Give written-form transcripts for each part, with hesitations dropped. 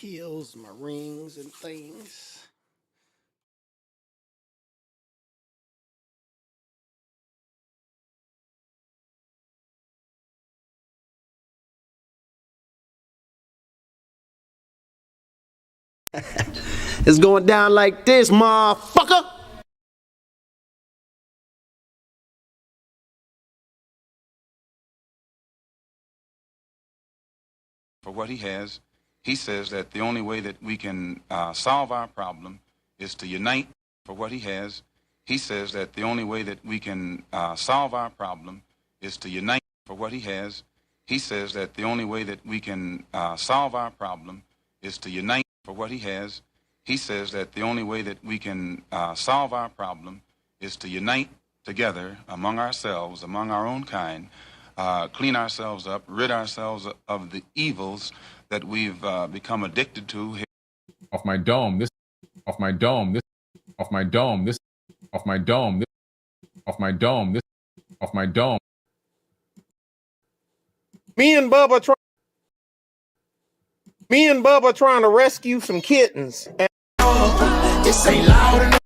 pills, my rings and things. It's going down like this, motherfucker. For what he has, he says that the only way that we can solve our problem is to unite. For what he has, he says that the only way that we can solve our problem is to unite. For what he has, he says that the only way that we can solve our problem is to unite. For what he has, he says that the only way that we can solve our problem is to unite together among ourselves, among our own kind, clean ourselves up, rid ourselves of the evils that we've become addicted to. Off my dome, this, off my dome, this, off my dome, this, off my dome, this, off my dome, this, off my dome. Me and Bubba trying to rescue some kittens. This ain't loud enough.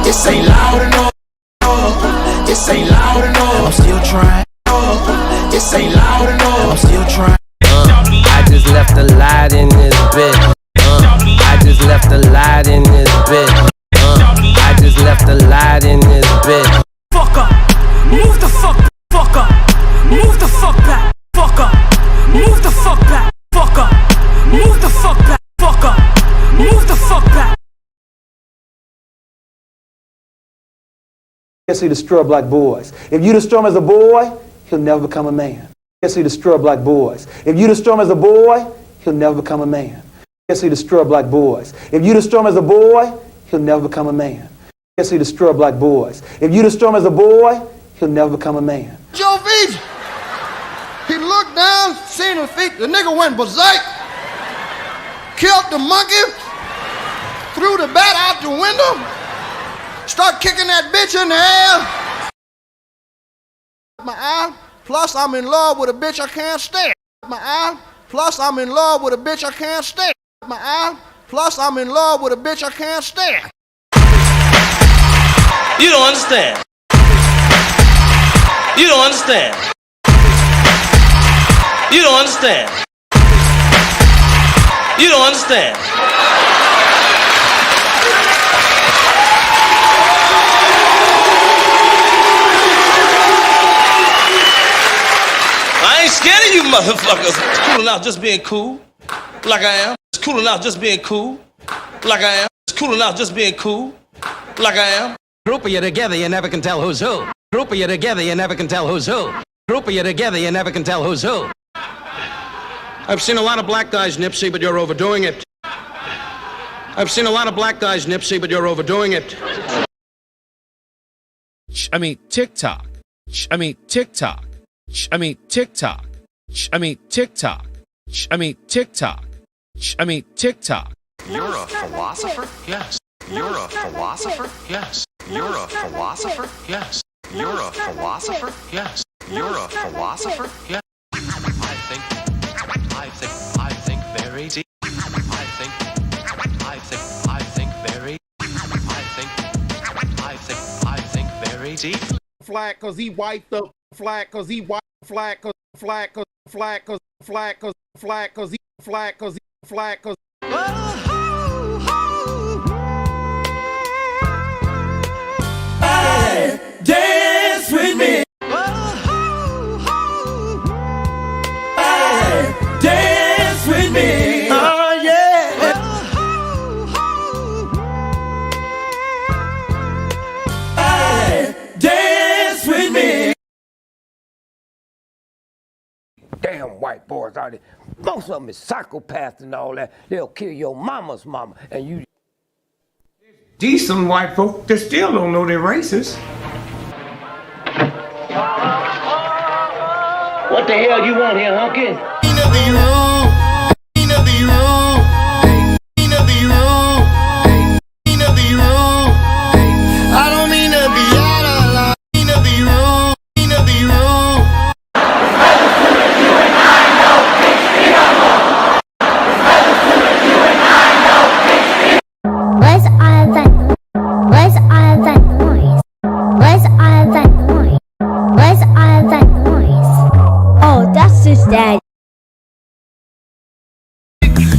This ain't loud enough. This ain't loud enough. I'm still trying. This ain't loud enough. I'm still trying. I just left a light in this bitch. I just left a light in this bitch. I just left a light in this bitch. Fuck up. Move the fuck up. Move the fuck back. Fuck up. Move the fuck back. Fuck up. Move the fuck back. Fuck up. Move the fuck back. Yes, he destroy black boys. If you destroy him as a boy, he'll never become a man. Yes, he destroy black boys. If you destroy him as a boy, he'll never become a man. Yes, he destroy black boys. If you destroy him as a boy, he'll never become a man. Yes, he destroy black boys. If you destroy him as a boy, he'll never become a man. Joe Beach, he looked down, seen his feet, the nigga went berserk, killed the monkey, threw the bat out the window, start kicking that bitch in the air. My eye, plus I'm in love with a bitch I can't stand. My eye, plus I'm in love with a bitch I can't stand. My eye, plus I'm in love with a bitch I can't stand. You don't understand. You don't understand. You don't understand. You don't understand. I ain't scared of you motherfuckers. It's cool enough just being cool, like I am. It's cool enough just being cool, like I am. It's cool enough just being cool, like I am. Group of you together, you never can tell who's who. Group of you together, you never can tell who's who. Group of you together, you never can tell who's who. I've seen a lot of black guys, Nipsey, but you're overdoing it. I've seen a lot of black guys, Nipsey, but you're overdoing it. I mean, TikTok. I mean, TikTok. I mean, TikTok. I mean, TikTok. I mean, TikTok. I mean, TikTok. You're a philosopher? Yes. You're a philosopher? Yes. You're a philosopher? Yes. You're a philosopher? Yes. You're a philosopher? Yes. I think very deep. I think very deep. Flag cause he wiped up. Flag cause he wiped. Flag cause flag cause flag cause flag cause flag cause he flag cause he flag cause. Hey, dance with me. Hey, dance with me. Oh yeah. Hey, dance with me. Damn white boys out there. Most of them is psychopaths and all that. They'll kill your mama's mama and you. Decent white folk that still don't know they're racist. What the hell you want here, hunky? I don't mean to be out of line.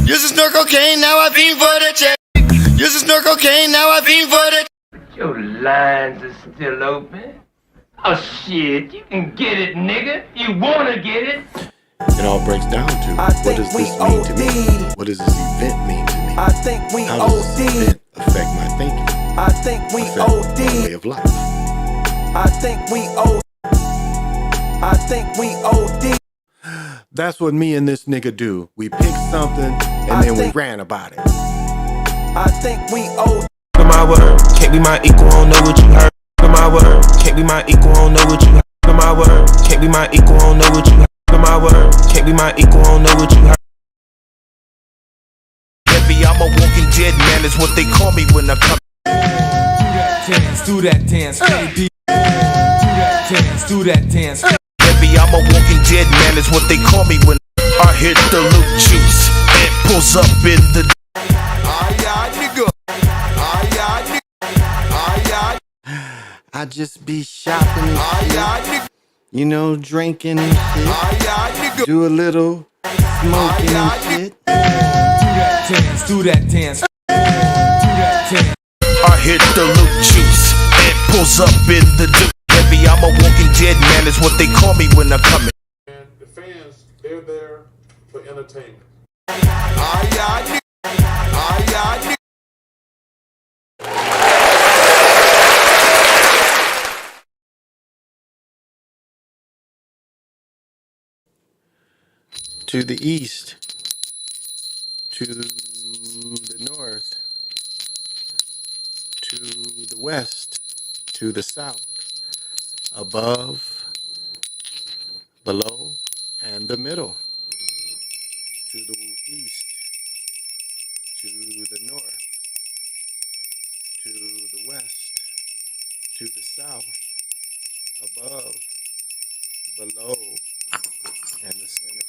Used to snort cocaine, now I fiend for the check. Used to snort cocaine, now I fiend for the. Your lines are still open. Oh shit, you can get it, nigga. You wanna get it? It all breaks down to what does this mean to me? What does this event mean to me? I think we How does this event affect my thinking? I think we affect my way of life? I think we OD. That's what me and this nigga do. We pick something and then we ran about it. I think we OD. My word, can't be my equal, don't know what you heard. My word, can't be my equal, don't know what you heard. My word, can't be my equal, don't know what you heard. My word, can't be my equal, don't know what you heard. Heavy, I'm a walking dead man, is what they call me when I come. Do that dance, baby. Do that dance, do that dance. Heavy, I'm a walking dead man, is what they call me when I hit the loop juice and pulls up in the. I just be shopping and shit. You know, drinking and shit. Do a little smoking and shit. Do that dance, do that dance. Do that dance. I hit the loop juice and pulls up in the. Heavy, I'm a walking dead man, is what they call me when I come in. And the fans, they're there for entertainment. To the east, to the north, to the west, to the south, above, below, and the middle. To the east, to the north, to the west, to the south, above, below, and the center.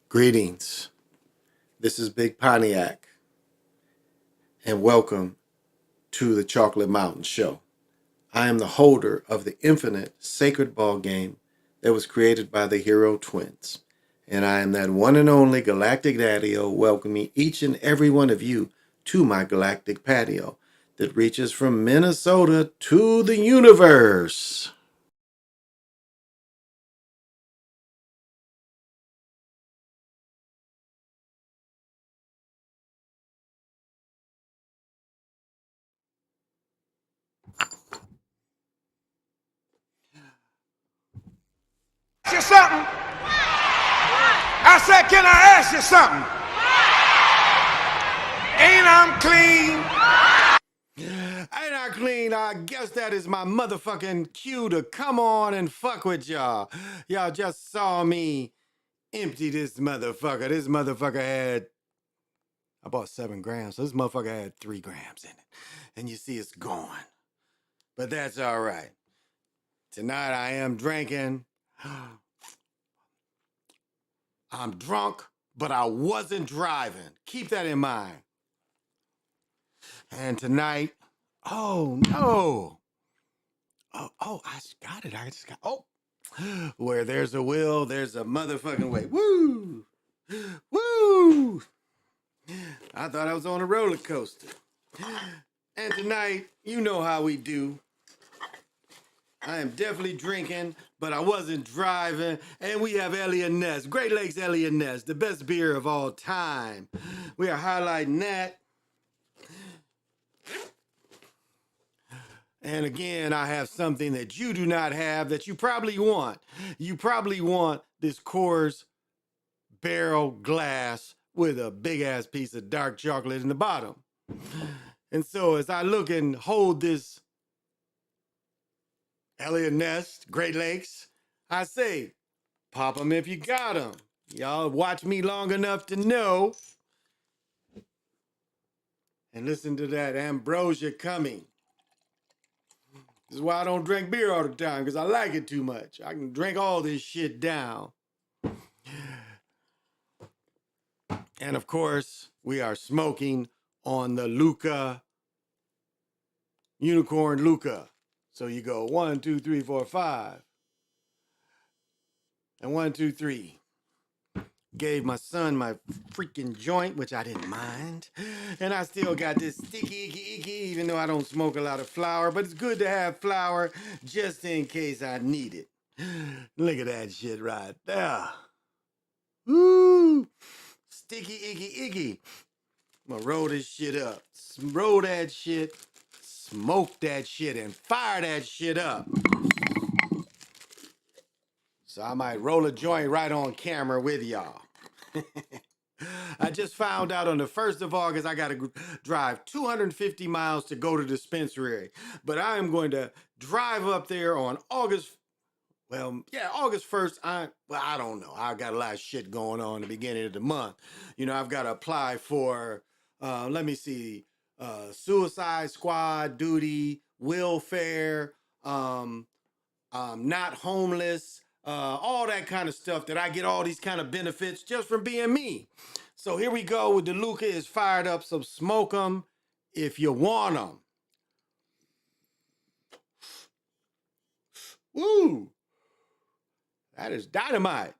Greetings. This is Big Pontiac, and welcome to the Chocolate Mountain Show. I am the holder of the infinite sacred ball game that was created by the Hero Twins. And I am that one and only Galactic Daddy-O, welcoming each and every one of you to my galactic patio that reaches from Minnesota to the universe. Ask you something? I said, can I ask you something? Ain't I'm clean? Ain't I clean? I guess that is my motherfucking cue to come on and fuck with y'all. Y'all just saw me empty this motherfucker. This motherfucker had, I bought 7 grams, so this motherfucker had 3 grams in it. And you see it's gone. But that's all right. Tonight I am drinking. I'm drunk, but I wasn't driving. Keep that in mind. And tonight, oh no. Oh, I just got it. Where there's a will, there's a motherfucking way. Woo! Woo! I thought I was on a roller coaster. And tonight, you know how we do. I am definitely drinking, but I wasn't driving. And we have Elliot Ness, Great Lakes Elliot Ness, the best beer of all time. We are highlighting that. And again, I have something that you do not have that you probably want. You probably want this Coors barrel glass with a big ass piece of dark chocolate in the bottom. And so as I look and hold this Elliot Ness, Great Lakes, I say, pop them if you got them. Y'all watch me long enough to know. And listen to that ambrosia coming. This is why I don't drink beer all the time, because I like it too much. I can drink all this shit down. And of course, we are smoking on the Luca, Unicorn Luca. So you go 1, 2, 3, 4, 5. And 1, 2, 3. Gave my son my freaking joint, which I didn't mind. And I still got this sticky icky, even though I don't smoke a lot of flour. But it's good to have flour just in case I need it. Look at that shit right there. Woo! Sticky icky. I'm gonna roll this shit up. Roll that shit, smoke that shit, and fire that shit up. So I might roll a joint right on camera with y'all. I just found out on the 1st of August I gotta drive 250 miles to go to the dispensary. But I am going to drive up there on August 1st. I don't know. I've got a lot of shit going on at the beginning of the month. You know, I've got to apply for, Suicide Squad duty, welfare, not homeless, all that kind of stuff that I get all these kind of benefits just from being me. So here we go with the Luca is fired up, so smoke them if you want them. Woo! That is dynamite.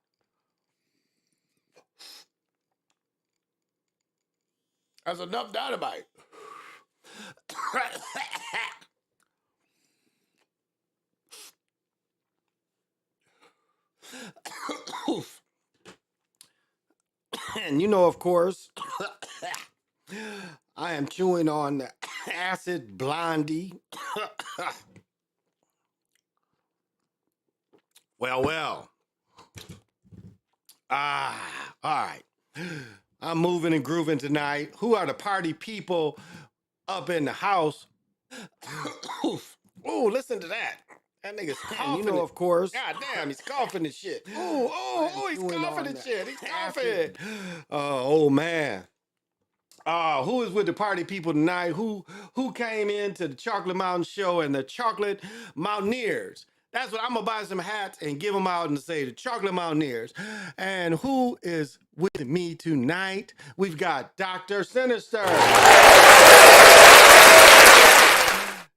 That's enough dynamite. And you know, of course, I am chewing on the acid blondie. Well. All right. I'm moving and grooving tonight. Who are the party people up in the house? Oh, listen to that. That nigga's coughing. You know, of course. God damn, he's coughing and shit. Oh, he's coughing and shit. He's coughing. Oh, man. Who is with the party people tonight? Who came into the Chocolate Mountain Show and the Chocolate Mountaineers? That's what I'm gonna buy some hats and give them out and say the Chocolate Mountaineers. And who is with me tonight? We've got Dr. Sinister.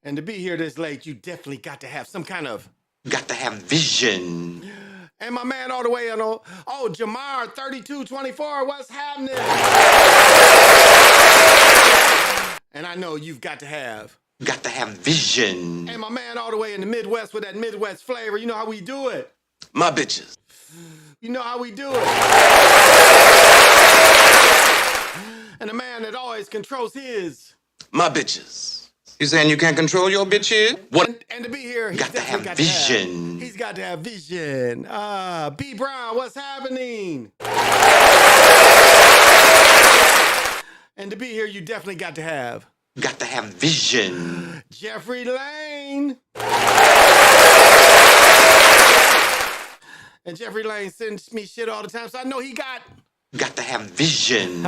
And to be here this late, you definitely got to have some kind of Got to have vision. And my man all the way on, Jamar 3224, what's happening? And I know you've got to have vision. And my man all the way in the Midwest with that Midwest flavor, you know how we do it. My bitches. You know how we do it. And the man that always controls his. My bitches. You saying you can't control your bitches? What? And to be here, he's Got to definitely have got vision. to have. He's got to have vision. B. Brown, what's happening? And to be here, you definitely got to have vision. Jeffrey Lane. And Jeffrey Lane sends me shit all the time, so I know he got to have vision.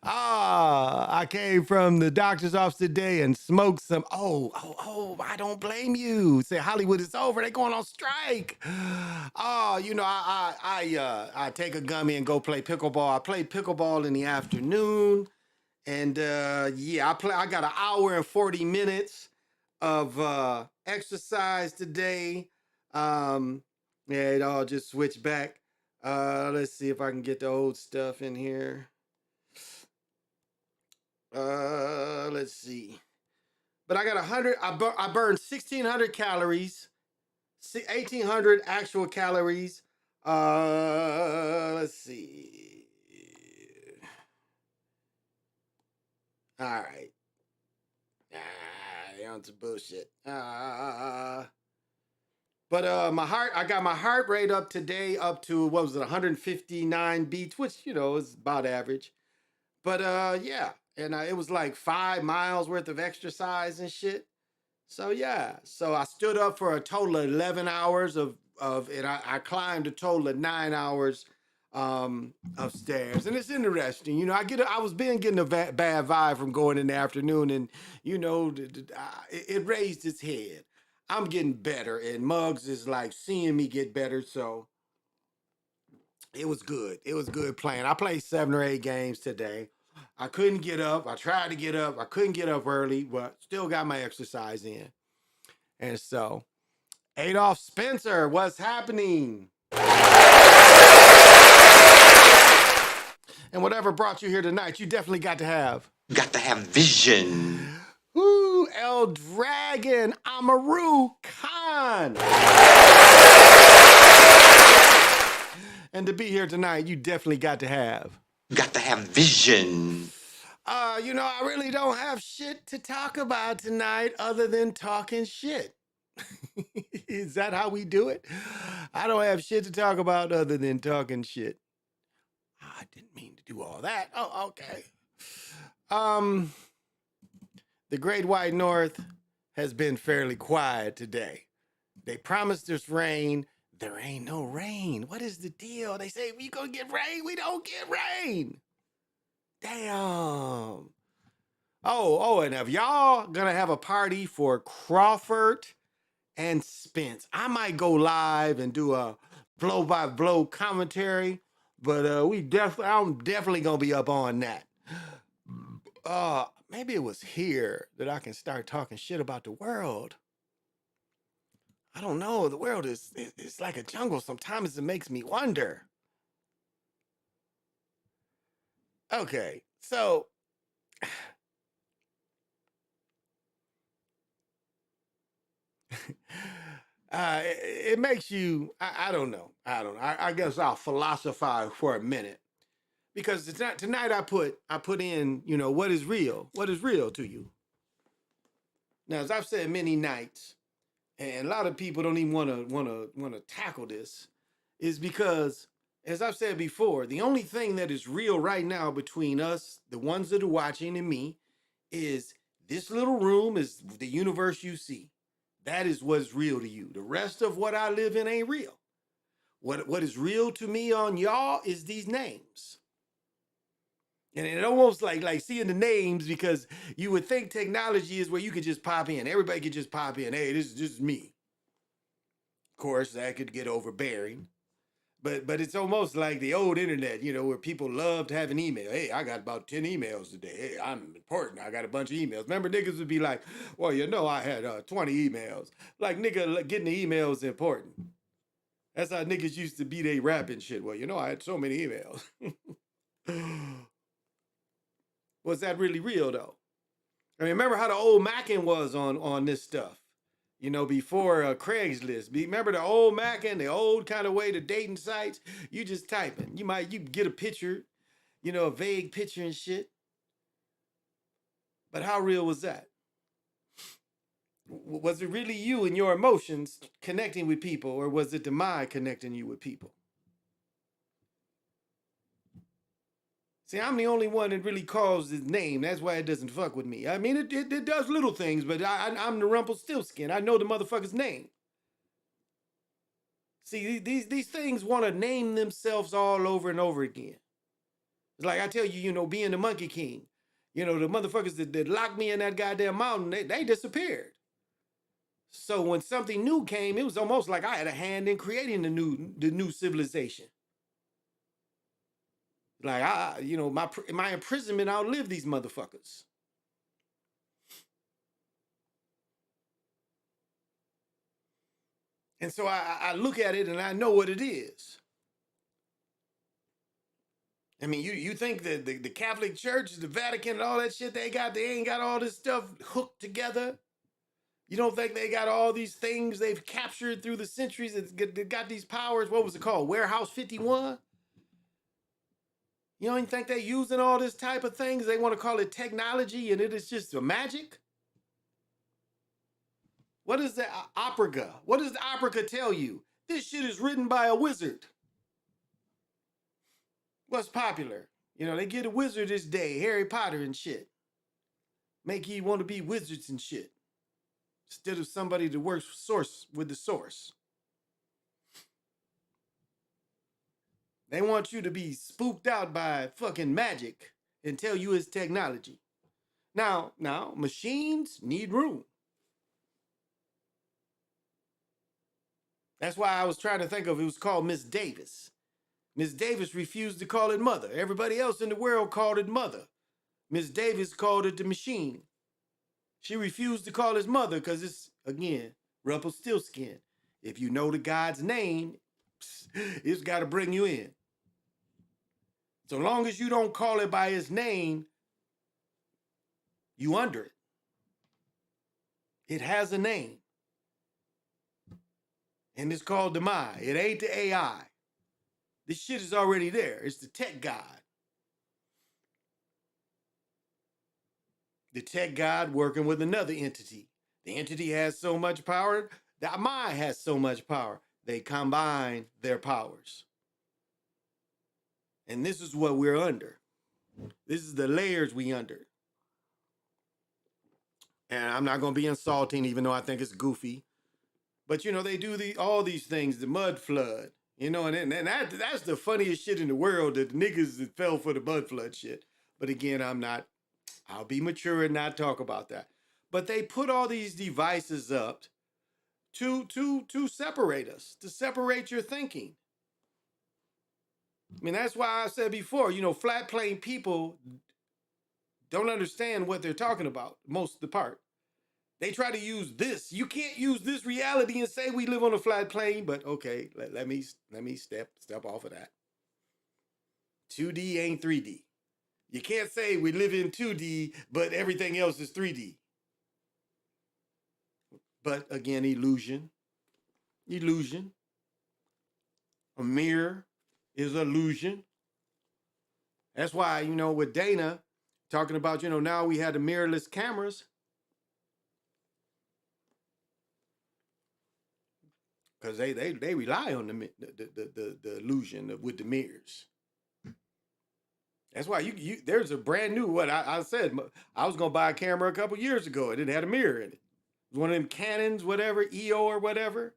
I came from the doctor's office today and smoked some. I don't blame you. Say Hollywood is over. They going on strike. I take a gummy and go play pickleball. I played pickleball in the afternoon. And I got an hour and 40 minutes of exercise today. It all just switched back. Let's see if I can get the old stuff in here. Let's see. But I got 100. I burned 1,600 calories, 1,800 actual calories. Let's see. All right. On to bullshit. But I got my heart rate up today up to, 159 beats, which, is about average. But yeah, and it was like 5 miles worth of exercise and shit. So yeah, so I stood up for a total of 11 hours and I climbed a total of 9 hours of stairs. And it's interesting, I was getting a bad vibe from going in the afternoon, and it raised its head. I'm getting better, and Muggs is like seeing me get better, so it was good. It was good playing. I played 7 or 8 games today. I couldn't get up. I tried to get up. I couldn't get up early, but still got my exercise in. And so, Adolph Spencer, what's happening? And whatever brought you here tonight, you definitely got to have vision. Ooh, El Dragon, Amaru Khan. And to be here tonight, you definitely got to have vision. I really don't have shit to talk about tonight other than talking shit. Is that how we do it? I don't have shit to talk about other than talking shit. I didn't mean to do all that. Oh, okay. The Great White North has been fairly quiet today. They promised us rain. There ain't no rain. What is the deal? They say we gonna get rain. We don't get rain. Damn. And if y'all gonna have a party for Crawford and Spence, I might go live and do a blow-by-blow commentary, but I'm definitely gonna be up on that. Maybe it was here that I can start talking shit about the world. I don't know. The world it's like a jungle. Sometimes it makes me wonder. Okay, so it makes you. I don't know. I guess I'll philosophize for a minute, because tonight I put in. What is real? What is real to you? Now, as I've said many nights, and a lot of people don't even want to tackle this, is because, as I've said before, the only thing that is real right now between us, the ones that are watching, and me, is this little room is the universe you see. That is what's real to you. The rest of what I live in ain't real. What is real to me on y'all is these names. And it almost like seeing the names, because you would think technology is where you could just pop in. Everybody could just pop in. Hey, this is me. Of course, that could get overbearing. But it's almost like the old internet, you know, where people loved having email. Hey, I got about 10 emails today. Hey, I'm important. I got a bunch of emails. Remember, niggas would be like, well, you know, I had 20 emails. Like, nigga, getting the emails important. That's how niggas used to be they rapping shit. Well, you know, I had so many emails. Was that really real, though? I mean, remember how the old Mackin was on this stuff? You know, before Craigslist. Remember the old Mackin, the old kind of way to dating sites? You just typing. You get a picture, you know, a vague picture and shit. But how real was that? Was it really you and your emotions connecting with people, or was it the mind connecting you with people? See, I'm the only one that really calls his name. That's why it doesn't fuck with me. I mean, it does little things, but I'm the Rumpelstiltskin. I know the motherfucker's name. See, these things want to name themselves all over and over again. It's like I tell you, you know, being the Monkey King. You know, the motherfuckers that locked me in that goddamn mountain, they disappeared. So when something new came, it was almost like I had a hand in creating the new civilization. Like you know, my imprisonment outlived these motherfuckers. And so I look at it and I know what it is. I mean, you think that the Catholic Church, the Vatican, and all that shit they ain't got all this stuff hooked together? You don't think they got all these things they've captured through the centuries that got these powers? What was it called? Warehouse 51? You don't even think they're using all this type of things? They want to call it technology and it is just a magic? What is the opera? What does the opera tell you? This shit is written by a wizard. What's popular? You know, they get a wizard this day, Harry Potter and shit. Make you want to be wizards and shit. Instead of somebody that works with the source. They want you to be spooked out by fucking magic and tell you it's technology. Now, machines need room. That's why I was trying to think of it was called Miss Davis. Miss Davis refused to call it mother. Everybody else in the world called it mother. Miss Davis called it the machine. She refused to call it mother because it's, again, Rumpelstiltskin. If you know the God's name, it's got to bring you in. So long as you don't call it by his name, you under it. It has a name. And it's called the Mai. It ain't the AI. This shit is already there. It's the tech god. The tech god working with another entity. The entity has so much power. The Mai has so much power. They combine their powers. And this is what we're under. This is the layers we under. And I'm not going to be insulting, even though I think it's goofy. But, you know, they do all these things, the mud flood. You know, and that's the funniest shit in the world, that the niggas that fell for the mud flood shit. But again, I'll be mature and not talk about that. But they put all these devices up to separate us, to separate your thinking. I mean, that's why I said before, you know, flat plane people don't understand what they're talking about, most of the part. They try to use this. You can't use this reality and say we live on a flat plane, but okay, let me step off of that. 2D ain't 3D. You can't say we live in 2D, but everything else is 3D. But again, illusion. Illusion. A mirror is illusion. That's why, you know, with Dana talking about, you know, now we had the mirrorless cameras. Because they rely on the illusion with the mirrors. That's why there's a brand new, what I said, I was going to buy a camera a couple years ago. It had a mirror in it. It was one of them Canons, whatever, EO or whatever.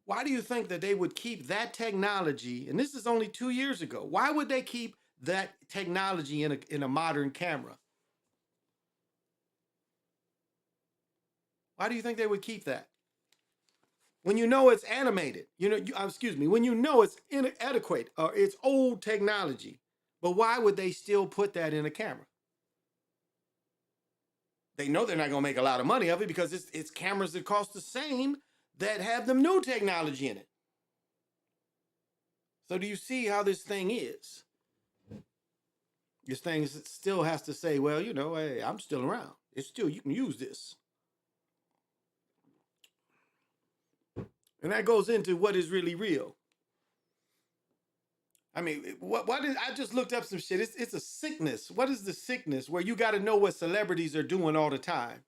Why do you think that they would keep that technology, and this is only 2 years ago, why would they keep that technology in a modern camera? Why do you think they would keep that? When you know it's animated, excuse me, when you know it's inadequate or it's old technology, but why would they still put that in a camera? They know they're not going to make a lot of money of it because it's cameras that cost the same that have the new technology in it. So do you see how this thing is? This thing still has to say, well, hey, I'm still around. It's still, you can use this. And that goes into what is really real. I mean, what is, I just looked up some shit. It's a sickness. What is the sickness where you got to know what celebrities are doing all the time?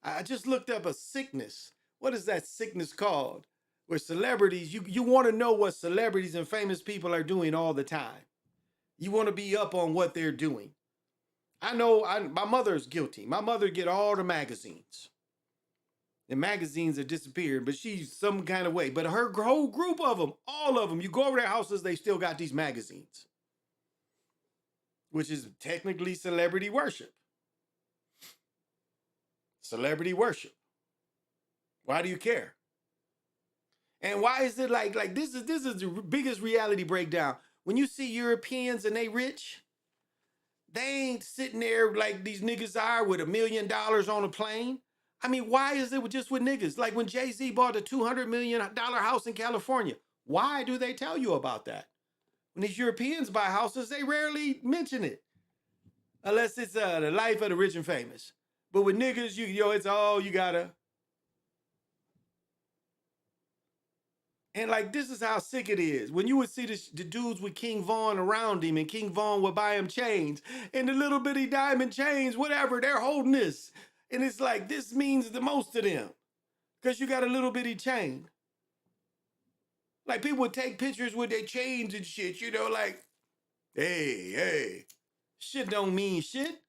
I just looked up a sickness. What is that sickness called? Where celebrities, you want to know what celebrities and famous people are doing all the time. You want to be up on what they're doing. I know my mother's guilty. My mother get all the magazines. The magazines have disappeared, but she's some kind of way. But her whole group of them, all of them, you go over their houses, they still got these magazines, which is technically celebrity worship. Celebrity worship. Why do you care? And why is it like this is the biggest reality breakdown. When you see Europeans and they rich, they ain't sitting there like these niggas are with $1 million on a plane. I mean, why is it just with niggas? Like when Jay-Z bought a $200 million house in California, why do they tell you about that? When these Europeans buy houses, they rarely mention it. Unless it's the life of the rich and famous. But with niggas, it's all you gotta. And like, this is how sick it is. When you would see the dudes with King Von around him and King Von would buy him chains and the little bitty diamond chains, whatever, they're holding this. And it's like, this means the most to them because you got a little bitty chain. Like people would take pictures with their chains and shit, like, hey, shit don't mean shit.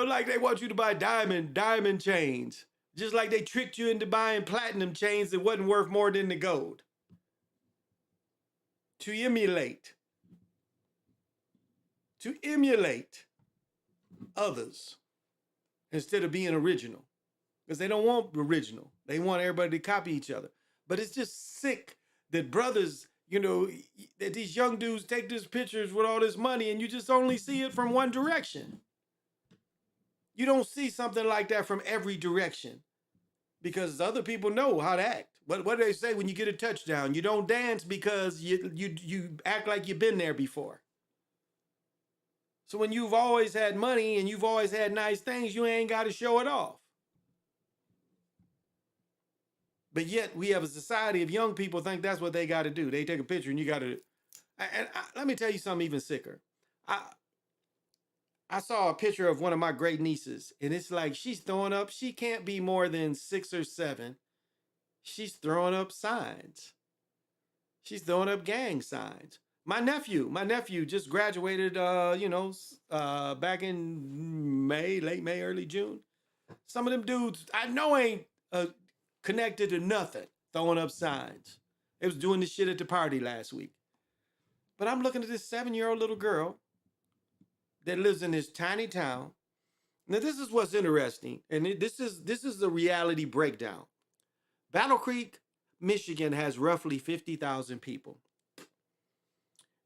Like they want you to buy diamond chains. Just like they tricked you into buying platinum chains that wasn't worth more than the gold. To emulate others instead of being original. Because they don't want original. They want everybody to copy each other. But it's just sick that brothers, that these young dudes take these pictures with all this money and you just only see it from one direction. You don't see something like that from every direction because other people know how to act. What do they say when you get a touchdown? You don't dance because you act like you've been there before. So when you've always had money and you've always had nice things, you ain't got to show it off. But yet we have a society of young people think that's what they got to do. They take a picture and you got to. Let me tell you something even sicker. I saw a picture of one of my great nieces, and it's like she's throwing up. She can't be more than 6 or 7. She's throwing up signs. She's throwing up gang signs. My nephew just graduated, back in May, late May, early June. Some of them dudes I know ain't connected to nothing, throwing up signs. They was doing this shit at the party last week. But I'm looking at this 7-year-old little girl that lives in this tiny town. Now, this is what's interesting, and this is the reality breakdown. Battle Creek, Michigan has roughly 50,000 people.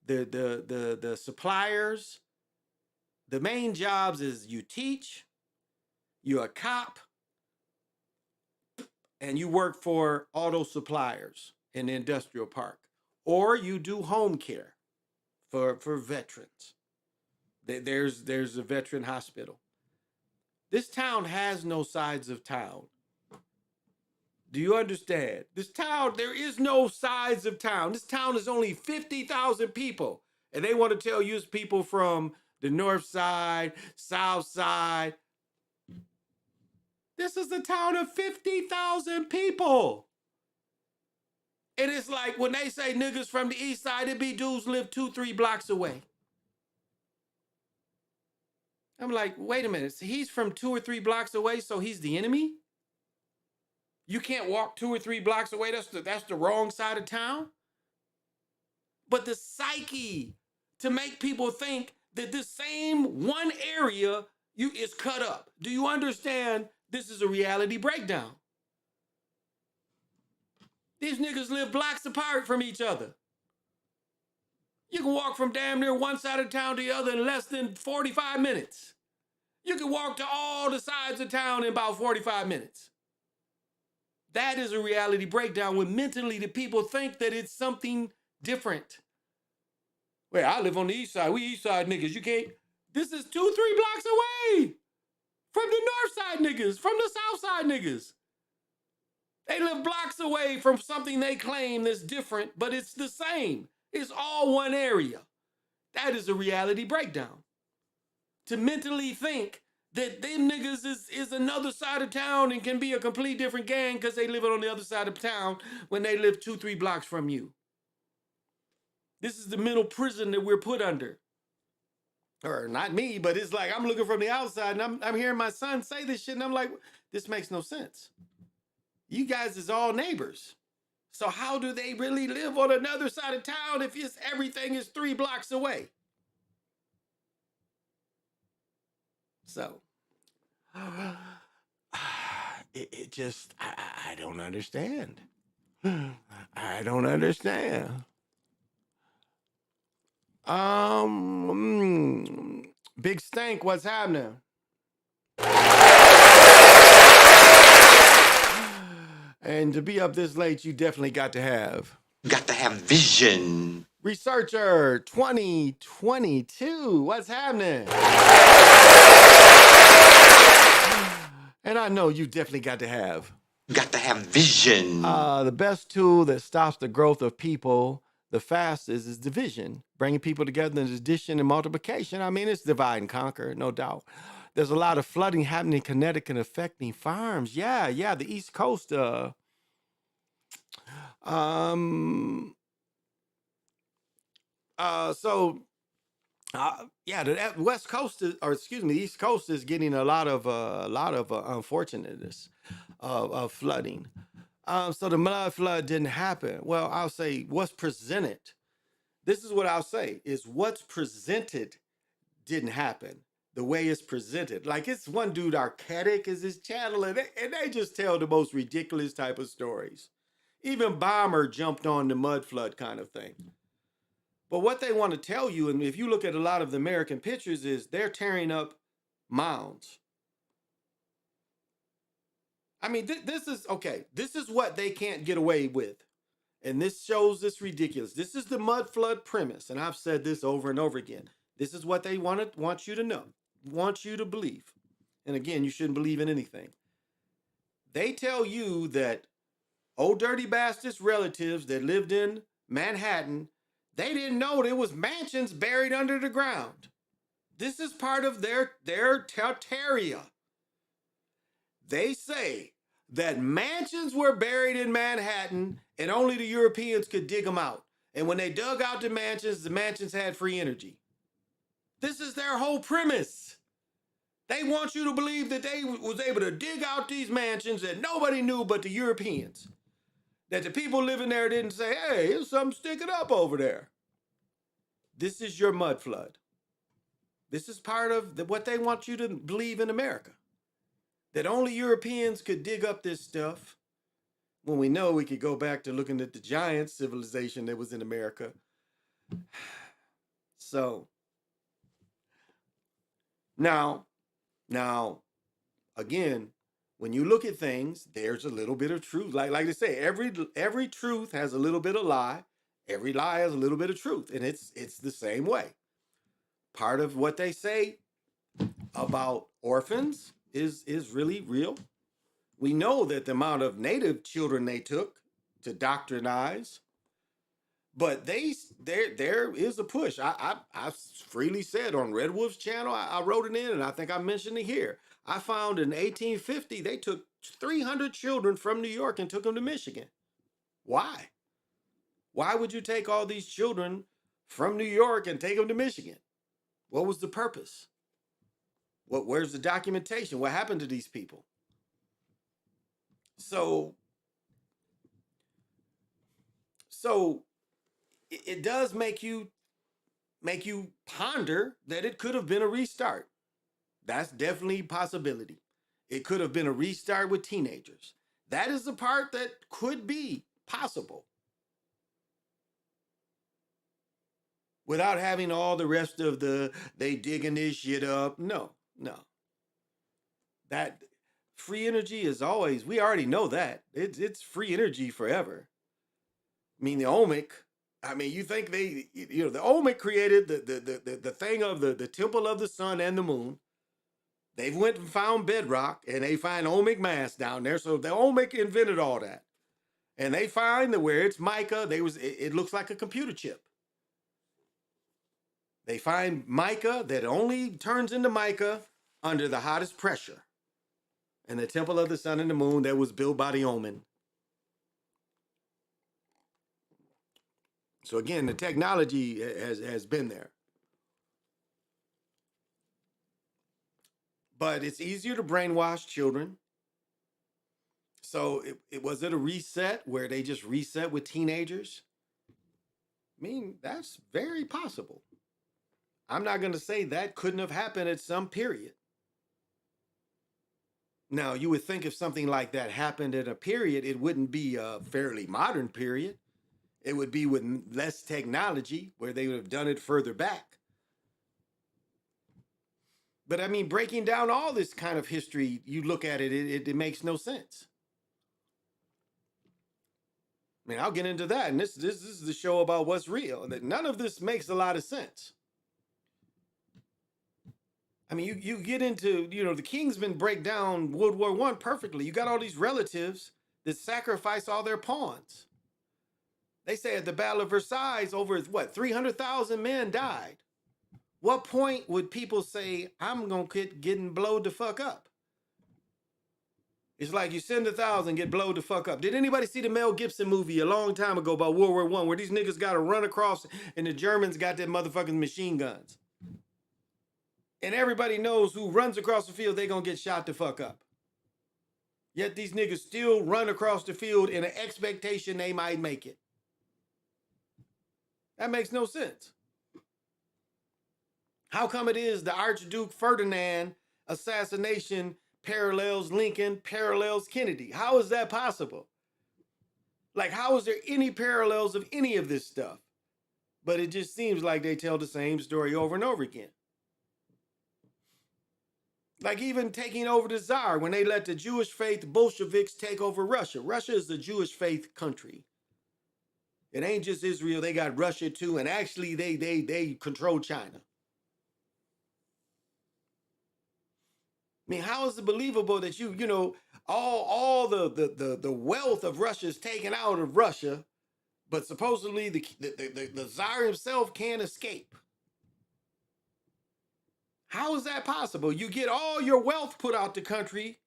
The suppliers, the main jobs is you teach, you're a cop, and you work for auto suppliers in the industrial park, or you do home care for veterans. There's a veteran hospital. This town has no sides of town. Do you understand? This town, there is no sides of town. This town is only 50,000 people. And they want to tell you it's people from the north side, south side. This is a town of 50,000 people. And it's like when they say niggas from the east side, it be dudes live 2-3 blocks away. I'm like, wait a minute. So he's from 2 or 3 blocks away, so he's the enemy? You can't walk 2 or 3 blocks away. That's the wrong side of town. But the psyche to make people think that this same one area, It's cut up. Do you understand? This is a reality breakdown. These niggas live blocks apart from each other. You can walk from damn near one side of town to the other in less than 45 minutes. You can walk to all the sides of town in about 45 minutes. That is a reality breakdown when mentally the people think that it's something different. Well, I live on the east side. We east side niggas. You can't. This is 2-3 blocks away from the north side niggas, from the south side niggas. They live blocks away from something they claim that's different, but it's the same. It's all one area. That is a reality breakdown. To mentally think that them niggas is another side of town and can be a complete different gang because they live on the other side of town when they live 2-3 blocks from you. This is the mental prison that we're put under. Or not me, but it's like I'm looking from the outside and I'm hearing my son say this shit and I'm like, this makes no sense. You guys is all neighbors. So how do they really live on another side of town if everything is 3 blocks away? So it just, I don't understand. I don't understand. Big Stank, what's happening? And to be up this late, you definitely got to have vision. Researcher 2022, what's happening? And I know you definitely got to have vision. The best tool that stops the growth of people the fastest is division. Bringing people together in addition and multiplication. I mean, it's divide and conquer, no doubt. There's a lot of flooding happening in Connecticut affecting farms. Yeah, the East Coast. The West Coast the East Coast is getting a lot of unfortunateness of flooding. So the mud flood didn't happen. Well, I'll say what's presented. This is what I'll say is what's presented didn't happen. The way it's presented. Like it's one dude, Archaic is his channel, and they just tell the most ridiculous type of stories. Even Bomber jumped on the mud flood kind of thing. But what they want to tell you, and if you look at a lot of the American pictures, is they're tearing up mounds. I mean, this is, okay, this is what they can't get away with. And this shows this ridiculous. This is the mud flood premise. And I've said this over and over again. This is what they want you to know, want you to believe. And again, you shouldn't believe in anything. They tell you that old dirty bastards relatives that lived in Manhattan, they didn't know there was mansions buried under the ground. This is part of their terraria. They say that mansions were buried in Manhattan and only the Europeans could dig them out. And when they dug out the mansions had free energy. This is their whole premise. They want you to believe that they was able to dig out these mansions that nobody knew but the Europeans. That the people living there didn't say, hey, there's something sticking up over there. This is your mud flood. This is part of what they want you to believe in America. That only Europeans could dig up this stuff, when we know we could go back to looking at the giant civilization that was in America. So, now, again, when you look at things, there's a little bit of truth. Like they say, every truth has a little bit of lie. Every lie has a little bit of truth, and it's the same way. Part of what they say about orphans is really real. We know that the amount of native children they took to doctrinize, but there is a push. I freely said on Red Wolf's channel, I wrote it in, and I think I mentioned it here. I found in 1850 they took 300 children from New York and took them to Michigan. Why? Why would you take all these children from New York and take them to Michigan? What was the purpose? Where's the documentation? What happened to these people? So it does make you ponder that it could have been a restart. That's definitely a possibility. It could have been a restart with teenagers. That is the part that could be possible. Without having all the rest of the they digging this shit up. No. That free energy is always, we already know that. It's free energy forever. I mean, the Olmec, I mean, you think the Olmec created the thing of the temple of the sun and the moon. They went and found bedrock and they find Olmec mass down there. So the Olmec invented all that. And they find that where it's mica, it looks like a computer chip. They find mica that only turns into mica under the hottest pressure. And the temple of the sun and the moon that was built by the Omen. So again, the technology has been there. But it's easier to brainwash children. So was it a reset where they just reset with teenagers? I mean, that's very possible. I'm not going to say that couldn't have happened at some period. Now, you would think if something like that happened at a period, it wouldn't be a fairly modern period. It would be with less technology where they would have done it further back. But I mean, breaking down all this kind of history, you look at it, it makes no sense. I mean, I'll get into that. And this is the show about what's real. And that none of this makes a lot of sense. I mean, you get into, the Kingsmen break down World War I perfectly. You got all these relatives that sacrifice all their pawns. They say at the Battle of Versailles, over 300,000 men died. What point would people say, I'm going to quit getting blowed the fuck up? It's like you send 1,000, get blowed the fuck up. Did anybody see the Mel Gibson movie a long time ago about World War I where these niggas got to run across and the Germans got their motherfucking machine guns? And everybody knows who runs across the field, they gonna get shot the fuck up. Yet these niggas still run across the field in an expectation they might make it. That makes no sense. How come it is the Archduke Ferdinand assassination parallels Lincoln, parallels Kennedy? How is that possible? Like, how is there any parallels of any of this stuff? But it just seems like they tell the same story over and over again. Like even taking over the Tsar when they let the Jewish faith Bolsheviks take over Russia. Russia is the Jewish faith country. It ain't just Israel. They got Russia too. And actually they control China. I mean, how is it believable that all the wealth of Russia is taken out of Russia, but supposedly the Tsar himself can't escape? How is that possible? You get all your wealth put out the country,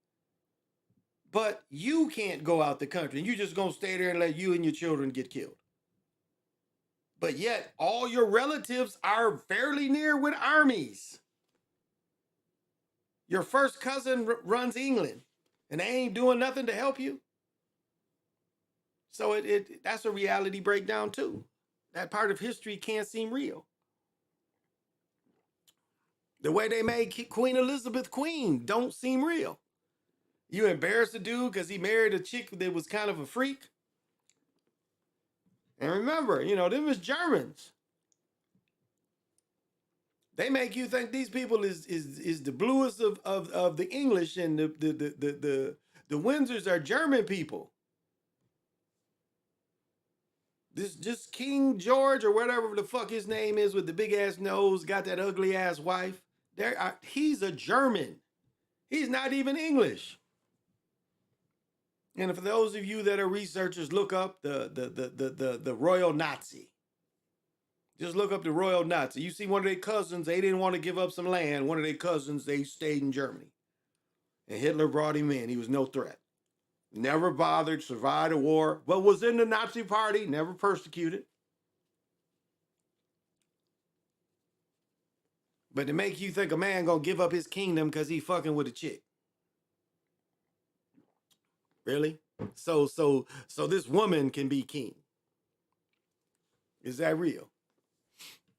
but you can't go out the country. You just gonna stay there and let you and your children get killed. But yet all your relatives are fairly near with armies. Your first cousin runs England and they ain't doing nothing to help you. So that's a reality breakdown too. That part of history can't seem real. The way they made Queen Elizabeth queen don't seem real. You embarrassed the dude because he married a chick that was kind of a freak. And remember, them was Germans. They make you think these people is the bluest of the English, and the Windsors are German people. This just King George or whatever the fuck his name is with the big ass nose, got that ugly ass wife. He's a German. He's not even English. And for those of you that are researchers, look up the royal Nazi. Just look up the royal Nazi. You see one of their cousins, they didn't want to give up some land. One of their cousins, they stayed in Germany. And Hitler brought him in. He was no threat. Never bothered, survived a war, but was in the Nazi party, never persecuted. But to make you think a man gonna give up his kingdom because he fucking with a chick. Really? So this woman can be king. Is that real?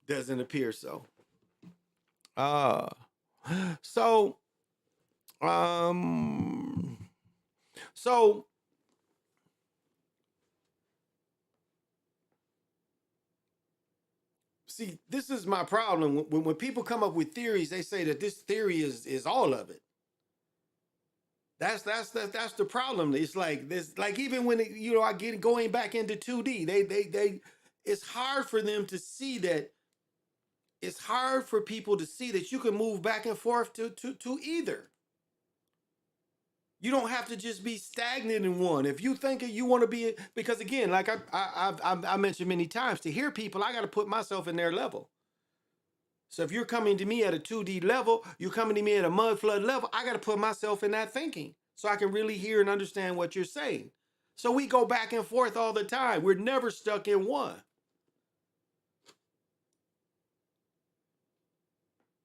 Doesn't appear so. So, so see, this is my problem. When people come up with theories, they say that this theory is all of it. That's the problem. It's like this, like even when I get going back into 2D, they it's hard for them to see that. It's hard for people to see that you can move back and forth to either. You don't have to just be stagnant in one. If you think you want to be, because again, like I mentioned many times, to hear people, I got to put myself in their level. So if you're coming to me at a 2D level, you're coming to me at a mud flood level, I got to put myself in that thinking so I can really hear and understand what you're saying. So we go back and forth all the time. We're never stuck in one.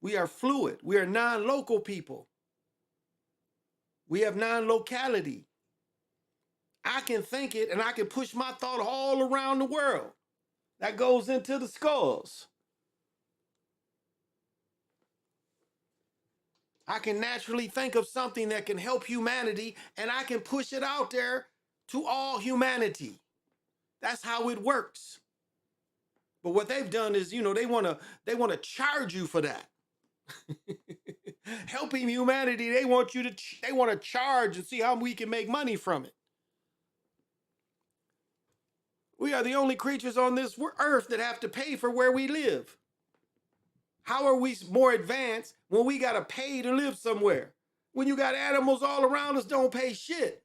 We are fluid. We are non-local people. We have non-locality. I can think it and I can push my thought all around the world. That goes into the skulls. I can naturally think of something that can help humanity and I can push it out there to all humanity. That's how it works. But what they've done is, they want to charge you for that. Helping humanity, they want to charge and see how we can make money from it. We are the only creatures on this earth that have to pay for where we live. How are we more advanced when we got to pay to live somewhere? When you got animals all around us don't pay shit.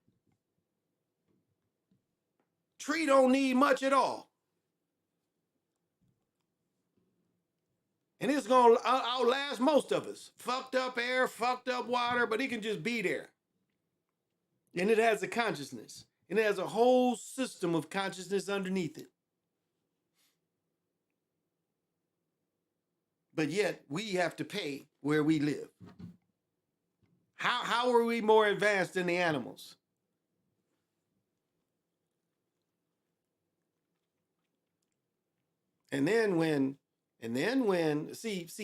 Tree don't need much at all. And it's going to outlast most of us. Fucked up air, fucked up water, but it can just be there. And it has a consciousness. And it has a whole system of consciousness underneath it. But yet, we have to pay where we live. How are we more advanced than the animals? And then when,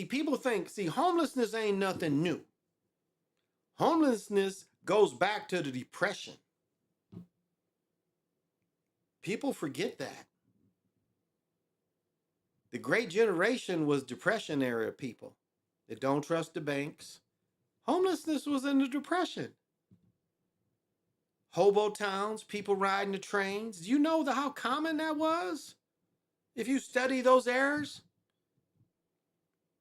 people think, homelessness ain't nothing new. Homelessness goes back to the Depression. People forget that. The Great Generation was Depression era people that don't trust the banks. Homelessness was in the Depression. Hobo towns, people riding the trains. Do you know how common that was? If you study those eras.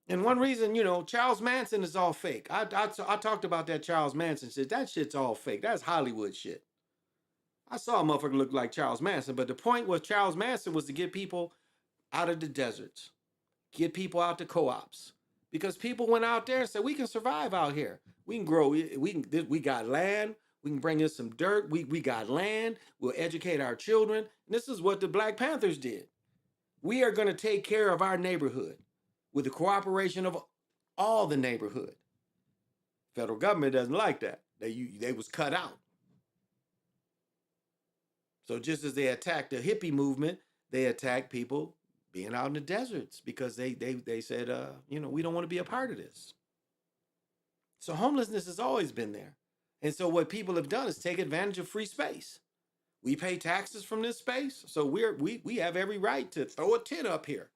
And one reason, Charles Manson is all fake. I talked about that Charles Manson shit. That shit's all fake. That's Hollywood shit. I saw a motherfucker look like Charles Manson, but the point with Charles Manson was to get people out of the deserts, get people out to co-ops, because people went out there and said, we can survive out here. We can grow. We got land. We can bring in some dirt. We got land. We'll educate our children. And this is what the Black Panthers did. We are going to take care of our neighborhood with the cooperation of all the neighborhood. Federal government doesn't like that. They was cut out. So just as they attacked the hippie movement, they attacked people being out in the deserts because they said, we don't want to be a part of this. So homelessness has always been there. And so what people have done is take advantage of free space. We pay taxes from this space, so we have every right to throw a tent up here.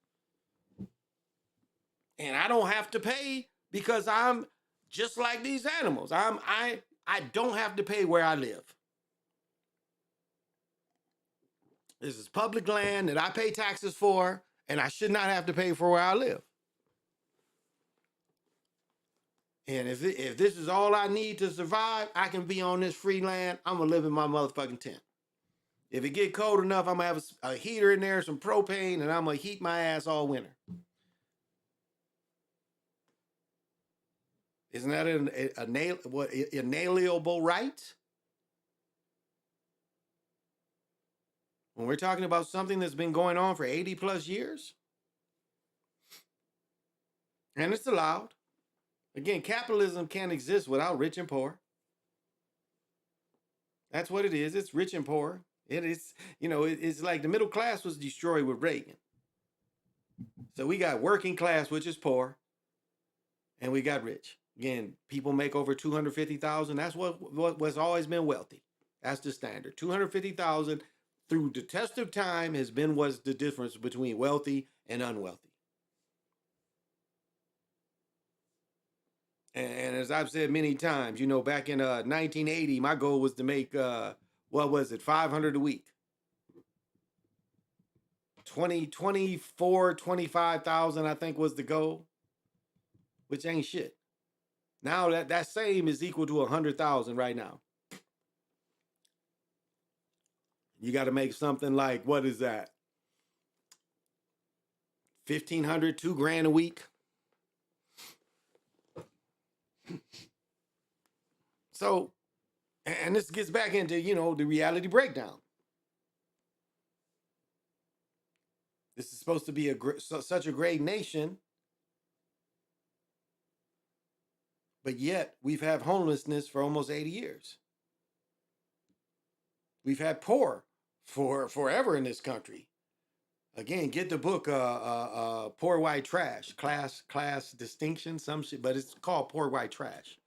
And I don't have to pay because I'm just like these animals. I don't have to pay where I live. This is public land that I pay taxes for, and I should not have to pay for where I live. And if this is all I need to survive, I can be on this free land. I'm going to live in my motherfucking tent. If it get cold enough, I'm going to have a heater in there, some propane, and I'm going to heat my ass all winter. Isn't that an inalienable right? When we're talking about something that's been going on for 80 plus years. And it's allowed. Again, capitalism can't exist without rich and poor. That's what it is. It's rich and poor. It is, it's like the middle class was destroyed with Reagan. So we got working class, which is poor, and we got rich. Again, people make over 250,000. That's what's always been wealthy. That's the standard. 250,000 through the test of time has been what's the difference between wealthy and unwealthy. And as I've said many times, back in 1980, my goal was to make what was it, 500 a week. 25,000, I think was the goal, which ain't shit. Now that same is equal to 100,000 right now. You got to make something like, what is that? 1,500, $2,000 a week. So, and this gets back into, the reality breakdown. This is supposed to be such a great nation, but yet we've had homelessness for almost 80 years. We've had poor for forever in this country. Again, get the book, Poor White Trash, class distinction, some shit, but it's called Poor White Trash.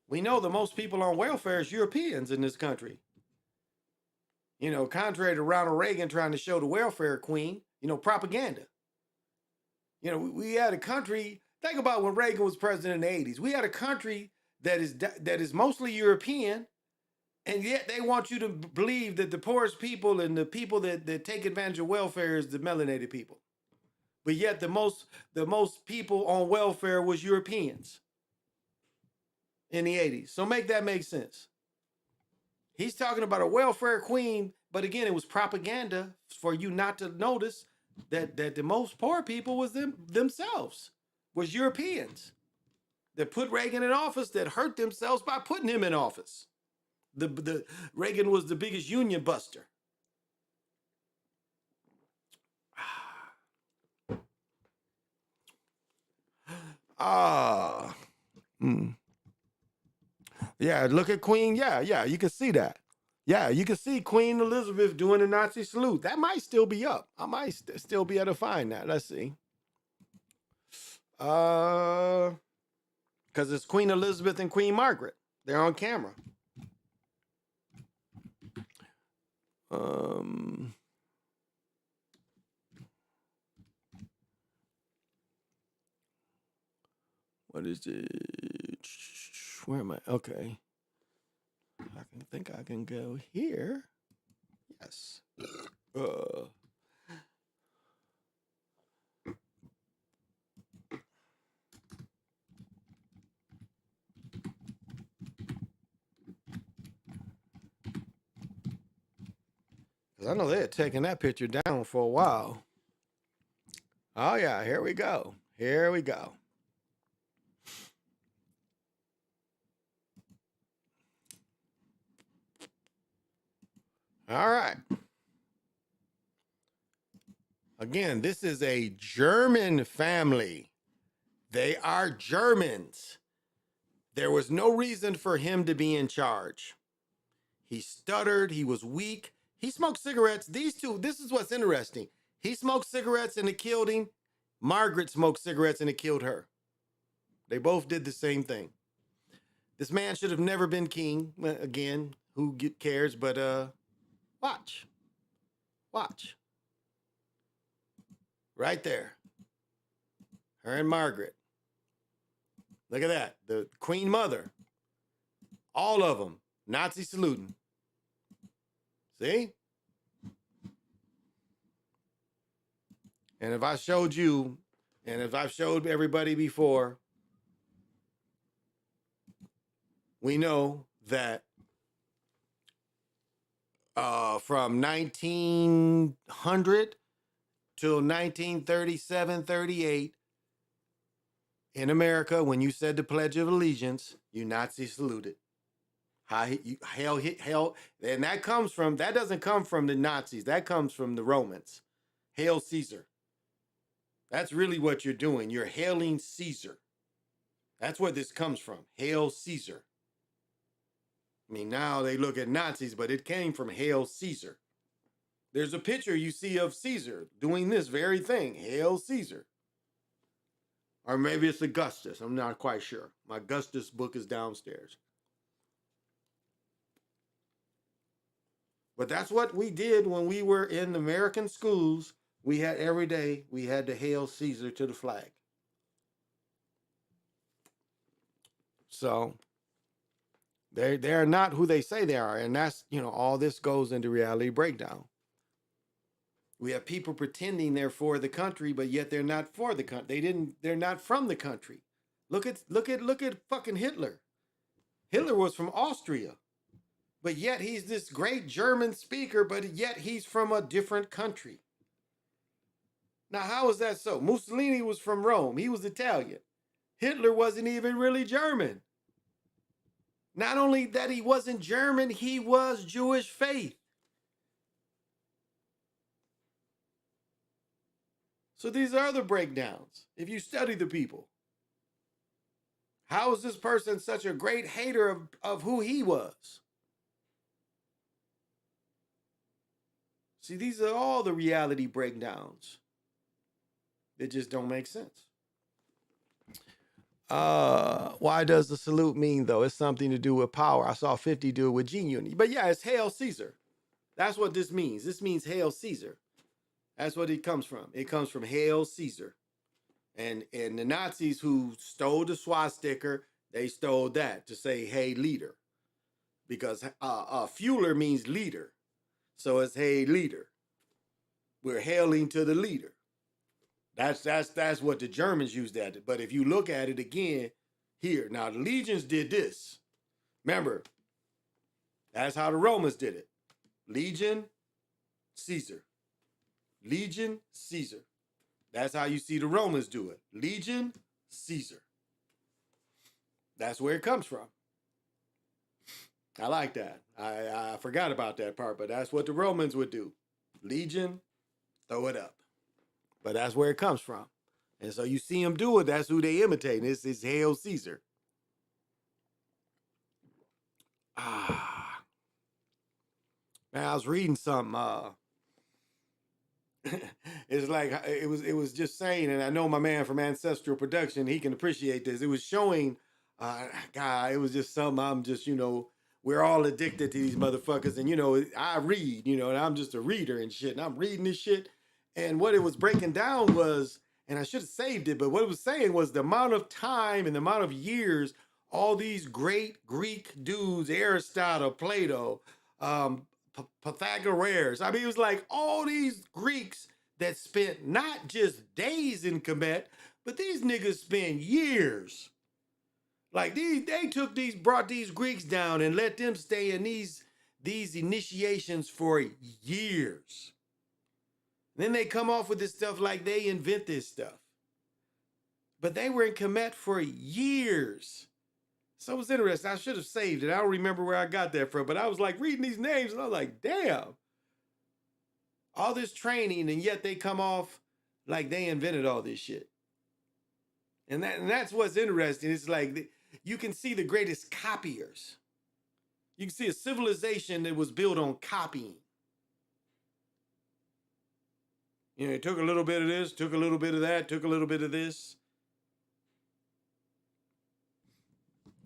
We know the most people on welfare is Europeans in this country. Contrary to Ronald Reagan trying to show the welfare queen, propaganda. We had a country, think about when Reagan was president in the 80s. We had a country that is mostly European, and yet they want you to believe that the poorest people and the people that take advantage of welfare is the melanated people. But yet the most people on welfare was Europeans in the 80s. So make that make sense. He's talking about a welfare queen, but again, it was propaganda for you not to notice that the most poor people was themselves, was Europeans that put Reagan in office, that hurt themselves by putting him in office. The Reagan was the biggest union buster. Yeah, look at Queen. Yeah, you can see that. Yeah, you can see Queen Elizabeth doing the Nazi salute. That might still be up. I might still be able to find that. Let's see. Because it's Queen Elizabeth and Queen Margaret. They're on camera. What is it? Where am I? Okay. I think I can go here. Yes. Because I know they had taken that picture down for a while. Oh, yeah. Here we go. Here we go. All right. Again, this is a German family. They are Germans. There was no reason for him to be in charge. He stuttered. He was weak. He smoked cigarettes. These two, this is what's interesting. He smoked cigarettes and it killed him. Margaret smoked cigarettes and it killed her. They both did the same thing. This man should have never been king. Again, who cares? But watch. Watch. Right there. Her and Margaret. Look at that. The Queen Mother. All of them. Nazi saluting. See? And if I showed you, and if I've showed everybody before, we know that from 1900 till 1937, 38, in America, when you said the Pledge of Allegiance, you Nazi saluted. Hell, and that doesn't come from the Nazis. That comes from the Romans. Hail Caesar. That's really what you're doing. You're hailing Caesar. That's where this comes from. Hail Caesar. I mean, now they look at Nazis, but it came from Hail Caesar. There's a picture you see of Caesar doing this very thing. Hail Caesar. Or maybe it's Augustus. I'm not quite sure. My Augustus book is downstairs. But that's what we did when we were in American schools. We had every day, we had to hail Caesar to the flag. So they're not who they say they are. And that's, all this goes into reality breakdown. We have people pretending they're for the country, but yet they're not for the country. They're not from the country. Look at fucking Hitler. Hitler was from Austria, but yet he's this great German speaker, but yet he's from a different country. Now, how is that so? Mussolini was from Rome. He was Italian. Hitler wasn't even really German. Not only that he wasn't German, he was Jewish faith. So these are the breakdowns. If you study the people, how is this person such a great hater of who he was? See, these are all the reality breakdowns. They just don't make sense. Why does the salute mean, though? It's something to do with power. I saw 50 do it with Gene Unity. But yeah, it's Hail Caesar. That's what this means. This means Hail Caesar. That's what it comes from. It comes from Hail Caesar. And the Nazis who stole the swastika, they stole that to say, hey, leader. Because Fuhrer means leader. So it's, hey, leader. We're hailing to the leader. That's what the Germans used that. But if you look at it again here, now the legions did this. Remember, that's how the Romans did it. Legion, Caesar. Legion, Caesar. That's how you see the Romans do it. Legion, Caesar. That's where it comes from. I like that. I forgot about that part, but that's what the Romans would do. Legion, throw it up. But that's where it comes from. And so you see them do it, that's who they imitate. This is Hail Caesar. Man, I was reading something. It's like it was just saying, and I know my man from Ancestral Production, he can appreciate this. It was showing, God, it was just something. I'm just, we're all addicted to these motherfuckers, and I read, and I'm just a reader and shit, and I'm reading this shit, and what it was breaking down was, and I should have saved it, but what it was saying was the amount of time and the amount of years all these great Greek dudes, Aristotle, Plato, Pythagoras. I mean, it was like all these Greeks that spent not just days in Kemet, but these niggas spent years. Like they brought these Greeks down and let them stay in these initiations for years. Then they come off with this stuff like they invent this stuff. But they were in Kemet for years. So it was interesting. I should have saved it. I don't remember where I got that from, but I was like reading these names and I was like, damn. All this training, and yet they come off like they invented all this shit. And that's what's interesting. It's like you can see the greatest copiers. You can see a civilization that was built on copying. It took a little bit of this, took a little bit of that, took a little bit of this.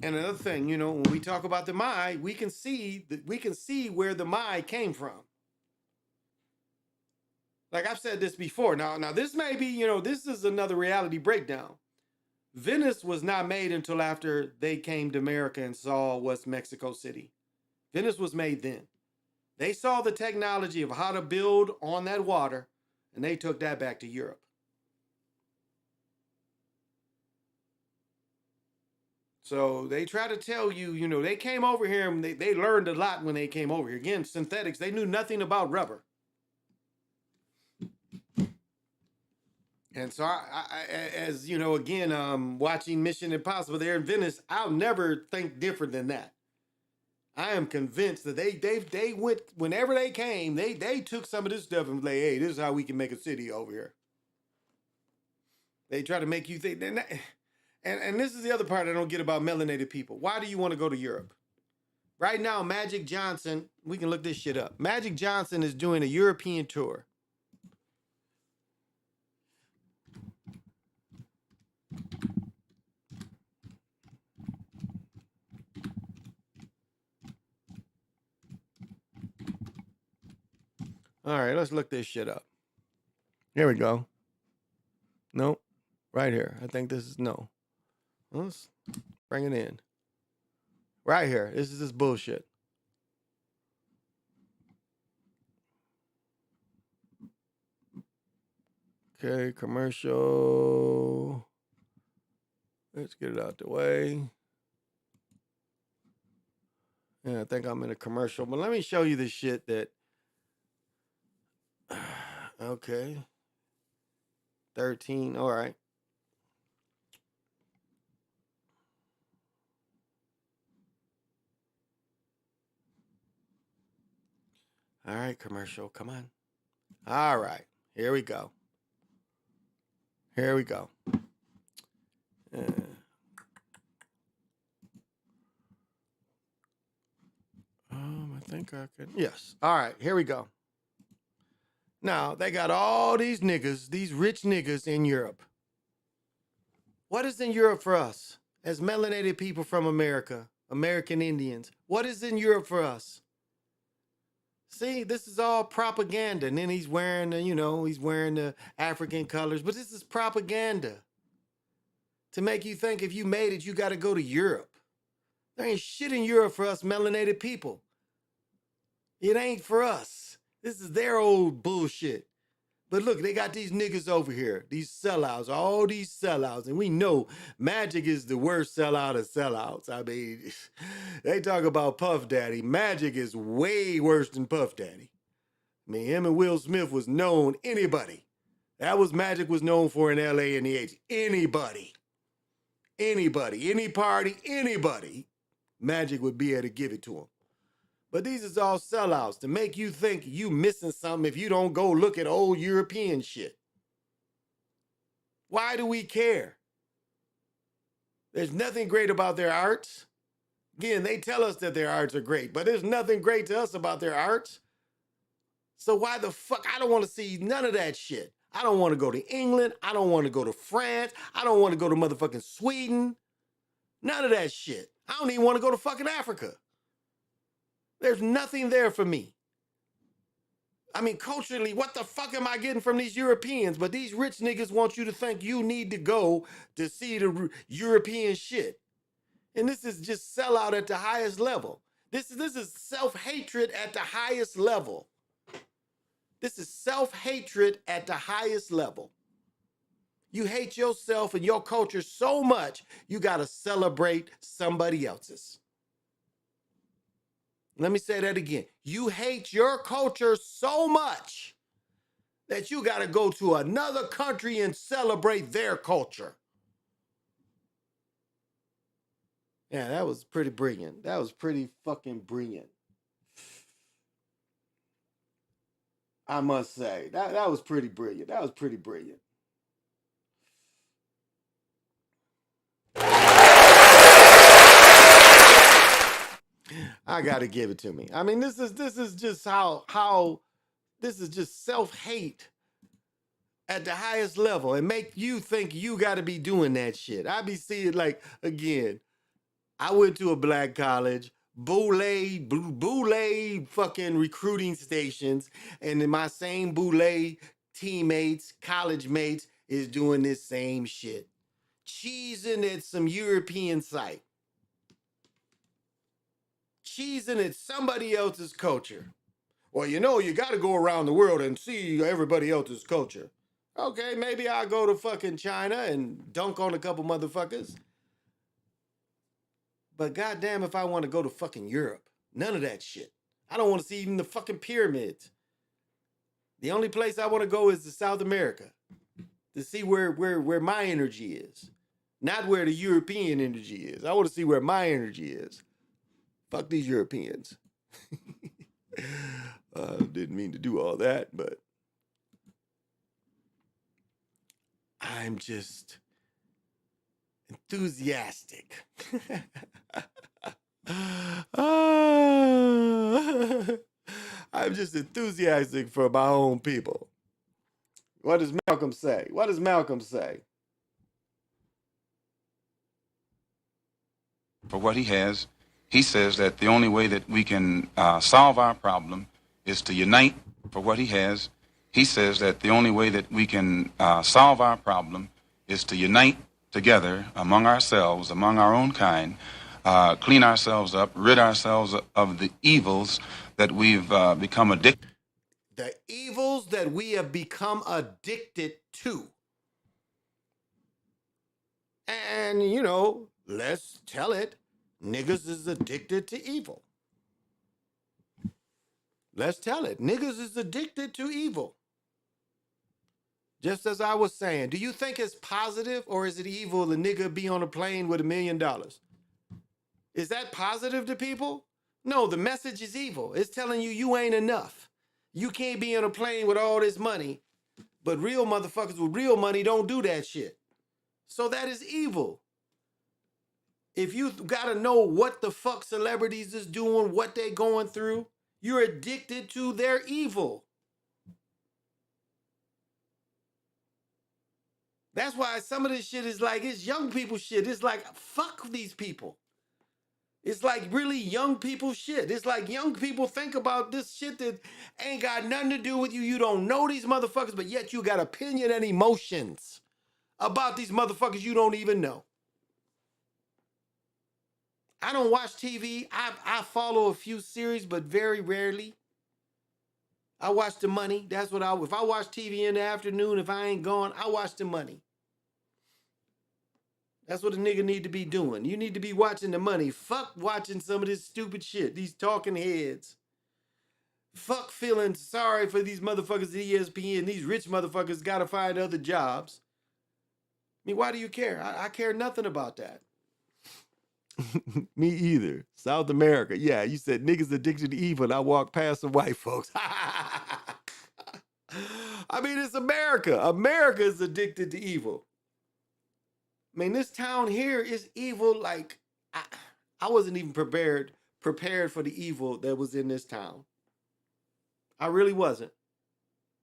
And another thing, when we talk about the Mai, we can see where the Mai came from. Like I've said this before. Now this may be, this is another reality breakdown. Venice was not made until after they came to America and saw what's Mexico City. Venice was made then. They saw the technology of how to build on that water, and they took that back to Europe. So they try to tell you, they came over here and they learned a lot when they came over here. Again, synthetics, they knew nothing about rubber. And so watching Mission Impossible there in Venice, I'll never think different than that. I am convinced that they went, whenever they came, they took some of this stuff and was like, hey, this is how we can make a city over here. They try to make you think, and this is the other part I don't get about melanated people. Why do you want to go to Europe? Right now, Magic Johnson, we can look this shit up. Magic Johnson is doing a European tour. All right, let's look this shit up. Here we go. Nope. Right here. I think this is no. Let's bring it in. Right here. This is this bullshit. Okay, commercial. Let's get it out the way. Yeah, I think I'm in a commercial, but let me show you this shit that. Okay. 13. All right. All right, commercial. Come on. All right. Here we go. Here we go. I think I can. Yes. All right. Here we go. Now, they got all these niggas, these rich niggas in Europe. What is in Europe for us as melanated people from America, American Indians? What is in Europe for us? See, this is all propaganda. And then he's wearing the African colors, but this is propaganda to make you think if you made it, you got to go to Europe. There ain't shit in Europe for us melanated people. It ain't for us. This is their old bullshit. But look, they got these niggas over here, these sellouts, all these sellouts. And we know Magic is the worst sellout of sellouts. I mean, they talk about Puff Daddy. Magic is way worse than Puff Daddy. I mean, him and Will Smith was known, anybody. That was Magic was known for in LA in the 80s. Anybody. Anybody. Any party, anybody. Magic would be able to give it to him. But these is all sellouts to make you think you missing something if you don't go look at old European shit. Why do we care? There's nothing great about their arts. Again, they tell us that their arts are great, but there's nothing great to us about their arts. So why the fuck? I don't want to see none of that shit. I don't want to go to England. I don't want to go to France. I don't want to go to motherfucking Sweden. None of that shit. I don't even want to go to fucking Africa. There's nothing there for me. I mean, culturally, what the fuck am I getting from these Europeans? But these rich niggas want you to think you need to go to see the European shit. And this is just sellout at the highest level. This is self-hatred at the highest level. This is self-hatred at the highest level. You hate yourself and your culture so much, you got to celebrate somebody else's. Let me say that again. You hate your culture so much that you got to go to another country and celebrate their culture. Yeah, that was pretty brilliant. That was pretty fucking brilliant. I must say, that was pretty brilliant. That was pretty brilliant. I gotta give it to me. I mean, this is just how this is just self-hate at the highest level and make you think you gotta be doing that shit. I be seeing, like, again, I went to a black college, boule fucking recruiting stations, and then my same boule teammates, college mates, is doing this same shit. Cheesing at some European site. Cheesing at somebody else's culture. Well, you know, you got to go around the world and see everybody else's culture. Okay, maybe I'll go to fucking China and dunk on a couple motherfuckers. But goddamn if I want to go to fucking Europe. None of that shit. I don't want to see even the fucking pyramids. The only place I want to go is to South America to see where my energy is. Not where the European energy is. I want to see where my energy is. Fuck these Europeans. Didn't mean to do all that, but I'm just enthusiastic. I'm just enthusiastic for my own people. What does Malcolm say? What does Malcolm say? For what he has, he says that the only way that we can solve our problem is to unite for what he has. He says that the only way that we can solve our problem is to unite together among ourselves, among our own kind, clean ourselves up, rid ourselves of the evils that we've become addicted. The evils that we have become addicted to. And, you know, let's tell it, niggas is addicted to evil. Let's tell it, niggas is addicted to evil. Just as I was saying, do you think it's positive or is it evil the nigga be on a plane with $1 million? Is that positive to people? No, the message is evil. It's telling you you ain't enough. You can't be on a plane with all this money, but real motherfuckers with real money don't do that shit. So that is evil. If you gotta know what the fuck celebrities is doing, what they going through, you're addicted to their evil. That's why some of this shit is like, it's young people shit. It's like, fuck these people. It's like really young people shit. It's like young people think about this shit that ain't got nothing to do with you. You don't know these motherfuckers, but yet you got opinion and emotions about these motherfuckers you don't even know. I don't watch TV. I follow a few series, but very rarely. I watch the money. That's what if I watch TV in the afternoon, if I ain't gone, I watch the money. That's what a nigga need to be doing. You need to be watching the money. Fuck watching some of this stupid shit, these talking heads. Fuck feeling sorry for these motherfuckers at ESPN. These rich motherfuckers gotta find other jobs. I mean, why do you care? I care nothing about that. Me either. South America. Yeah, you said niggas addicted to evil and I walk past some white folks. I mean, it's America. America is addicted to evil. I mean, this town here is evil. Like, I wasn't even prepared for the evil that was in this town. I really wasn't.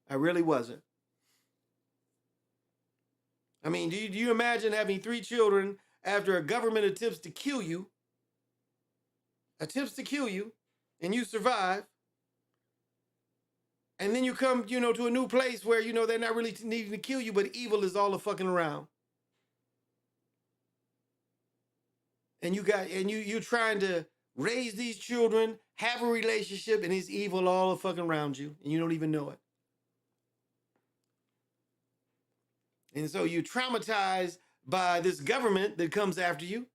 I really wasn't. I mean, do you imagine having 3 children after a government attempts to kill you, and you survive, and then you come, to a new place where, they're not really needing to kill you, but evil is all the fucking around. And you're trying to raise these children, have a relationship, and it's evil all the fucking around you, and you don't even know it. And so you're traumatized by this government that comes after you.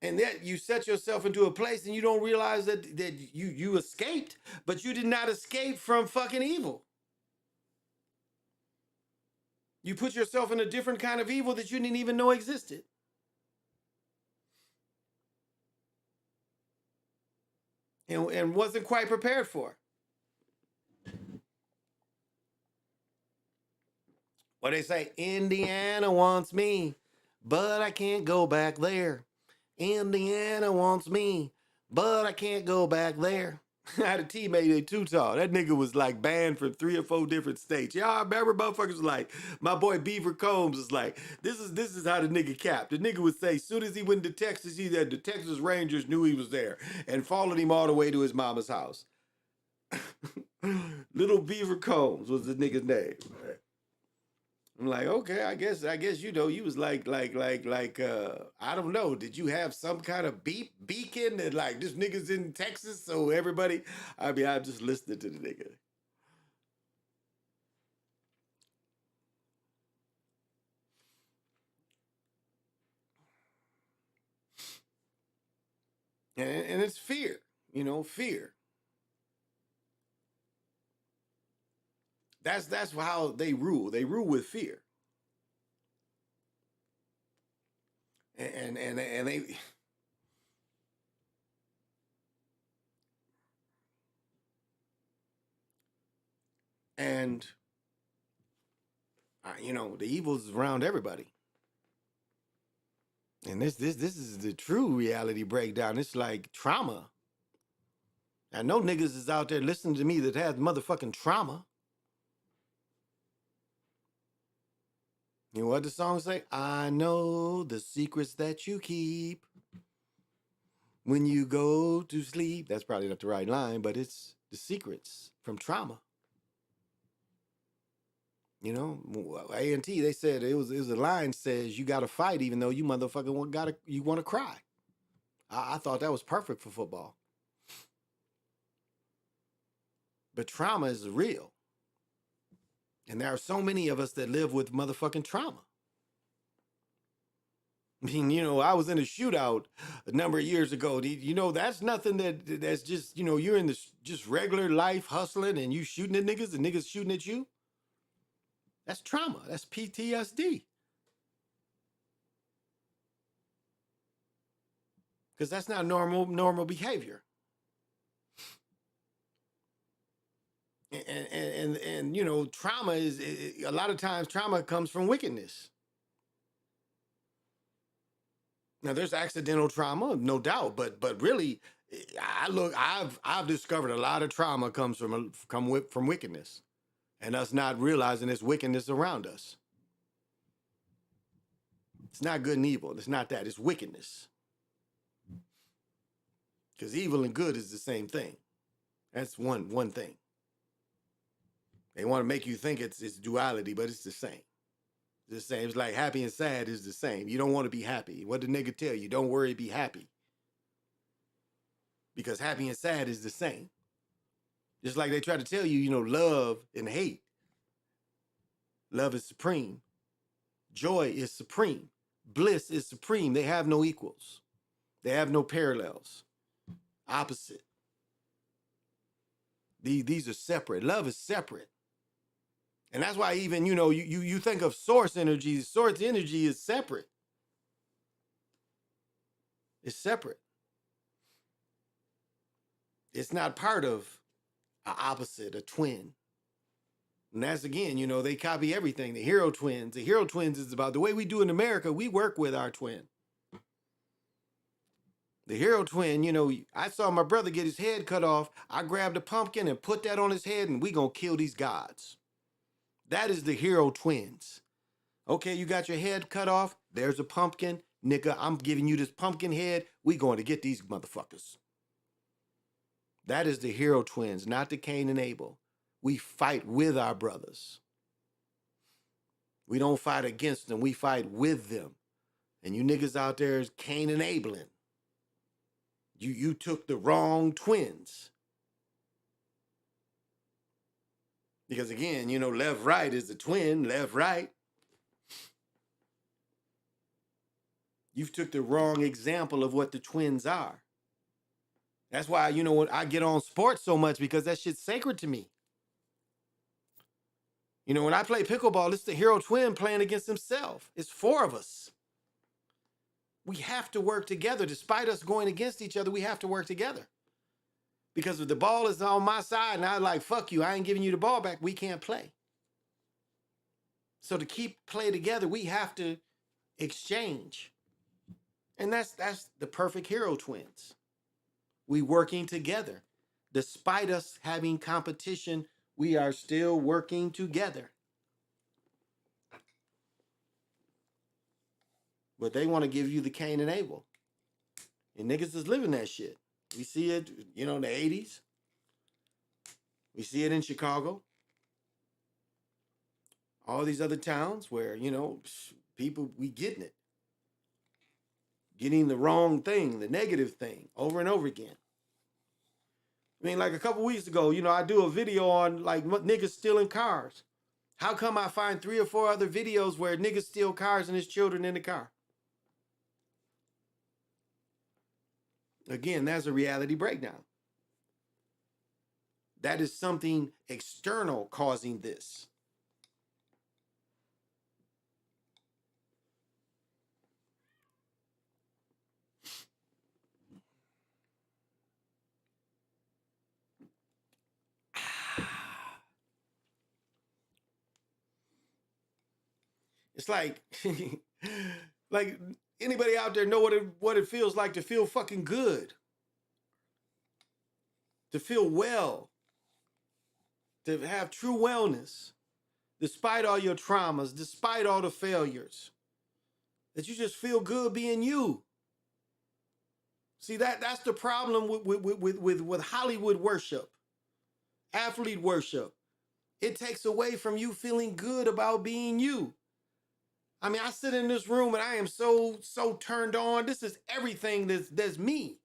And that you set yourself into a place and you don't realize that you escaped, but you did not escape from fucking evil. You put yourself in a different kind of evil that you didn't even know existed. And wasn't quite prepared for. What they say, Indiana wants me, but I can't go back there. Indiana wants me, but I can't go back there. I had a teammate at Utah. That nigga was like banned from 3 or 4 different states. Y'all remember motherfuckers was like, my boy Beaver Combs is like, this is how the nigga capped. The nigga would say, as soon as he went to Texas, he said the Texas Rangers knew he was there and followed him all the way to his mama's house. Little Beaver Combs was the nigga's name. I'm like, okay, I guess you was like I don't know. Did you have some kind of beacon that like this nigga's in Texas, so everybody? I mean, I just listened to the nigga. And it's fear, fear. That's how they rule. They rule with fear. And they and the evil's around everybody. And this is the true reality breakdown. It's like trauma. I know niggas is out there listening to me that has motherfucking trauma. You know what the song say? I know the secrets that you keep when you go to sleep. That's probably not the right line, but it's the secrets from trauma. You know, A&T, they said it was a line says you got to fight even though you motherfucking want to cry. I thought that was perfect for football. But trauma is real. And there are so many of us that live with motherfucking trauma. I mean, you know, I was in a shootout a number of years ago. You know, that's nothing that's just, you know, you're in this just regular life hustling and you shooting at niggas and niggas shooting at you. That's trauma. That's PTSD. Because that's not normal behavior. And you know, trauma is a lot of times trauma comes from wickedness. Now there's accidental trauma, no doubt, but really, I've discovered a lot of trauma comes from wickedness, and us not realizing there's wickedness around us. It's not good and evil. It's not that. It's wickedness. Because evil and good is the same thing. That's one thing. They want to make you think it's duality, but it's the same. It's the same. It's like happy and sad is the same. You don't want to be happy. What did nigga tell you? Don't worry, be happy. Because happy and sad is the same. Just like they try to tell you, you know, love and hate. Love is supreme. Joy is supreme. Bliss is supreme. They have no equals. They have no parallels. Opposite. These are separate. Love is separate. And that's why even, you know, you think of source energy is separate. It's separate. It's not part of an opposite, a twin. And that's again, you know, they copy everything. The hero twins. The hero twins is about the way we do in America. We work with our twin. The hero twin, you know, I saw my brother get his head cut off. I grabbed a pumpkin and put that on his head and we gonna kill these gods. That is the hero twins. Okay, you got your head cut off. There's a pumpkin. Nigga, I'm giving you this pumpkin head. We going to get these motherfuckers. That is the hero twins, not the Cain and Abel. We fight with our brothers. We don't fight against them. We fight with them. And you niggas out there is Cain and Abelin. You took the wrong twins. Because again, you know, left, right is the twin, left, right. You've took the wrong example of what the twins are. That's why, you know what, I get on sports so much because that shit's sacred to me. You know, when I play pickleball, it's the hero twin playing against himself. It's four of us. We have to work together. Despite us going against each other, we have to work together. Because if the ball is on my side and I'm like, fuck you, I ain't giving you the ball back, we can't play. So to keep play together, we have to exchange. And that's the perfect hero twins. We working together. Despite us having competition, we are still working together. But they want to give you the Cain and Abel. And niggas is living that shit. We see it, you know, in the 80s. We see it in Chicago. All these other towns where, you know, people, we getting it. Getting the wrong thing, the negative thing, over and over again. I mean, like a couple weeks ago, you know, I do a video on like niggas stealing cars. How come I find 3 or 4 other videos where niggas steal cars and his children in the car? Again, that's a reality breakdown. That is something external causing this. It's like, like anybody out there know what it feels like to feel fucking good, to feel well, to have true wellness, despite all your traumas, despite all the failures, that you just feel good being you. See, that's the problem with Hollywood worship. athlete worship. It takes away from you feeling good about being you. I mean, I sit in this room and I am so turned on. This is everything that's me.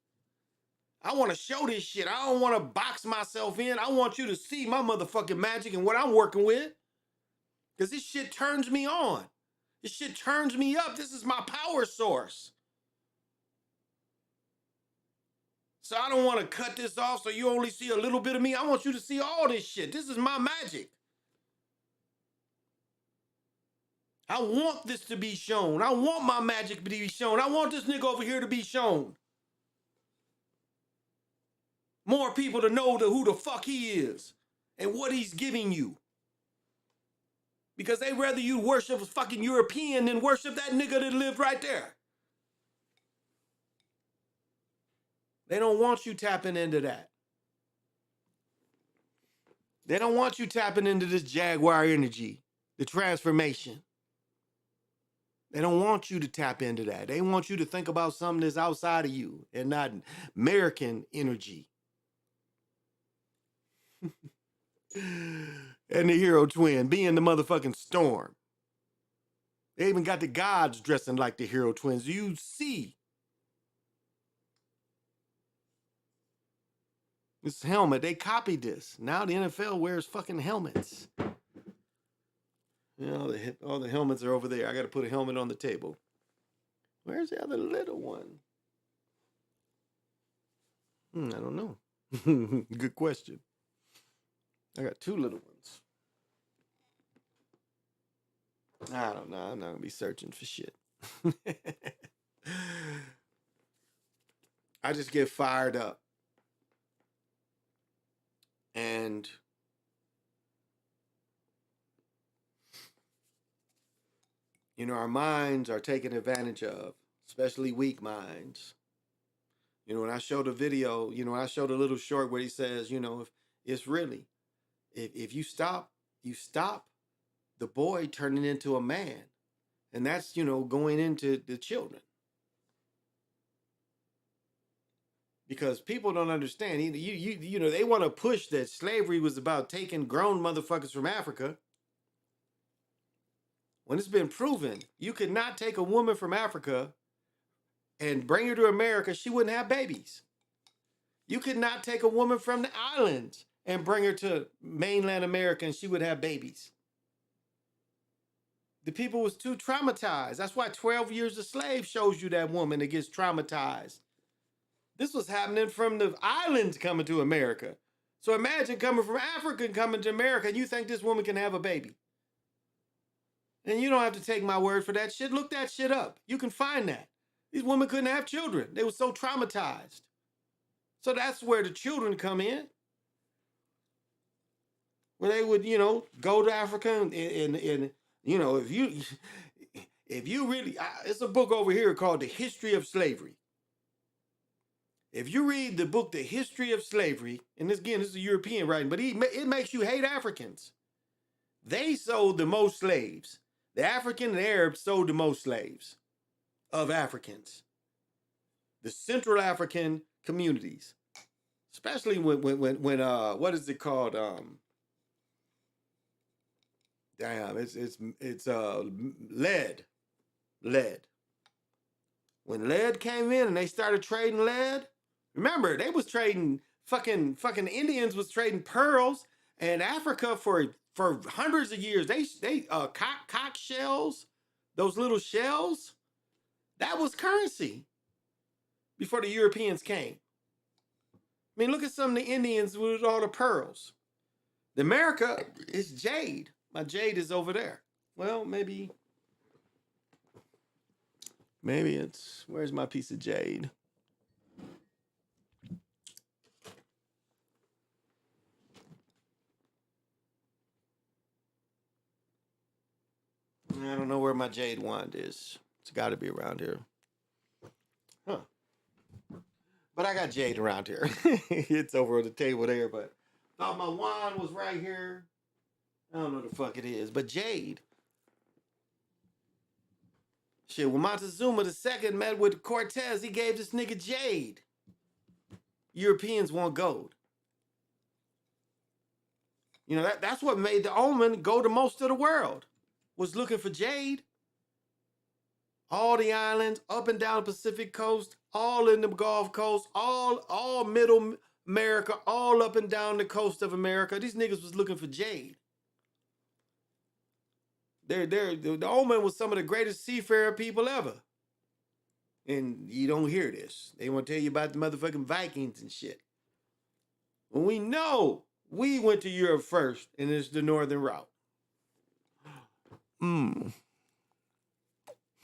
I want to show this shit. I don't want to box myself in. I want you to see my motherfucking magic and what I'm working with. Because this shit turns me on. This shit turns me up. This is my power source. So I don't want to cut this off so you only see a little bit of me. I want you to see all this shit. This is my magic. I want this to be shown. I want my magic to be shown. I want this nigga over here to be shown. More people to know who the fuck he is and what he's giving you. Because they rather you worship a fucking European than worship that nigga that lived right there. They don't want you tapping into that. They don't want you tapping into this Jaguar energy, the transformation. They don't want you to tap into that. They want you to think about something that's outside of you and not American energy. And the hero twin being the motherfucking storm. They even got the gods dressing like the hero twins. You see this helmet, they copied this. Now the NFL wears fucking helmets. You know, all the helmets are over there. I got to put a helmet on the table. Where's the other little one? I don't know. Good question. I got two little ones. I don't know. I'm not going to be searching for shit. I just get fired up. And you know, our minds are taken advantage of, especially weak minds. You know, when I showed a video, you know, I showed a little short where he says, you know, if it's really, if you stop the boy turning into a man. And that's, you know, going into the children. Because people don't understand. You know, they want to push that slavery was about taking grown motherfuckers from Africa. When it's been proven, you could not take a woman from Africa and bring her to America, she wouldn't have babies. You could not take a woman from the islands and bring her to mainland America and she would have babies. The people was too traumatized. That's why 12 Years a Slave shows you that woman that gets traumatized. This was happening from the islands coming to America. So imagine coming from Africa and coming to America and you think this woman can have a baby. And you don't have to take my word for that shit. Look that shit up. You can find that. These women couldn't have children. They were so traumatized. So that's where the children come in. Where they would, you know, go to Africa and you know, if you really, it's a book over here called The History of Slavery. If you read the book, The History of Slavery, and this is a European writing, but it makes you hate Africans. They sold the most slaves. The African and Arabs sold the most slaves of Africans. The Central African communities, especially when what is it called? It's lead. When lead came in and they started trading lead, remember they was trading fucking Indians was trading pearls, and Africa for hundreds of years they cock shells, those little shells, that was currency before the Europeans came. I mean, look at some of the Indians with all the pearls. The America is jade. My jade is over there. Well, maybe it's, where's my piece of jade? I don't know where my jade wand is. It's got to be around here. Huh. But I got jade around here. It's over on the table there, but thought my wand was right here. I don't know what the fuck it is, but jade. Shit, when Montezuma II met with Cortez, he gave this nigga jade. Europeans want gold. You know, that's what made the Omen go to most of the world, was looking for jade. All the islands, up and down the Pacific coast, all in the Gulf Coast, all middle America, all up and down the coast of America. These niggas was looking for jade. The Omen was some of the greatest seafarer people ever. And you don't hear this. They want to tell you about the motherfucking Vikings and shit. When we know we went to Europe first, and it's the northern route.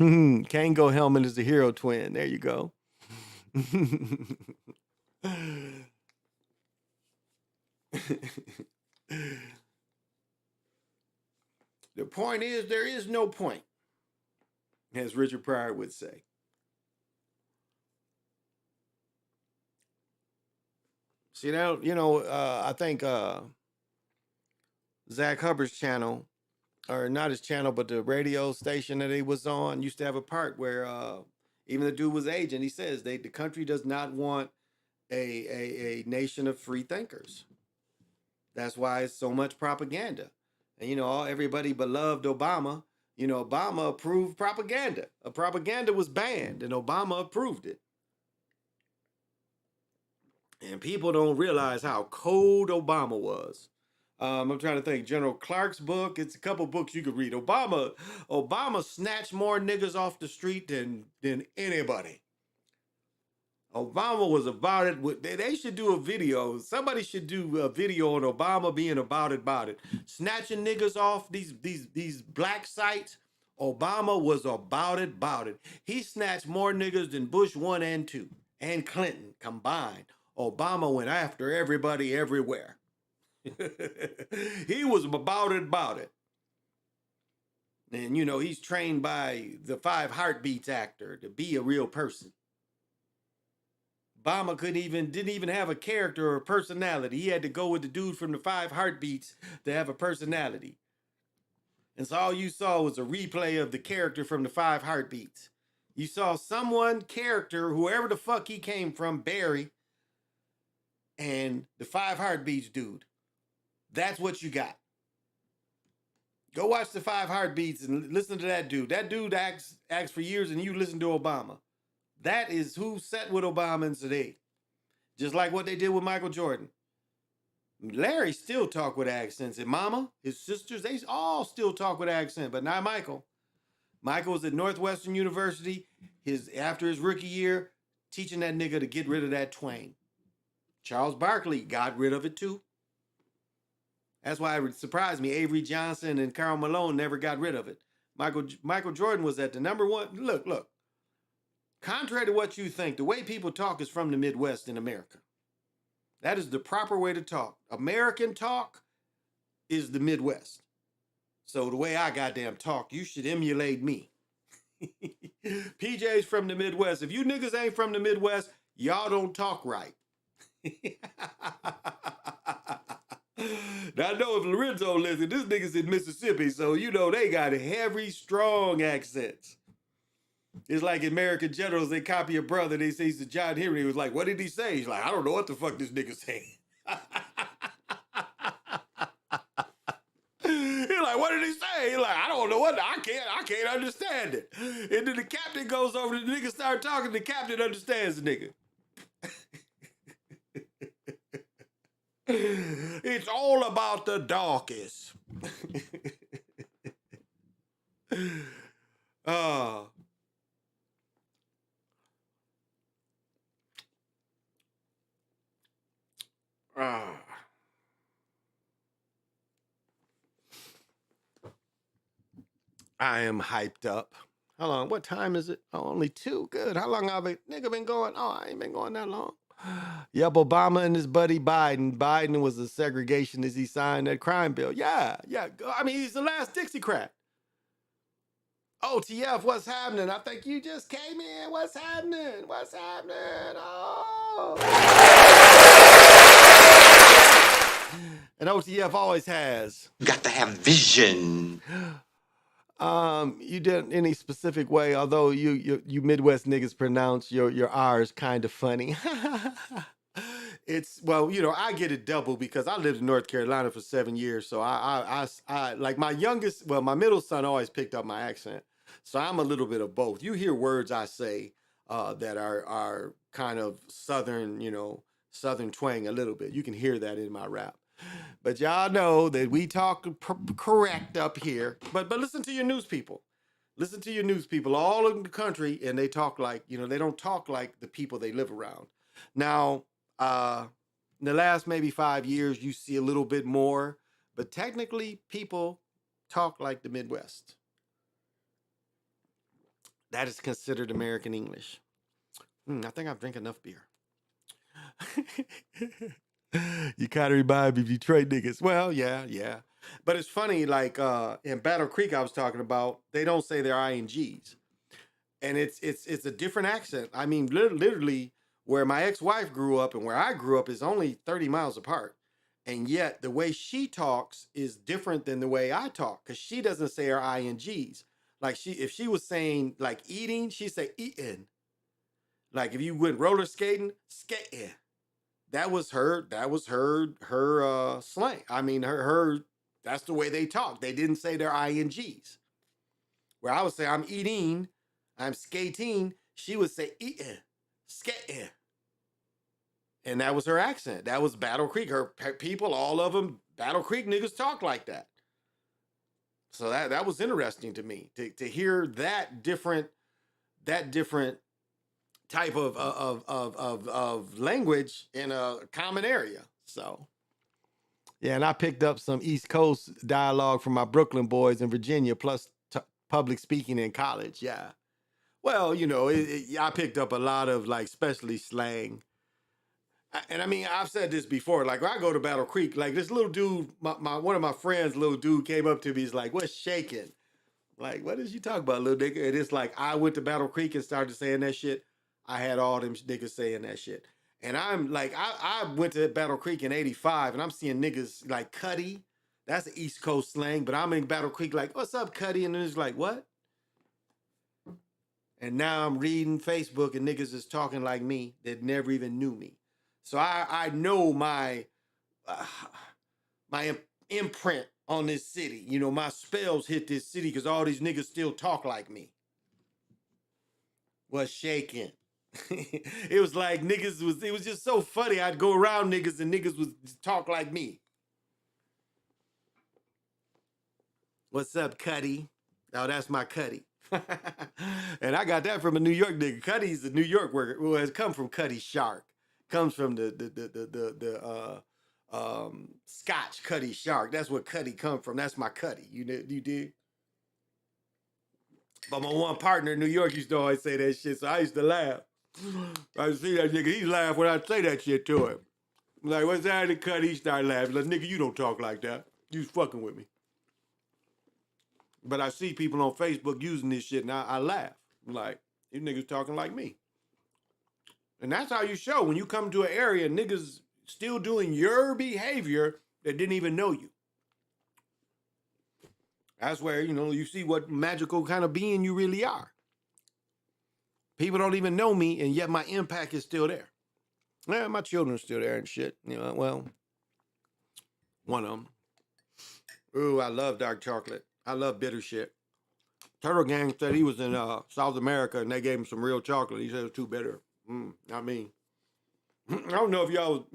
Kango Hellman is the hero twin. There you go. The point is, there is no point, as Richard Pryor would say. See, that, you know, I think Zach Hubbard's channel, or not his channel, but the radio station that he was on, used to have a part where even the dude was aging. He says the country does not want a nation of free thinkers. That's why it's so much propaganda. And, you know, everybody beloved Obama. You know, Obama approved propaganda. Propaganda was banned, and Obama approved it. And people don't realize how cold Obama was. I'm trying to think. General Clark's book. It's a couple books you could read. Obama snatched more niggas off the street than anybody. Obama was about it. They should do a video. Somebody should do a video on Obama being about it. Snatching niggas off these black sites. Obama was about it. He snatched more niggas than Bush 1 and 2 and Clinton combined. Obama went after everybody everywhere. He was about it. And, you know, he's trained by the 5 Heartbeats actor to be a real person. Obama didn't even have a character or a personality. He had to go with the dude from the 5 Heartbeats to have a personality. And so all you saw was a replay of the character from the 5 Heartbeats. You saw character, whoever the fuck he came from, Barry, and the 5 Heartbeats dude. That's what you got. Go watch the 5 Heartbeats and listen to that dude. That dude acts for years, and you listen to Obama. That is who sat with Obama today. Just like what they did with Michael Jordan. Larry still talk with accents. And Mama, his sisters, they all still talk with accent, but not Michael. Michael was at Northwestern University after his rookie year, teaching that nigga to get rid of that twang. Charles Barkley got rid of it too. That's why it surprised me. Avery Johnson and Karl Malone never got rid of it. Michael Jordan was at the number one. Look. Contrary to what you think, the way people talk is from the Midwest in America. That is the proper way to talk. American talk is the Midwest. So the way I goddamn talk, you should emulate me. PJ's from the Midwest. If you niggas ain't from the Midwest, y'all don't talk right. Now I know if Lorenzo listens, this nigga's in Mississippi, so you know they got heavy, strong accents. It's like American generals, they copy a brother, they say to John Henry, he was like, what did he say? He's like, I don't know what the fuck this nigga saying. He's like, what did he say? He's like, I don't know what, I can't understand it. And then the captain goes over, the nigga start talking, the captain understands the nigga. It's all about the darkest. I am hyped up. How long? What time is it? Oh, only 2. Good. How long have nigga been going? Oh, I ain't been going that long. Yep, Obama and his buddy Biden. Biden was a segregationist. He signed that crime bill. Yeah. I mean, he's the last Dixiecrat. OTF, what's happening? I think you just came in. What's happening? Oh. And OTF always has. You got to have vision. You did any specific way, although you Midwest niggas pronounce your R's kind of funny. It's well, I get it double because I lived in North Carolina for 7 years. So I like my youngest, well, my middle son always picked up my accent. So I'm a little bit of both. You hear words I say that are kind of southern, southern twang a little bit. You can hear that in my rap. But y'all know that we talk correct up here. But listen to your news people. Listen to your news people all in the country, and they talk like, they don't talk like the people they live around. Now, in the last maybe 5 years, you see a little bit more, but technically people talk like the Midwest. That is considered American English. I think I've drank enough beer. You kind of remind me of Detroit niggas. Well, yeah. But it's funny, like in Battle Creek I was talking about, they don't say their INGs. And it's a different accent. I mean, literally, where my ex-wife grew up and where I grew up is only 30 miles apart. And yet the way she talks is different than the way I talk, because she doesn't say her INGs. Like if she was saying like eating, she'd say eating. Like if you went roller skating, skating. That was her slang. I mean, her that's the way they talk. They didn't say their INGs. Where I would say I'm eating, I'm skating, she would say eating, skating. And that was her accent. That was Battle Creek. Her people, all of them, Battle Creek niggas talk like that. So that was interesting to me to hear that different type of language in a common area. So yeah, and I picked up some East Coast dialogue from my Brooklyn boys in Virginia, plus public speaking in college. Yeah. Well, I picked up a lot of like specialty slang. And I mean, I've said this before. Like when I go to Battle Creek, like this little dude, one of my friends, little dude, came up to me. He's like, "What's shaking?" Like, what is you talking about, little nigga? And it's like I went to Battle Creek and started saying that shit. I had all them niggas saying that shit. And I'm like, I went to Battle Creek in '85, and I'm seeing niggas like Cuddy. That's the East Coast slang. But I'm in Battle Creek like, "What's up, Cuddy?" And then it's like, "What?" And now I'm reading Facebook, and niggas is talking like me that never even knew me. So I know my imprint on this city. My spells hit this city because all these niggas still talk like me. Was shaking. It was like it was just so funny. I'd go around niggas and niggas would talk like me. What's up, Cuddy? Oh, that's my Cuddy. And I got that from a New York nigga. Cuddy's a New York worker. Well, it's come from Cuddy Shark. Comes from the Scotch Cuddy Shark. That's where Cuddy come from. That's my Cuddy. You dig? But my one partner in New York used to always say that shit, so I used to laugh. I see that nigga, he laugh when I say that shit to him. I'm like, what's that? And Cuddy, he started laughing. Like, nigga, you don't talk like that. You fucking with me. But I see people on Facebook using this shit, and I laugh. I'm like, these niggas talking like me. And that's how you show when you come to an area, niggas still doing your behavior that didn't even know you. That's where, you see what magical kind of being you really are. People don't even know me, and yet my impact is still there. Yeah, my children are still there and shit. Well, one of them. Ooh, I love dark chocolate. I love bitter shit. Turtle Gang said he was in South America, and they gave him some real chocolate. He said it was too bitter. Not me. I don't know if y'all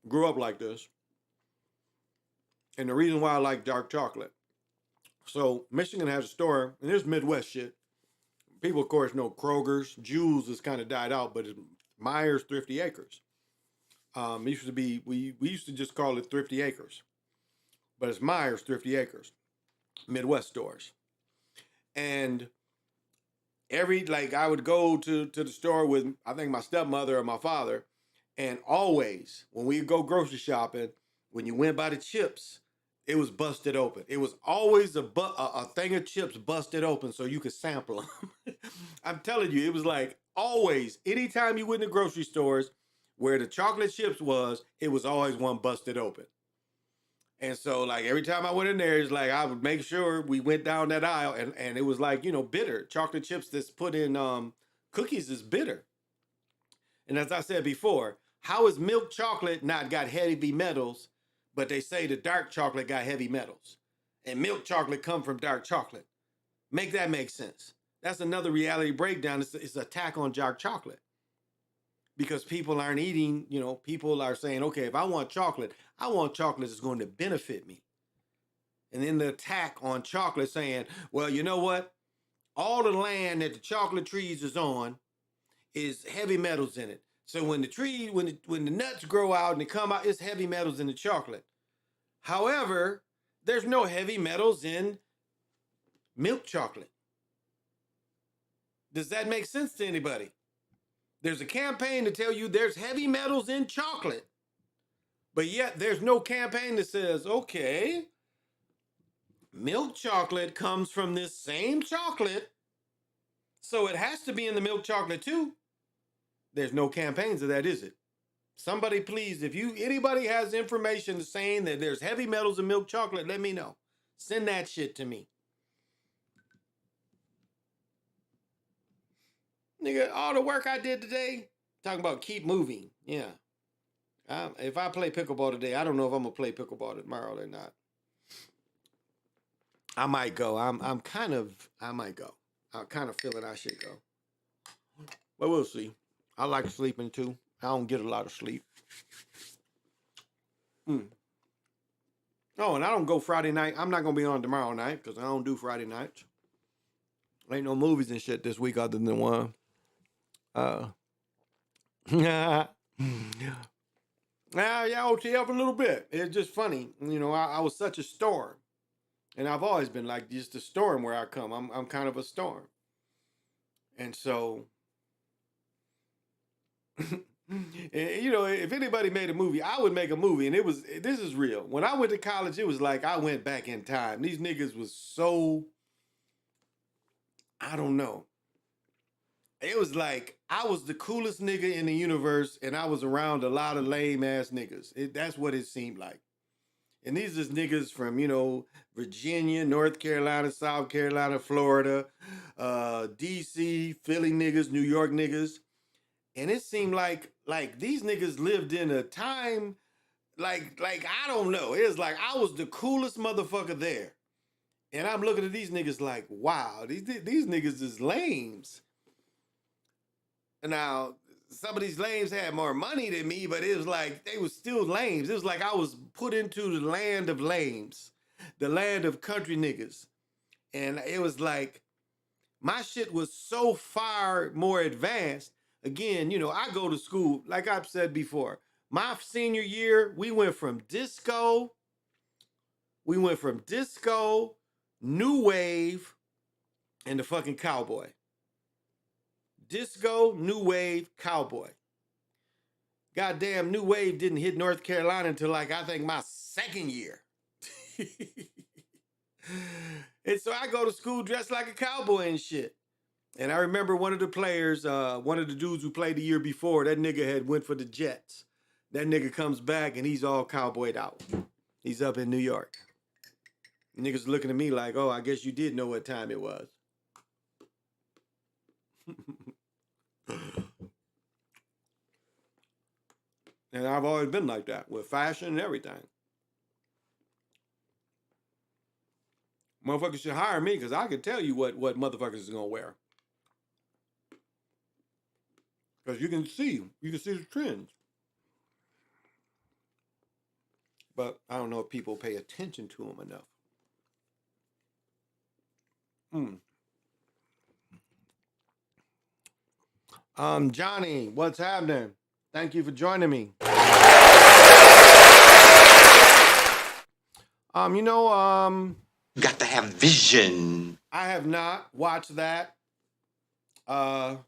grew up like this. And the reason why I like dark chocolate. So Michigan has a store, and this Midwest shit. People, of course, know Kroger's. Jewel's has kind of died out, but it's Myers Thrifty Acres. It used to be, we used to just call it Thrifty Acres. But it's Myers Thrifty Acres. Midwest stores. And I would go to the store with, I think, my stepmother or my father, and always, when we go grocery shopping, when you went by the chips, it was busted open. It was always a thing of chips busted open so you could sample them. I'm telling you, it was like always, anytime you went to grocery stores where the chocolate chips was, it was always one busted open. And so, every time I went in there, it's like I would make sure we went down that aisle, and it was like, bitter. Chocolate chips that's put in cookies is bitter. And as I said before, How is milk chocolate not got heavy metals, but they say the dark chocolate got heavy metals? And milk chocolate come from dark chocolate. Make that make sense. That's another reality breakdown. It's an attack on dark chocolate. Because people aren't eating, people are saying, okay, if I want chocolate that's going to benefit me. And then the attack on chocolate saying, well, you know what? All the land that the chocolate trees is on is heavy metals in it. So when the nuts grow out and they come out, it's heavy metals in the chocolate. However, there's no heavy metals in milk chocolate. Does that make sense to anybody? There's a campaign to tell you there's heavy metals in chocolate, but yet there's no campaign that says, okay, milk chocolate comes from this same chocolate, so it has to be in the milk chocolate too. There's no campaigns of that, is it? Somebody please, if anybody has information saying that there's heavy metals in milk chocolate, let me know. Send that shit to me. Nigga, all the work I did today, talking about keep moving. Yeah. If I play pickleball today, I don't know if I'm gonna play pickleball tomorrow or not. I might go. I might go. I'm kind of feeling I should go. But we'll see. I like sleeping too. I don't get a lot of sleep. Oh, and I don't go Friday night. I'm not gonna be on tomorrow night because I don't do Friday nights. Ain't no movies and shit this week other than one. Yeah, OTF a little bit. It's just funny. I was such a storm. And I've always been like just a storm where I come. I'm kind of a storm. And so, if anybody made a movie, I would make a movie. And this is real. When I went to college, it was like I went back in time. These niggas was so, I don't know. It was like I was the coolest nigga in the universe and I was around a lot of lame ass niggas. That's what it seemed like. And these is niggas from, Virginia, North Carolina, South Carolina, Florida, DC, Philly niggas, New York niggas. And it seemed like these niggas lived in a time, like I don't know. It was like I was the coolest motherfucker there. And I'm looking at these niggas like, wow, these niggas is lames. Now, some of these lames had more money than me, but it was like they was still lames. It was like I was put into the land of lames, the land of country niggas. And it was like my shit was so far more advanced. Again, I go to school, like I've said before. My senior year, we went from disco, new wave, and the fucking cowboy. Disco, new wave, cowboy. Goddamn, new wave didn't hit North Carolina until I think my second year. And so I go to school dressed like a cowboy and shit. And I remember one of the players, one of the dudes who played the year before, that nigga had went for the Jets. That nigga comes back and he's all cowboyed out. He's up in New York. The niggas looking at me like, oh, I guess you did know what time it was. And I've always been like that with fashion and everything. Motherfuckers should hire me because I can tell you what motherfuckers is gonna wear. Because you can see the trends. But I don't know if people pay attention to them enough. Johnny, what's happening? Thank you for joining me. Got to have vision. I have not watched that. I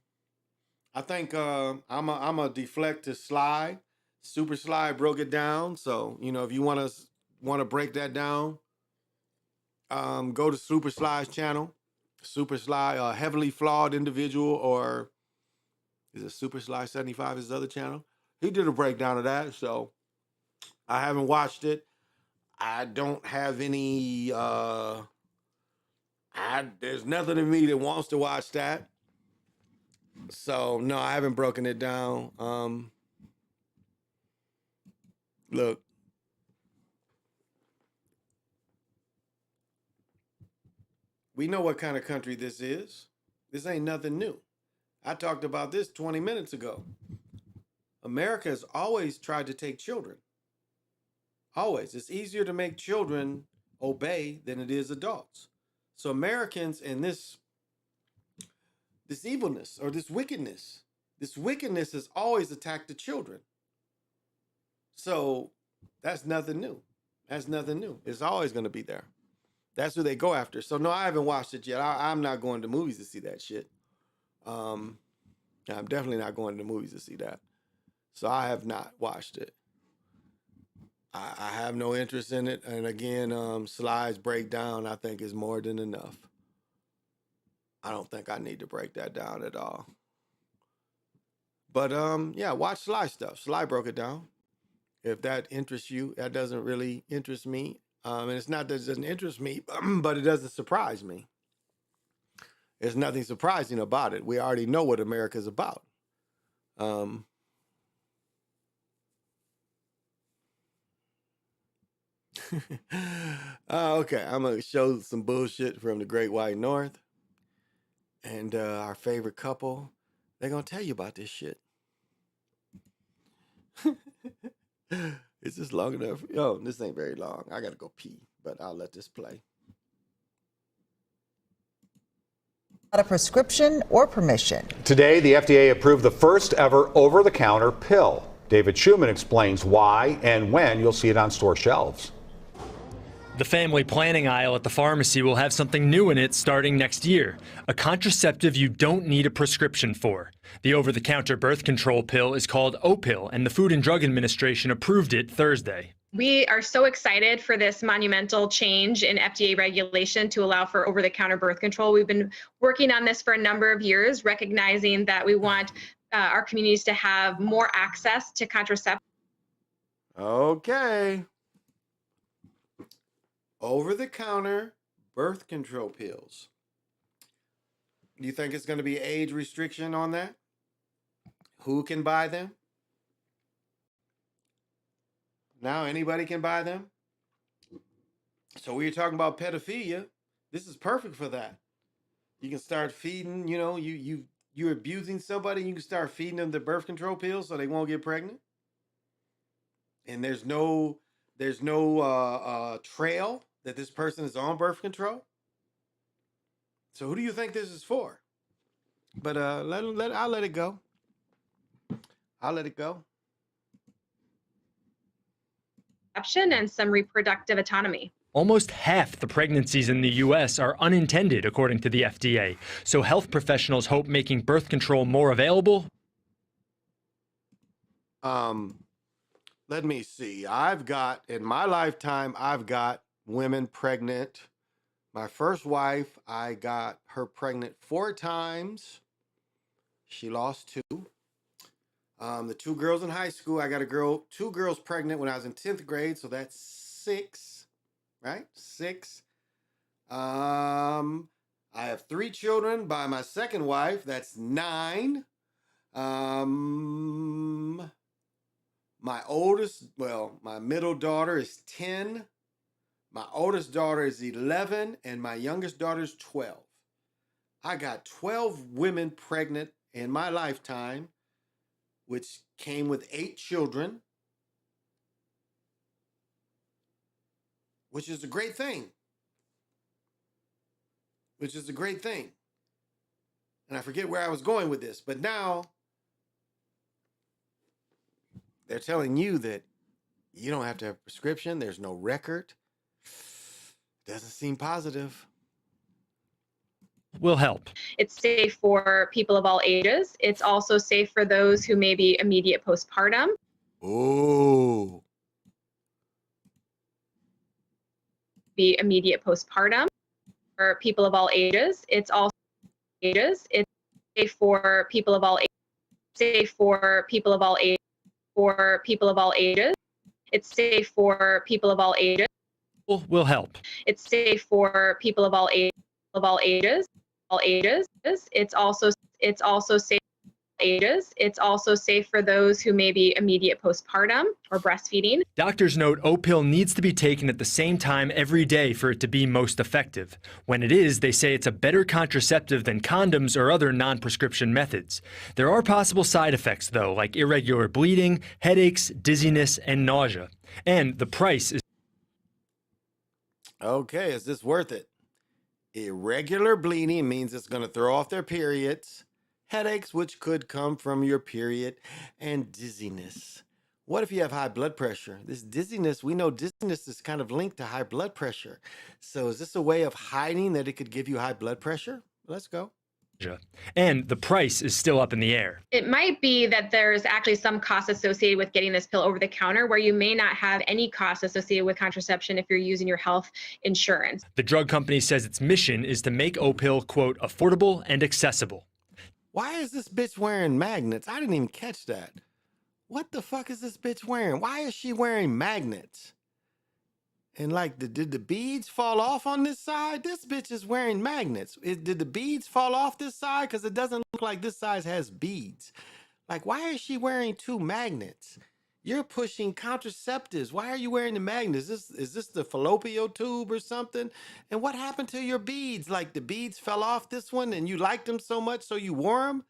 think I'm a deflect to Sly. Super Sly broke it down. So, if you want to break that down, go to Super Sly's channel. Super Sly, a heavily flawed individual, or is it Super Sly 75, his other channel? He did a breakdown of that, so I haven't watched it. I don't have any, there's nothing in me that wants to watch that. So, no, I haven't broken it down. Look. We know what kind of country this is. This ain't nothing new. I talked about this 20 minutes ago. America has always tried to take children. Always. It's easier to make children obey than it is adults. So Americans and this evilness or this wickedness has always attacked the children. So that's nothing new. That's nothing new. It's always going to be there. That's who they go after. So no, I haven't watched it yet. I'm not going to movies to see that shit. I'm definitely not going to movies to see that. So I have not watched it. I have no interest in it. And again, Sly's breakdown, I think, is more than enough. I don't think I need to break that down at all. But yeah, watch Sly stuff. Sly broke it down. If that interests you, that doesn't really interest me. And it's not that it doesn't interest me, but it doesn't surprise me. There's nothing surprising about it. We already know what America's about. Okay, I'm going to show some bullshit from the Great White North. And our favorite couple, they're going to tell you about this shit. Is this long enough? Oh, this ain't very long. I got to go pee, but I'll let this play. Not a prescription or permission. Today, the FDA approved the first ever over-the-counter pill. David Schumann explains why and when you'll see it on store shelves. The family planning aisle at the pharmacy will have something new in it starting next year, a contraceptive you don't need a prescription for. The over-the-counter birth control pill is called Opill, and the Food and Drug Administration approved it Thursday. We are so excited for this monumental change in FDA regulation to allow for over-the-counter birth control. We've been working on this for a number of years, recognizing that we want our communities to have more access to contraceptives. Okay. Over-the-counter birth control pills. Do you think it's going to be age restriction on that? Who can buy them? Now anybody can buy them? So we were talking about pedophilia. This is perfect for that. You can start feeding, you know, you're abusing somebody, you can start feeding them the birth control pills so they won't get pregnant. And there's no trail that this person is on birth control. So who do you think this is for? But I'll let it go. I'll let it go. And some reproductive autonomy. Almost half the pregnancies in the U.S. are unintended, according to the FDA. So health professionals hope making birth control more available. Let me see. In my lifetime, I've got women pregnant. My first wife, I got her pregnant 4 times. She lost 2. The 2 girls in high school, I got 2 girls pregnant when I was in 10th grade, so that's 6, right? 6. I have 3 children by my second wife, that's 9. My middle daughter is 10. My oldest daughter is 11, and my youngest daughter is 12. I got 12 women pregnant in my lifetime, which came with 8 children, which is a great thing. And I forget where I was going with this, but now they're telling you that you don't have to have a prescription. There's no record. Doesn't seem positive. Will help. It's safe for people of all ages. It's also safe for those who may be immediate postpartum. Ooh. Be immediate postpartum for people of all ages. It's also ages. It's safe for people of all ages. Safe for people of all ages. For people of all ages. It's safe for people of all ages. Will help. It's safe for people of all ages. All ages. It's also safe for ages. It's also safe for those who may be immediate postpartum or breastfeeding. Doctors note O-pill needs to be taken at the same time every day for it to be most effective. When it is, they say it's a better contraceptive than condoms or other non-prescription methods. There are possible side effects, though, like irregular bleeding, headaches, dizziness, and nausea. And the price is... Okay, is this worth it? Irregular bleeding means it's going to throw off their periods, headaches, which could come from your period, and dizziness. What if you have high blood pressure? This dizziness, we know dizziness is kind of linked to high blood pressure. So is this a way of hiding that it could give you high blood pressure? Let's go. And the price is still up in the air. It might be that there's actually some cost associated with getting this pill over the counter where you may not have any cost associated with contraception if you're using your health insurance. The drug company says its mission is to make O-pill, quote, affordable and accessible. Why is this bitch wearing magnets? I didn't even catch that. What the fuck is this bitch wearing? Why is she wearing magnets? And like, did the beads fall off on this side? This bitch is wearing magnets. Did the beads fall off this side? Because it doesn't look like this side has beads. Like, why is she wearing two magnets? You're pushing contraceptives. Why are you wearing the magnets? Is this the fallopian tube or something? And what happened to your beads? Like, the beads fell off this one and you liked them so much so you wore them?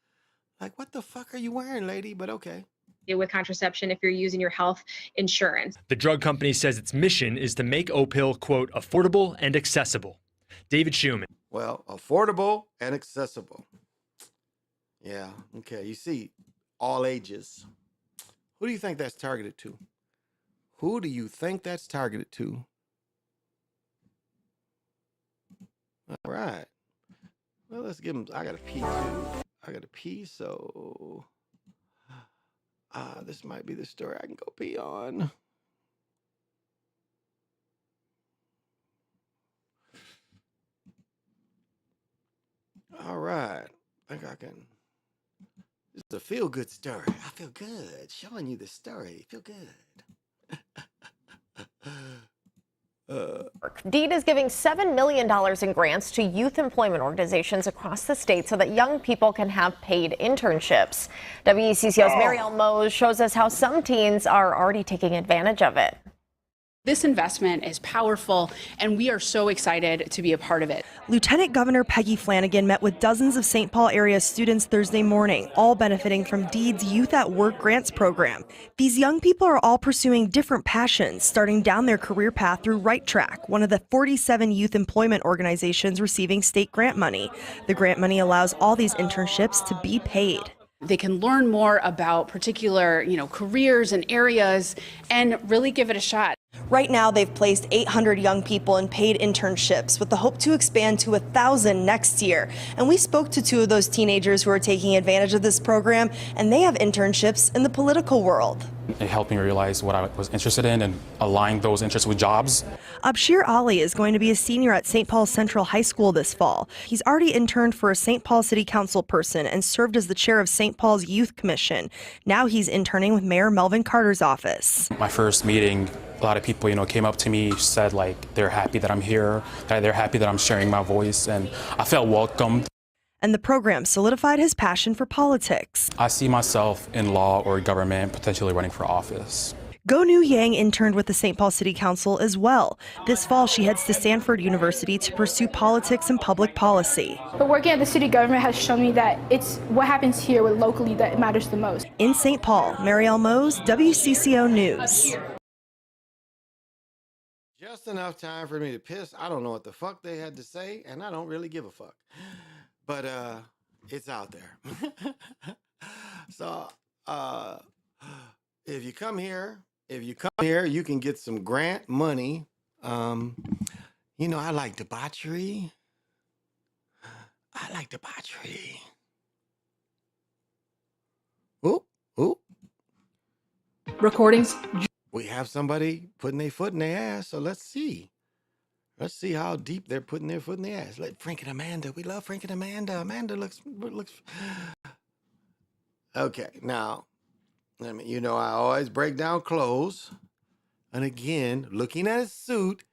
Like, what the fuck are you wearing, lady? But okay. With contraception if you're using your health insurance. The drug company says its mission is to make O-pill, quote, affordable and accessible. David Schumann. Well, affordable and accessible. Yeah, okay. You see, all ages. Who do you think that's targeted to? Who do you think that's targeted to? All right. Well, let's give them, I got to pee too. I got to pee, so... this might be the story I can go pee on. All right. I think I can. This is a feel-good story. I feel good showing you the story. Feel good. Deed is giving $7 million in grants to youth employment organizations across the state so that young people can have paid internships. WECCO's Marielle Mose shows us how some teens are already taking advantage of it. This investment is powerful, and we are so excited to be a part of it. Lieutenant Governor Peggy Flanagan met with dozens of St. Paul area students Thursday morning, all benefiting from Deed's Youth at Work Grants program. These young people are all pursuing different passions, starting down their career path through Right Track, one of the 47 youth employment organizations receiving state grant money. The grant money allows all these internships to be paid. They can learn more about particular, careers and areas and really give it a shot. Right now, they've placed 800 young people in paid internships with the hope to expand to 1,000 next year. And we spoke to two of those teenagers who are taking advantage of this program, and they have internships in the political world. It helped me realize what I was interested in and align those interests with jobs. Abshir Ali is going to be a senior at St. Paul Central High School this fall. He's already interned for a St. Paul City Council person and served as the chair of St. Paul's Youth Commission. Now he's interning with Mayor Melvin Carter's office. My first meeting, a lot of people, came up to me, said they're happy that I'm here, that they're happy that I'm sharing my voice, and I felt welcomed. And the program solidified his passion for politics. I see myself in law or government, potentially running for office. Go Nu Yang interned with the St. Paul City Council as well. This fall, she heads to Stanford University to pursue politics and public policy. But working at the city government has shown me that it's what happens here locally that matters the most. In St. Paul, Marielle Mose, WCCO News. Just enough time for me to piss. I don't know what the fuck they had to say, and I don't really give a fuck. But it's out there. So if you come here, you can get some grant money. I like debauchery. Oop. Recordings. We have somebody putting their foot in their ass, so let's see. Let's see how deep they're putting their foot in their ass. Like Frank and Amanda. We love Frank and Amanda. Amanda looks. Okay, now, I always break down clothes. And again, looking at his suit,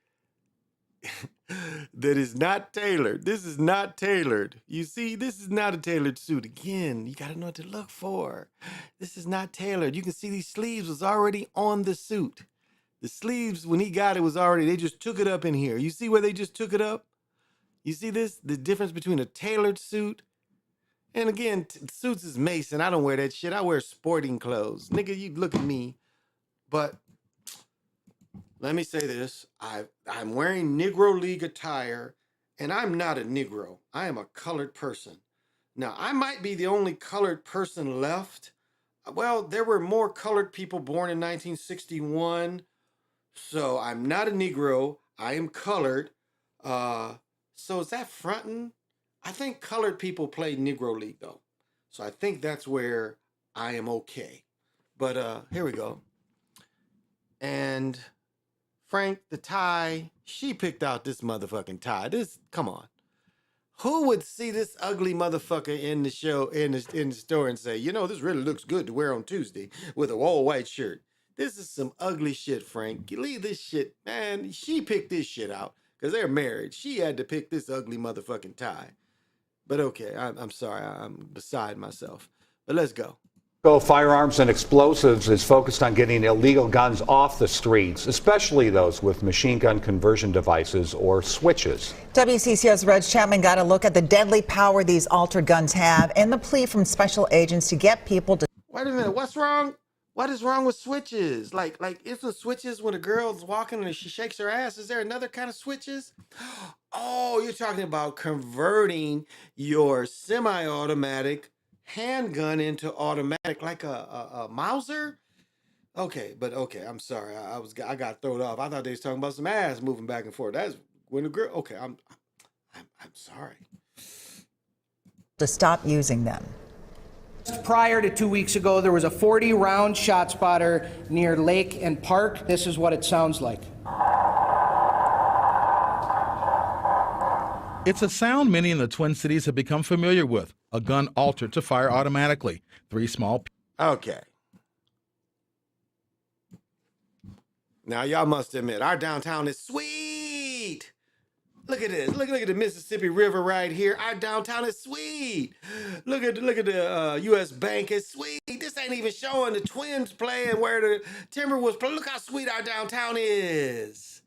that is not tailored. This is not tailored. You see, this is not a tailored suit. Again, you got to know what to look for. This is not tailored. You can see these sleeves was already on the suit. The sleeves, when he got it, was already, they just took it up in here. You see where they just took it up? You see this? The difference between a tailored suit. And again, suits is Mason. I don't wear that shit. I wear sporting clothes. Nigga, you look at me. But let me say this. I'm wearing Negro League attire, and I'm not a Negro. I am a colored person. Now, I might be the only colored person left. Well, there were more colored people born in 1961. So I'm not a Negro. I am colored. So is that fronting? I think colored people play Negro League, though. So I think that's where I am okay. But here we go. And Frank, the tie, she picked out this motherfucking tie. Come on. Who would see this ugly motherfucker in the show, in the store and say, you know, this really looks good to wear on Tuesday with a all white shirt? This is some ugly shit, Frank. You leave this shit, man. She picked this shit out because they're married. She had to pick this ugly motherfucking tie. But okay, I'm sorry. I'm beside myself. But let's go. Firearms and Explosives is focused on getting illegal guns off the streets, especially those with machine gun conversion devices or switches. WCCO's Reg Chapman got a look at the deadly power these altered guns have and the plea from special agents to get people to... Wait a minute, what's wrong? What is wrong with switches? Like isn't switches when a girl's walking and she shakes her ass? Is there another kind of switches? Oh, you're talking about converting your semi-automatic handgun into automatic, like a Mauser? Okay, but okay, I'm sorry. I got thrown off. I thought they was talking about some ass moving back and forth. That's when the girl. Okay, I'm sorry. to stop using them. Prior to 2 weeks ago, there was a 40-round shot spotter near Lake and Park. This is what it sounds like. It's a sound many in the Twin Cities have become familiar with, a gun altered to fire automatically. Three small... Okay. Now, y'all must admit, our downtown is sweet. Look at this. Look at the Mississippi River right here. Our downtown is sweet. Look at the U.S. Bank. It's sweet. This ain't even showing the Twins playing where the Timberwolves play. Look how sweet our downtown is.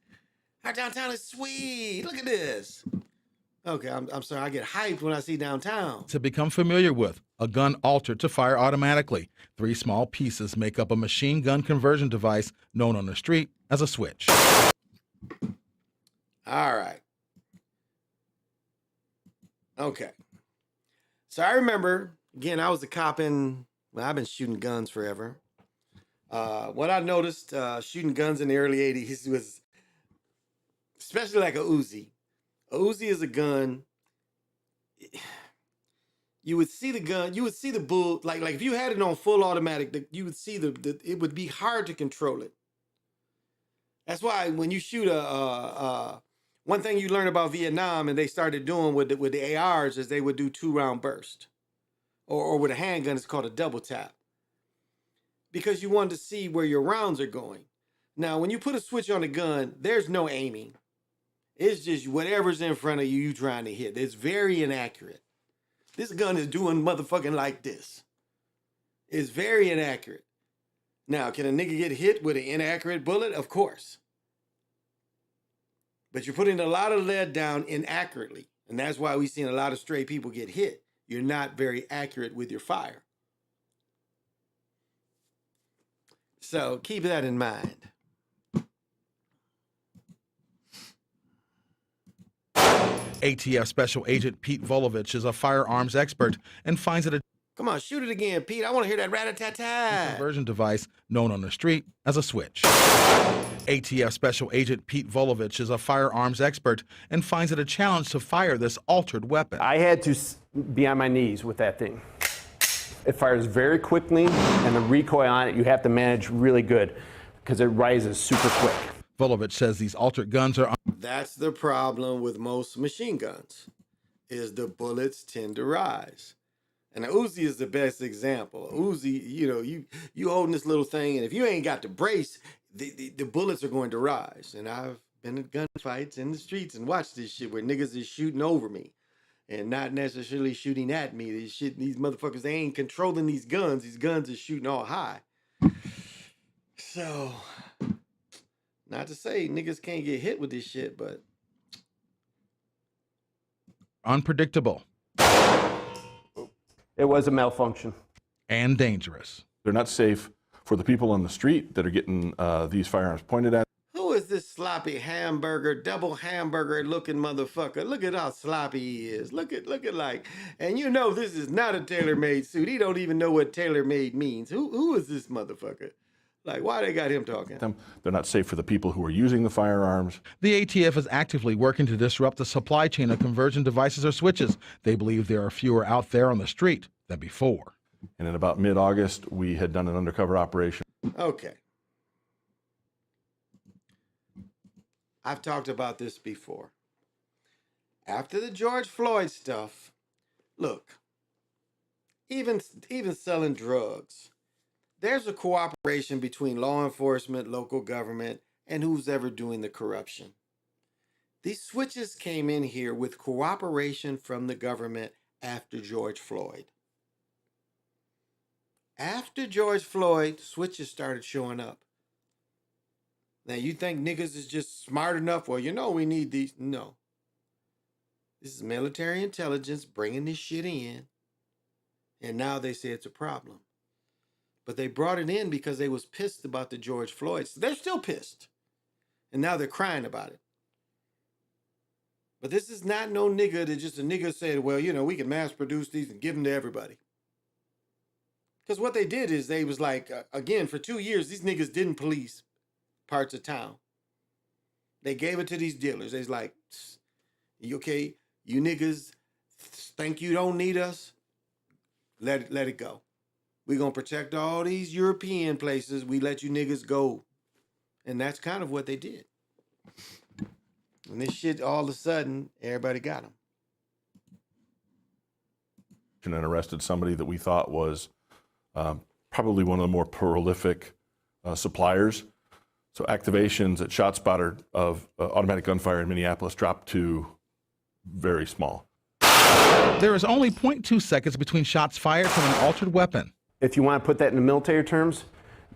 Our downtown is sweet. Look at this. Okay, I'm sorry. I get hyped when I see downtown. To become familiar with, a gun altered to fire automatically. Three small pieces make up a machine gun conversion device known on the street as a switch. All right. Okay. So I remember, again, I was a cop I've been shooting guns forever. What I noticed shooting guns in the early 80s was, especially like a Uzi. A Uzi is a gun. You would see the gun, you would see the bull, like if you had it on full automatic, you would see it would be hard to control it. That's why when you shoot one thing you learn about Vietnam and they started doing with the ARs is they would do 2-round burst. Or with a handgun, it's called a double tap. Because you wanted to see where your rounds are going. Now, when you put a switch on a gun, there's no aiming. It's just whatever's in front of you, you trying to hit. It's very inaccurate. This gun is doing motherfucking like this. It's very inaccurate. Now, can a nigga get hit with an inaccurate bullet? Of course. But you're putting a lot of lead down inaccurately. And that's why we've seen a lot of stray people get hit. You're not very accurate with your fire. So keep that in mind. ATF Special Agent Pete Volovich is a firearms expert and finds it a Come on, shoot it again, Pete. I want to hear that rat-a-tat-tat. conversion device known on the street as a switch. ATF Special Agent Pete Volovich is a firearms expert and finds it a challenge to fire this altered weapon. I had to be on my knees with that thing. It fires very quickly, and the recoil on it, you have to manage really good because it rises super quick. Volovich says these altered guns are... That's the problem with most machine guns, is the bullets tend to rise. And a Uzi is the best example. A Uzi, you holding this little thing, and if you ain't got the brace, the bullets are going to rise. And I've been in gunfights in the streets and watched this shit where niggas is shooting over me and not necessarily shooting at me. These motherfuckers, they ain't controlling these guns. These guns are shooting all high. So, not to say niggas can't get hit with this shit, but Unpredictable It was a malfunction. and dangerous. They're not safe for the people on the street that are getting these firearms pointed at. who is this sloppy hamburger, double hamburger looking motherfucker? Look at how sloppy he is. Look at like, and you know this is not a tailor-made suit. He don't even know what tailor-made means. Who is this motherfucker? Like, why they got him talking? They're not safe for the people who are using the firearms. The ATF is actively working to disrupt the supply chain of conversion devices or switches. They believe there are fewer out there on the street than before. And in about mid-August, we had done an undercover operation. Okay. I've talked about this before. After the George Floyd stuff, look, even selling drugs, there's a cooperation between law enforcement, local government, and who's ever doing the corruption. These switches came in here with cooperation from the government after George Floyd. After George Floyd, switches started showing up. Now, you think niggas is just smart enough? Well, you know we need these. No. This is military intelligence bringing this shit in. And now they say it's a problem. But they brought it in because they was pissed about the George Floyd. So they're still pissed. And now they're crying about it. But this is not no nigga that just a nigga said, well, you know, we can mass produce these and give them to everybody. Because what they did is they was like, again, for 2 years, these niggas didn't police parts of town. They gave it to these dealers. They's like, you okay? You niggas think you don't need us? Let it go. We're going to protect all these European places. We let you niggas go. And that's kind of what they did. And this shit, all of a sudden, everybody got them. And arrested somebody that we thought was probably one of the more prolific suppliers. So activations at ShotSpotter of automatic gunfire in Minneapolis dropped to very small. There is only 0.2 seconds between shots fired from an altered weapon. If you want to put that in the military terms,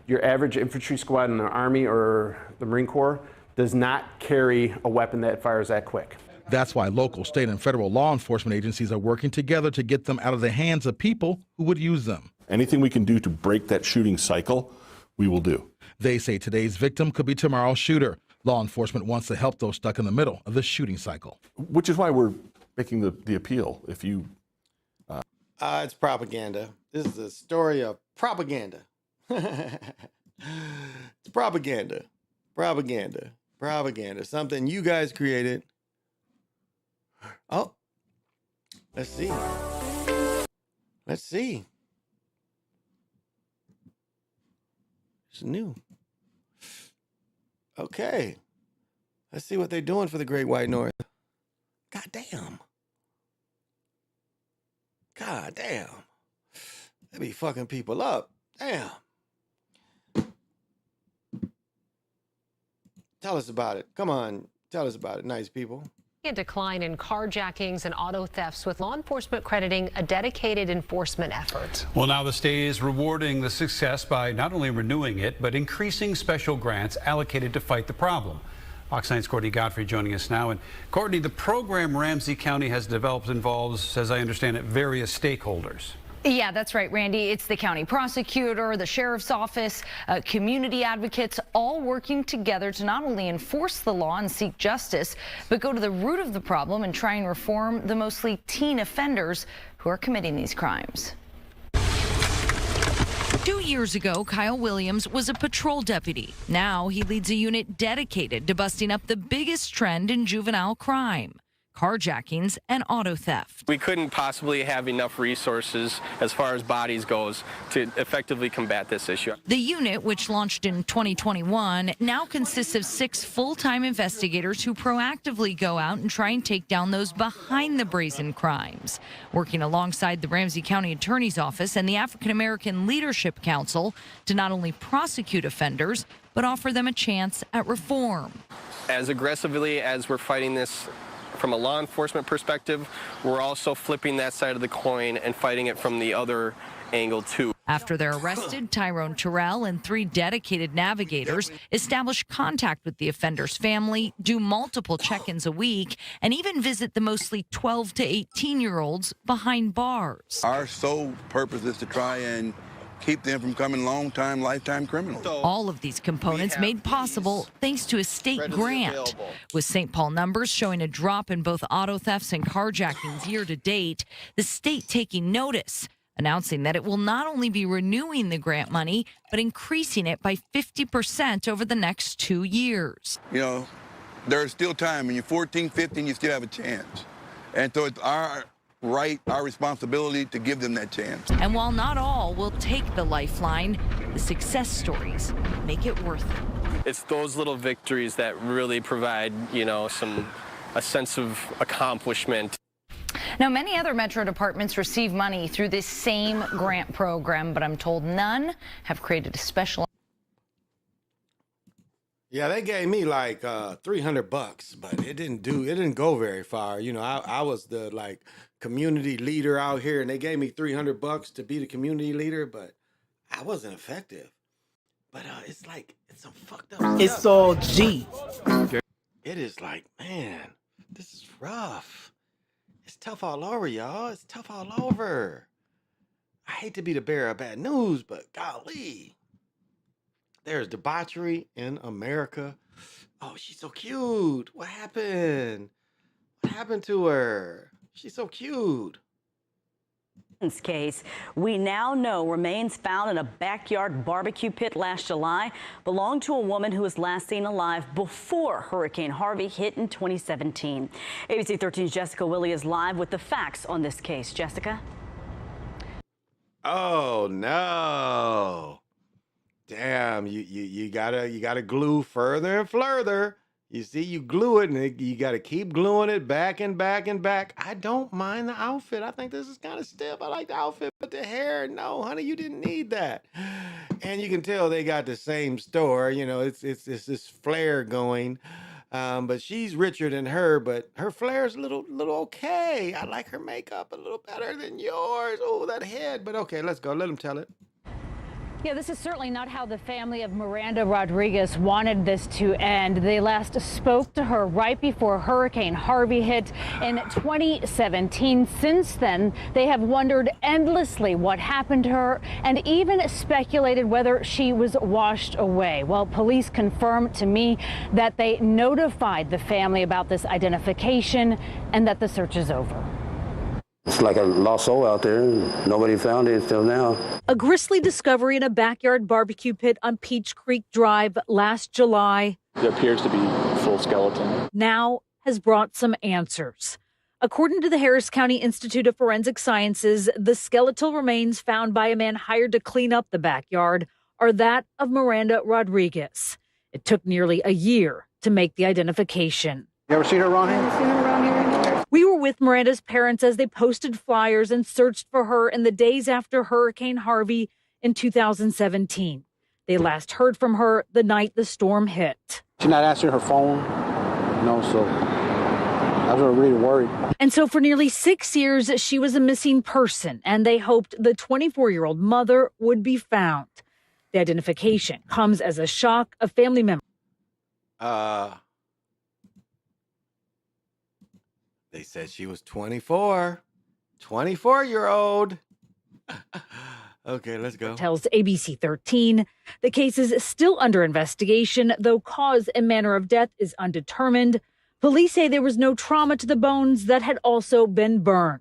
your average infantry squad in the Army or the Marine Corps does not carry a weapon that fires that quick. That's why local, state, and federal law enforcement agencies are working together to get them out of the hands of people who would use them. Anything we can do to break that shooting cycle, we will do. They say today's victim could be tomorrow's shooter. Law enforcement wants to help those stuck in the middle of the shooting cycle. Which is why we're making the appeal. If you... It's propaganda. This is a story of propaganda. It's propaganda. Propaganda. Propaganda. Something you guys created. Oh. Let's see. Let's see. It's new. Okay. Let's see what they're doing for the Great White North. God damn. God damn. They be fucking people up. Damn. Tell us about it. Come on. Tell us about it, nice people. A decline in carjackings and auto thefts, with law enforcement crediting a dedicated enforcement effort. Well, now the state is rewarding the success by not only renewing it, but increasing special grants allocated to fight the problem. Fox 9's Courtney Godfrey joining us now. And Courtney, the program Ramsey County has developed involves, as I understand it, various stakeholders. Yeah, that's right, Randy. It's the county prosecutor, the sheriff's office, community advocates, all working together to not only enforce the law and seek justice, but go to the root of the problem and try and reform the mostly teen offenders who are committing these crimes. 2 years ago, Kyle Williams was a patrol deputy. Now he leads a unit dedicated to busting up the biggest trend in juvenile crime: carjackings, and auto theft. We couldn't possibly have enough resources as far as bodies goes to effectively combat this issue. The unit, which launched in 2021, now consists of 6 full-time investigators who proactively go out and try and take down those behind the brazen crimes, working alongside the Ramsey County Attorney's Office and the African American Leadership Council to not only prosecute offenders, but offer them a chance at reform. As aggressively as we're fighting this from a law enforcement perspective, we're also flipping that side of the coin and fighting it from the other angle too. After they're arrested, Tyrone Terrell and 3 dedicated navigators establish contact with the offender's family, do multiple check-ins a week, and even visit the mostly 12 to 18-year-olds behind bars. Our sole purpose is to try and keep them from becoming long-time, lifetime criminals. All of these components made possible thanks to a state grant. With St. Paul numbers showing a drop in both auto thefts and carjackings year to date, the state taking notice, announcing that it will not only be renewing the grant money, but increasing it by 50% over the next 2 years. You know, there's still time. When you're 14, 15, you still have a chance. And so it's our right, our responsibility to give them that chance. And while not all will take the lifeline, the success stories make it worth it. It's those little victories that really provide, you know, a sense of accomplishment. Now, many other metro departments receive money through this same grant program, but I'm told none have created a special. Yeah, they gave me like $300, but it didn't go very far. You know, I was the community leader out here, and they gave me $300 to be the community leader, but I wasn't effective. But it's some fucked up It's stuff. all G. It is like, man, this is rough. It's tough all over, y'all. It's tough all over. I hate to be the bearer of bad news, but golly. There's debauchery in America. Oh, she's so cute. What happened? What happened to her? She's so cute. Case, we now know remains found in a backyard barbecue pit last July belonged to a woman who was last seen alive before Hurricane Harvey hit in 2017. ABC 13's Jessica Willie is live with the facts on this case. Jessica? Oh no. Damn, you gotta glue further and further. You see, you glue it, and you got to keep gluing it back and back and back. I don't mind the outfit. I think this is kind of stiff. I like the outfit, but the hair, no, honey, you didn't need that. And you can tell they got the same store. You know, it's this flare going. But she's richer than her, but her flare's a little okay. I like her makeup a little better than yours. Oh, that head. But okay, let's go. Let him tell it. Yeah, this is certainly not how the family of Miranda Rodriguez wanted this to end. They last spoke to her right before Hurricane Harvey hit in 2017. Since then, they have wondered endlessly what happened to her and even speculated whether she was washed away. Well, police confirmed to me that they notified the family about this identification and that the search is over. It's like a lost soul out there. Nobody found it till now. A grisly discovery in a backyard barbecue pit on Peach Creek Drive last July. It appears to be a full skeleton. Now has brought some answers. According to the Harris County Institute of Forensic Sciences, the skeletal remains found by a man hired to clean up the backyard are that of Miranda Rodriguez. It took nearly a year to make the identification. You ever seen her around here? We were with Miranda's parents as they posted flyers and searched for her in the days after Hurricane Harvey in 2017. They last heard from her the night the storm hit. She's not answering her phone, so I was really worried. And so for nearly 6 years, she was a missing person, and they hoped the 24-year-old mother would be found. The identification comes as a shock of family members. They said she was 24. 24-year-old. Okay, let's go. Tells ABC 13. The case is still under investigation, though cause and manner of death is undetermined. Police say there was no trauma to the bones that had also been burned.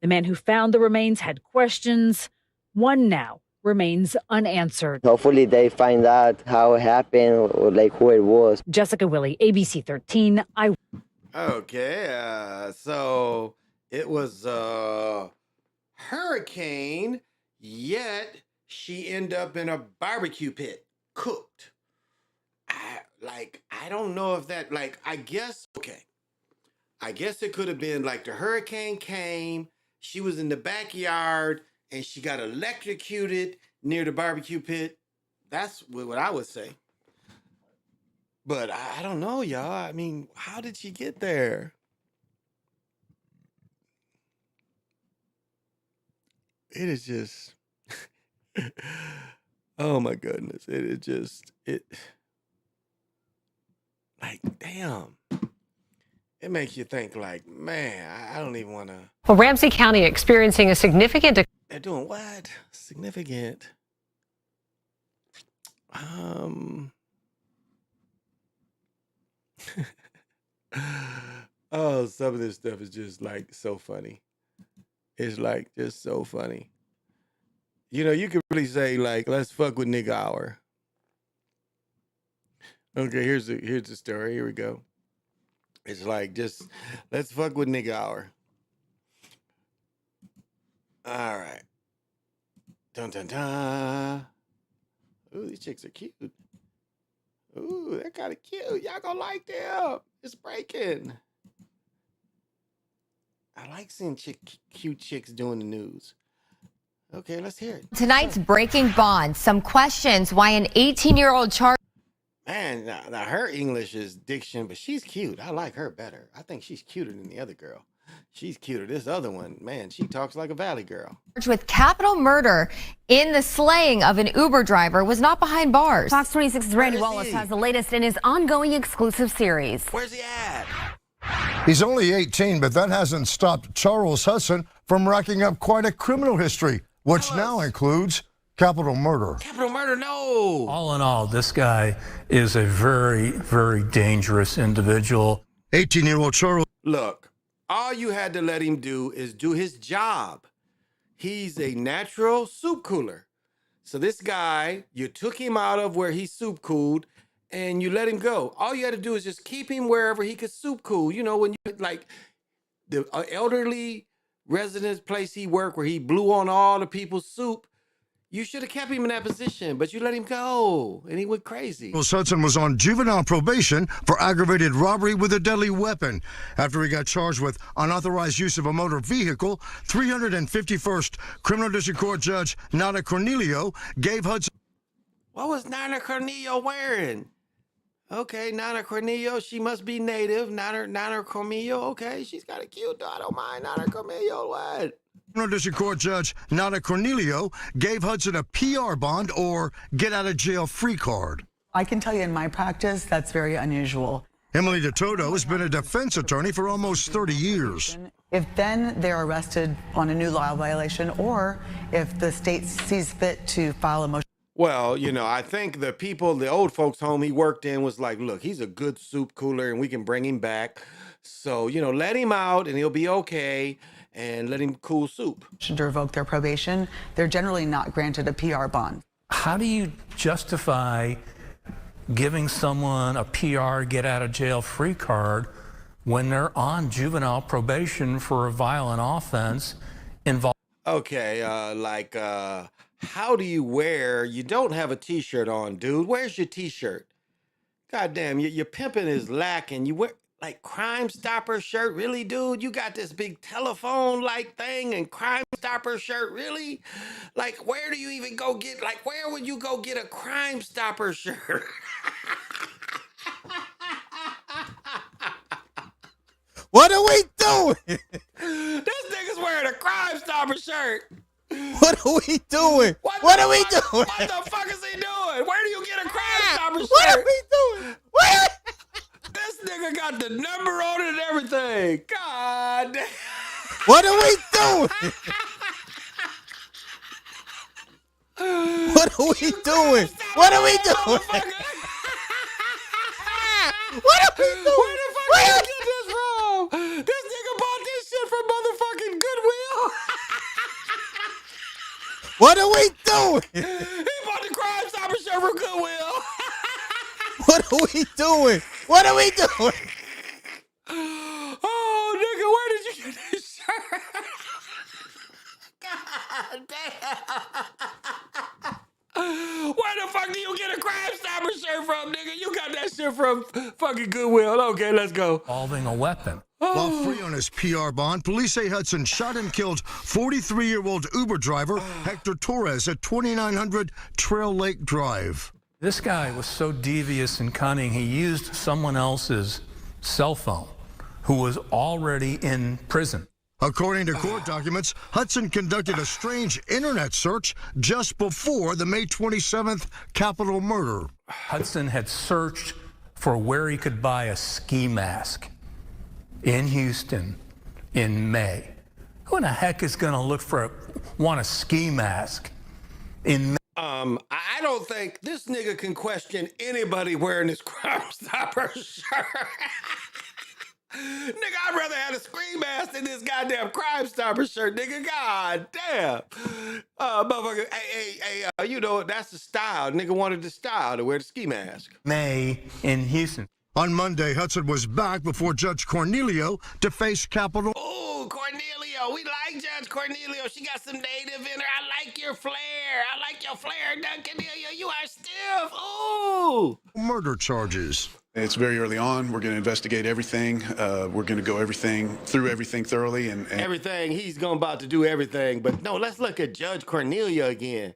The man who found the remains had questions. One now remains unanswered. Hopefully they find out how it happened or who it was. Jessica Willie, ABC 13. Okay, so it was a hurricane, yet she ended up in a barbecue pit, cooked. I don't know if that, I guess, okay. I guess it could have been like the hurricane came, she was in the backyard, and she got electrocuted near the barbecue pit. That's what I would say. But I don't know, y'all. I mean, how did she get there? It is just, oh my goodness. It is just, damn. It makes you think man, I don't even want to. Well, Ramsey County experiencing a significant. They're doing what? Significant. Oh, some of this stuff is just so funny. It's just so funny. You could really say let's fuck with nigga hour. Okay, here's the story. Here we go. It's just let's fuck with nigga hour. All right. Dun dun dun. Ooh, these chicks are cute. Ooh, they're kind of cute. Y'all gonna like them. It's breaking. I like seeing cute chicks doing the news. Okay, let's hear it. Tonight's breaking bond. Some questions why an 18-year-old charged. Man, now her English is diction, but she's cute. I like her better. I think she's cuter than the other girl. She's cuter. This other one, man, she talks like a valley girl. With capital murder in the slaying of an Uber driver was not behind bars. Fox 26's Randy Wallace has the latest in his ongoing exclusive series. Where's he at? He's only 18, but that hasn't stopped Charles Hudson from racking up quite a criminal history, which now includes capital murder. Capital murder, no. All in all, this guy is a very, very dangerous individual. 18-year-old Charles. Look, all you had to let him do is do his job. He's a natural soup cooler. So this guy, you took him out of where he soup cooled and you let him go. All you had to do is just keep him wherever he could soup cool. When you the elderly residence place he worked where he blew on all the people's soup, you should have kept him in that position, but you let him go, and he went crazy. Charles Hudson was on juvenile probation for aggravated robbery with a deadly weapon after he got charged with unauthorized use of a motor vehicle. 351st Criminal District Court Judge Nada Cornelio gave Hudson. What was Nana Cornelio wearing? Okay, Nana Cornelio, she must be native. Nana Cornelio, okay, she's kind of cute, though. I don't mind Nana Cornelio, what? Criminal District Court Judge Nada Cornelio gave Hudson a PR bond or get-out-of-jail-free card. I can tell you in my practice, that's very unusual. Emily DeToto has been a defense attorney for almost 30 years. If then they're arrested on a new law violation or if the state sees fit to file a motion. Well, I think the old folks home he worked in was like, look, he's a good soup cooler and we can bring him back. So, let him out and he'll be okay and let him cool soup. To revoke their probation, they're generally not granted a PR bond. How do you justify giving someone a PR get out of jail free card when they're on juvenile probation for a violent offense involving? Okay, how do you wear, you don't have a t-shirt on, dude. Where's your t-shirt? Goddamn, your pimping is lacking. You wear Crime Stopper shirt, really, dude? You got this big telephone-like thing and Crime Stopper shirt, really? Where do you even go get, where would you go get a Crime Stopper shirt? What are we doing? This nigga's wearing a Crime Stopper shirt. What are we doing? What are we doing? What the fuck is he doing? Where do you get a Crime Stopper shirt? What are we doing? What? This nigga got the number on it and everything. God damn. What are we doing? What are we doing? What are we doing? What are we doing? Where the fuck did you get this from? This nigga bought this shit from motherfucking Goodwill. What are we doing? He bought the Crime Stopper shirt from Goodwill. What are we doing? What are we doing? that shit from fucking Goodwill. Okay, let's go. Involving a weapon. While free on his PR bond, police say Hudson shot and killed 43-year-old Uber driver Hector Torres at 2900 Trail Lake Drive. This guy was so devious and cunning, he used someone else's cell phone who was already in prison. According to court documents, Hudson conducted a strange internet search just before the May 27th Capitol murder. Hudson had searched for where he could buy a ski mask in Houston in May. Who in the heck is going to want a ski mask in May? I don't think this nigga can question anybody wearing this Crime Stopper shirt. Nigga, I'd rather have a screen mask than this goddamn Crime Stopper shirt, nigga. God damn. Motherfucker, hey, you know, that's the style. Nigga wanted the style to wear the ski mask. May in Houston. On Monday, Hudson was back before Judge Cornelio to face Capitol. Ooh, Cornelio. We like Judge Cornelio. She got some native in her. I like your flair. I like your flair, Cornelio. You are stiff. Ooh. Murder charges. It's very early on. We're going to investigate everything. We're going to go through everything thoroughly. And everything. He's about to do everything. But no, let's look at Judge Cornelia again.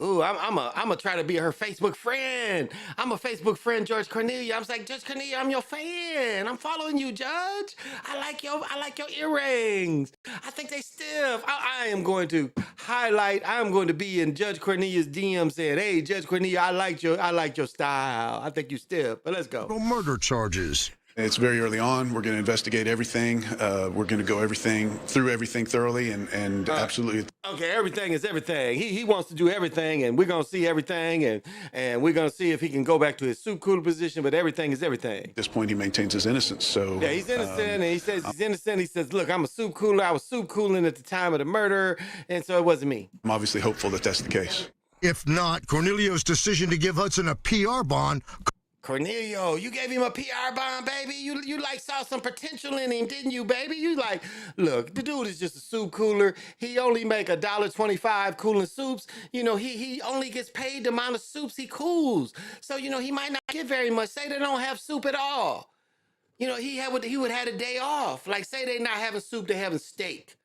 Ooh, I'm a try to be her Facebook friend. I'm a Facebook friend, Judge Cornelia. I was like, Judge Cornelia, I'm your fan. I'm following you, Judge. I like your earrings. I think they stiff. I am going to highlight. I'm going to be in Judge Cornelia's DM saying, hey, Judge Cornelia, I like your style. I think you stiff. But let's go. Murder charges. it's very early on. We're going to investigate everything. We're going to go through everything thoroughly and absolutely. Okay, everything is everything. He wants to do everything, and we're going to see everything, and we're going to see if he can go back to his soup cooler position, but everything is everything. At this point, he maintains his innocence. So yeah, he's innocent, and he says he's innocent. He says, look, I'm a soup cooler. I was soup cooling at the time of the murder, and so it wasn't me. I'm obviously hopeful that that's the case. If not, Cornelio's decision to give Hudson a PR bond. Cornelio, you gave him a PR bond, baby. You like saw some potential in him, didn't you, baby? You like, look, the dude is just a soup cooler. He only make $1.25 cooling soups. You know, he only gets paid the amount of soups he cools. So, you know, he might not get very much. Say they don't have soup at all. You know, he would have a day off. Like, say they not having soup, they having steak.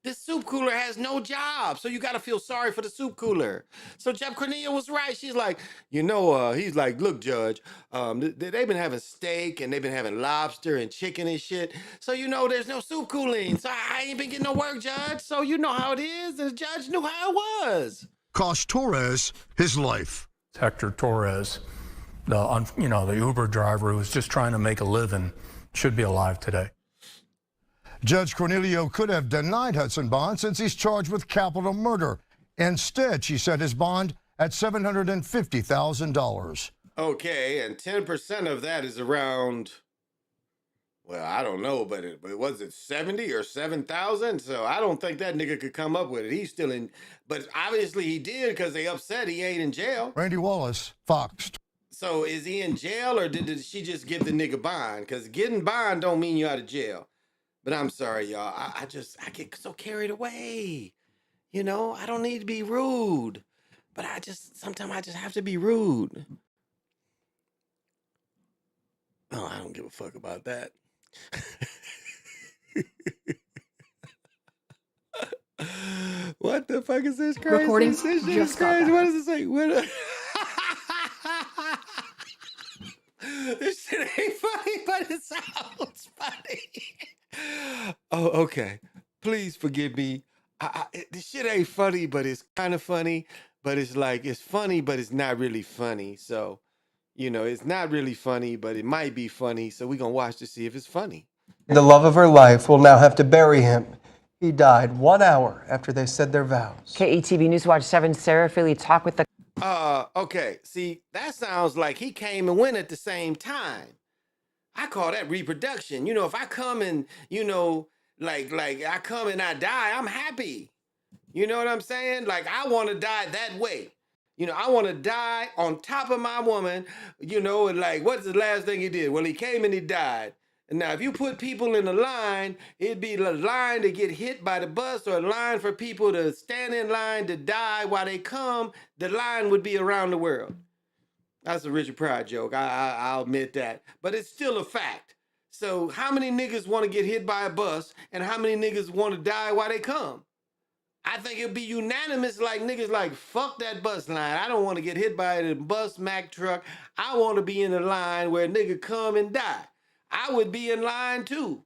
This soup cooler has no job, so you got to feel sorry for the soup cooler. So Judge Cornelia was right. She's like, you know, he's like, look, Judge, they've been having steak and they've been having lobster and chicken and shit. So, you know, there's no soup cooling. So I ain't been getting no work, Judge. So you know how it is. And the judge knew how it was. Cost Torres his life. Hector Torres, the Uber driver who was just trying to make a living, should be alive today. Judge Cornelio could have denied Hudson bond since he's charged with capital murder. Instead, she set his bond at $750,000. Okay, and 10% of that is around, well, I don't know, but was it 70 or 7,000? So I don't think that nigga could come up with it. He's still in, but obviously he did because they upset he ain't in jail. Randy Wallace, Fox. So is he in jail or did she just give the nigga bond? Because getting bond don't mean you out of jail. But I'm sorry, y'all. I get so carried away. You know, I don't need to be rude. But sometimes I just have to be rude. Oh, I don't give a fuck about that. What the fuck is this crazy? Recording This shit just is got crazy. back. What does it say? This shit ain't funny, but it sounds funny. Oh, okay. Please forgive me. This shit ain't funny, but it's kind of funny. But it's like, it's funny, but it's not really funny. So, you know, it's not really funny, but it might be funny. So we're going to watch to see if it's funny. The love of her life will now have to bury him. He died 1 hour after they said their vows. KETV Newswatch 7 Sarah Philly talked with the... Okay. See, that sounds like he came and went at the same time. I call that reproduction. You know, if I come and, you know, like I come and I die, I'm happy. You know what I'm saying? Like, I want to die that way. You know, I want to die on top of my woman, you know, and like, what's the last thing he did? Well, he came and he died. And now, if you put people in a line, it'd be a line to get hit by the bus or a line for people to stand in line to die while they come. The line would be around the world. That's a Richard Pryor joke. I'll admit that. But it's still a fact. So how many niggas want to get hit by a bus and how many niggas want to die while they come? I think it'd be unanimous like niggas like, fuck that bus line. I don't want to get hit by a bus, Mack truck. I want to be in a line where a nigga come and die. I would be in line too.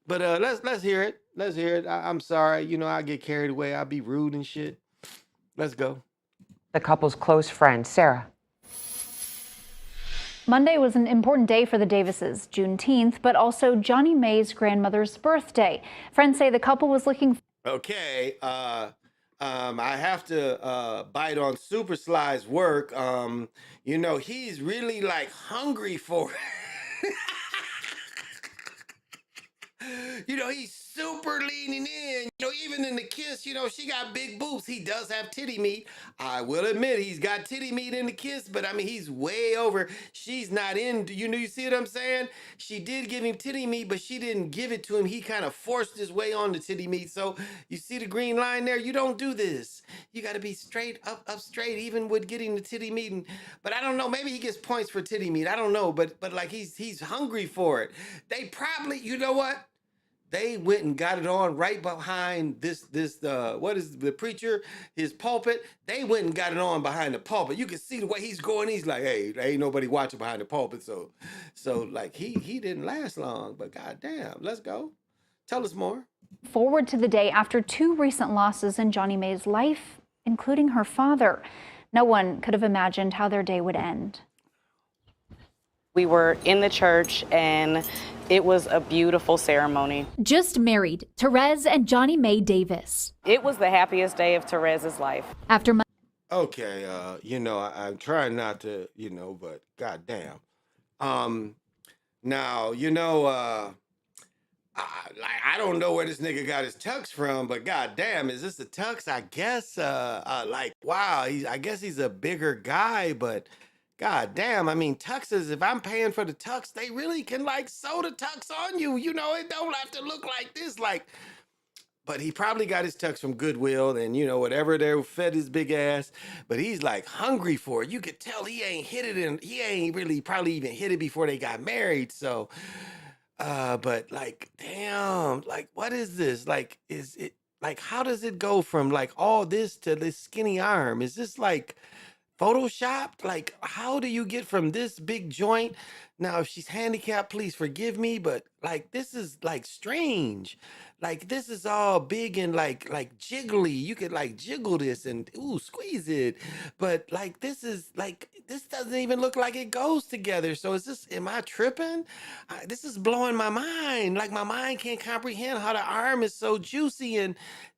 But let's hear it. Let's hear it. I'm sorry. You know, I get carried away. I'll be rude and shit. Let's go. The couple's close friend, Sarah. Monday was an important day for the Davises, Juneteenth, but also Johnny May's grandmother's birthday. Friends say the couple was looking. Okay, I have to bite on Super Sly's work. You know, he's really like hungry for it. You know, he's super leaning in. You know, even in the kiss, you know, she got big boobs. He does have titty meat. I will admit he's got titty meat in the kiss, but I mean, he's way over. She's not in. You know, you see what I'm saying? She did give him titty meat, but she didn't give it to him. He kind of forced his way on the titty meat. So you see the green line there? You don't do this. You got to be straight up straight, even with getting the titty meat. But I don't know. Maybe he gets points for titty meat. I don't know. But like he's hungry for it. They probably, you know what? They went and got it on right behind this what is the preacher, his pulpit. They went and got it on behind the pulpit. You can see the way he's going. He's like, hey, there ain't nobody watching behind the pulpit. So like he didn't last long, but goddamn, let's go. Tell us more. Forward to the day after two recent losses in Johnny May's life, including her father. No one could have imagined how their day would end. We were in the church and it was a beautiful ceremony. Just married, Therese and Johnny May Davis. It was the happiest day of Therese's life. After Okay, you know, I'm trying not to, you know, but goddamn. Now, you know, I don't know where this nigga got his tux from, but goddamn, is this a tux? I guess, like, wow, I guess he's a bigger guy, but God damn, I mean, tuxes, if I'm paying for the tux, they really can like sew the tux on you. You know, it don't have to look like this. Like, but he probably got his tux from Goodwill and, you know, whatever they fed his big ass. But he's like hungry for it. You could tell he ain't hit it and he ain't really probably even hit it before they got married. So, but like, damn, like, what is this? Like, is it like, how does it go from like all this to this skinny arm? Is this like photoshopped? Like, how do you get from this big joint? Now, if she's handicapped, please forgive me, but like, this is like strange. Like, this is all big and like jiggly. You could like jiggle this and ooh, squeeze it. But like, this is like, this doesn't even look like it goes together. So is this, am I tripping? This is blowing my mind. Like, my mind can't comprehend how the arm is so juicy and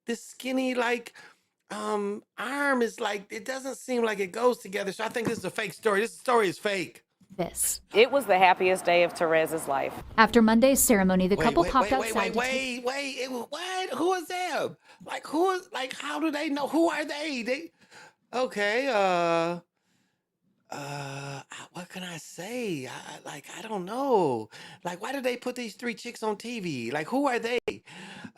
this skinny, like, arm is like, it doesn't seem like it goes together. So I think this is a fake story. This story is fake. It was the happiest day of Therese's life. After Monday's ceremony, the couple popped outside. Wait. It was, what? Who is them? Like, who is, like, how do they know? Who are they? Okay, what can I say? I don't know. Like, why did they put these three chicks on TV? Like, who are they?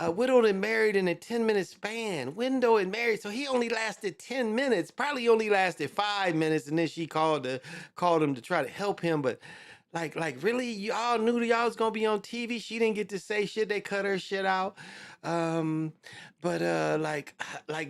Widowed and married in a 10-minute span. Widowed and married. So he only lasted 10 minutes. Probably only lasted 5 minutes, and then she called him to try to help him. But like really, y'all knew y'all was gonna be on TV. She didn't get to say shit. They cut her shit out. But like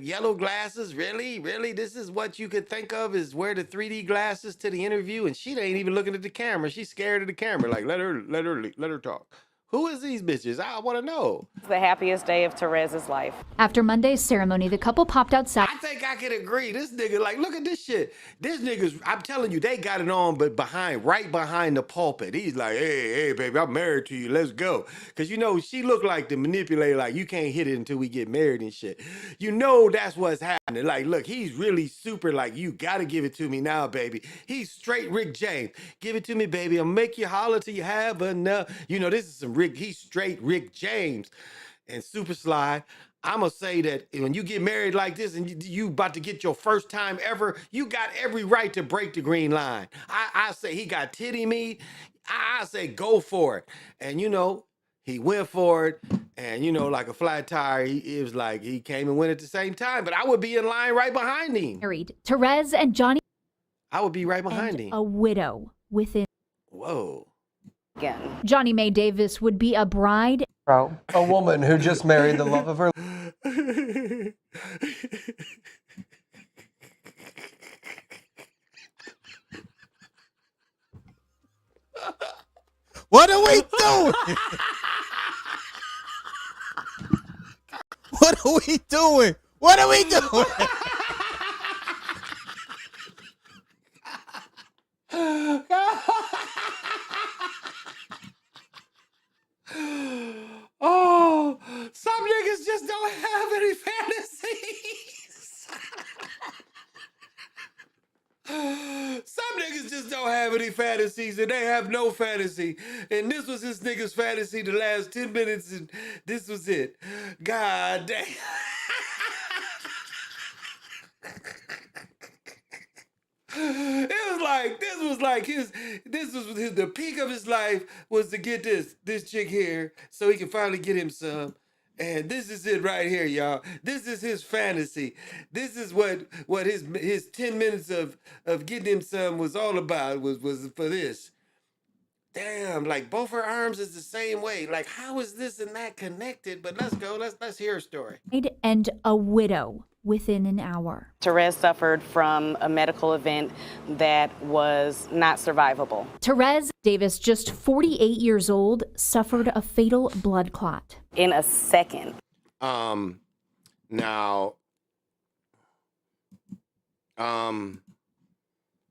yellow glasses, really? This is what you could think of is wear the 3D glasses to the interview, and she ain't even looking at the camera. She's scared of the camera. Like, let her talk. Who is these bitches? I want to know. It's the happiest day of Therese's life. After Monday's ceremony, the couple popped outside. I think I can agree. This nigga, like, look at this shit. This nigga's, I'm telling you, they got it on, but right behind the pulpit. He's like, hey, baby, I'm married to you. Let's go. Because, you know, she looked like the manipulator, like, you can't hit it until we get married and shit. You know that's what's happening. Like, look, he's really super, like, you got to give it to me now, baby. He's straight Rick James. Give it to me, baby. I'll make you holler till you have enough. You know, this is some he's straight Rick James. And Super Sly, I'm going to say that when you get married like this and you about to get your first time ever, you got every right to break the green line. I say he got titty meat. I say go for it. And, you know, he went for it. And, you know, like a flat tire, it was like he came and went at the same time. But I would be in line right behind him. Married, Therese and Johnny. I would be right behind and him. a widow within. Whoa. Again. Johnny Mae Davis would be a bride. A woman who just married the love of her. What are we doing? What are we doing? What are we doing? Oh, some niggas just don't have any fantasies. Some niggas just don't have any fantasies, and they have no fantasy. And this was this nigga's fantasy the last 10 minutes, and this was it. God damn. It was like the peak of his life was to get this chick here so he can finally get him some. And this is it right here, y'all. This is his fantasy. This is what his 10 minutes of getting him some was all about, was for this. Damn, like both her arms is the same way. Like, how is this and that connected? But let's go. Let's hear a story. And a widow within an hour. Therese suffered from a medical event that was not survivable. Therese Davis, just 48 years old, suffered a fatal blood clot. In a second. Now,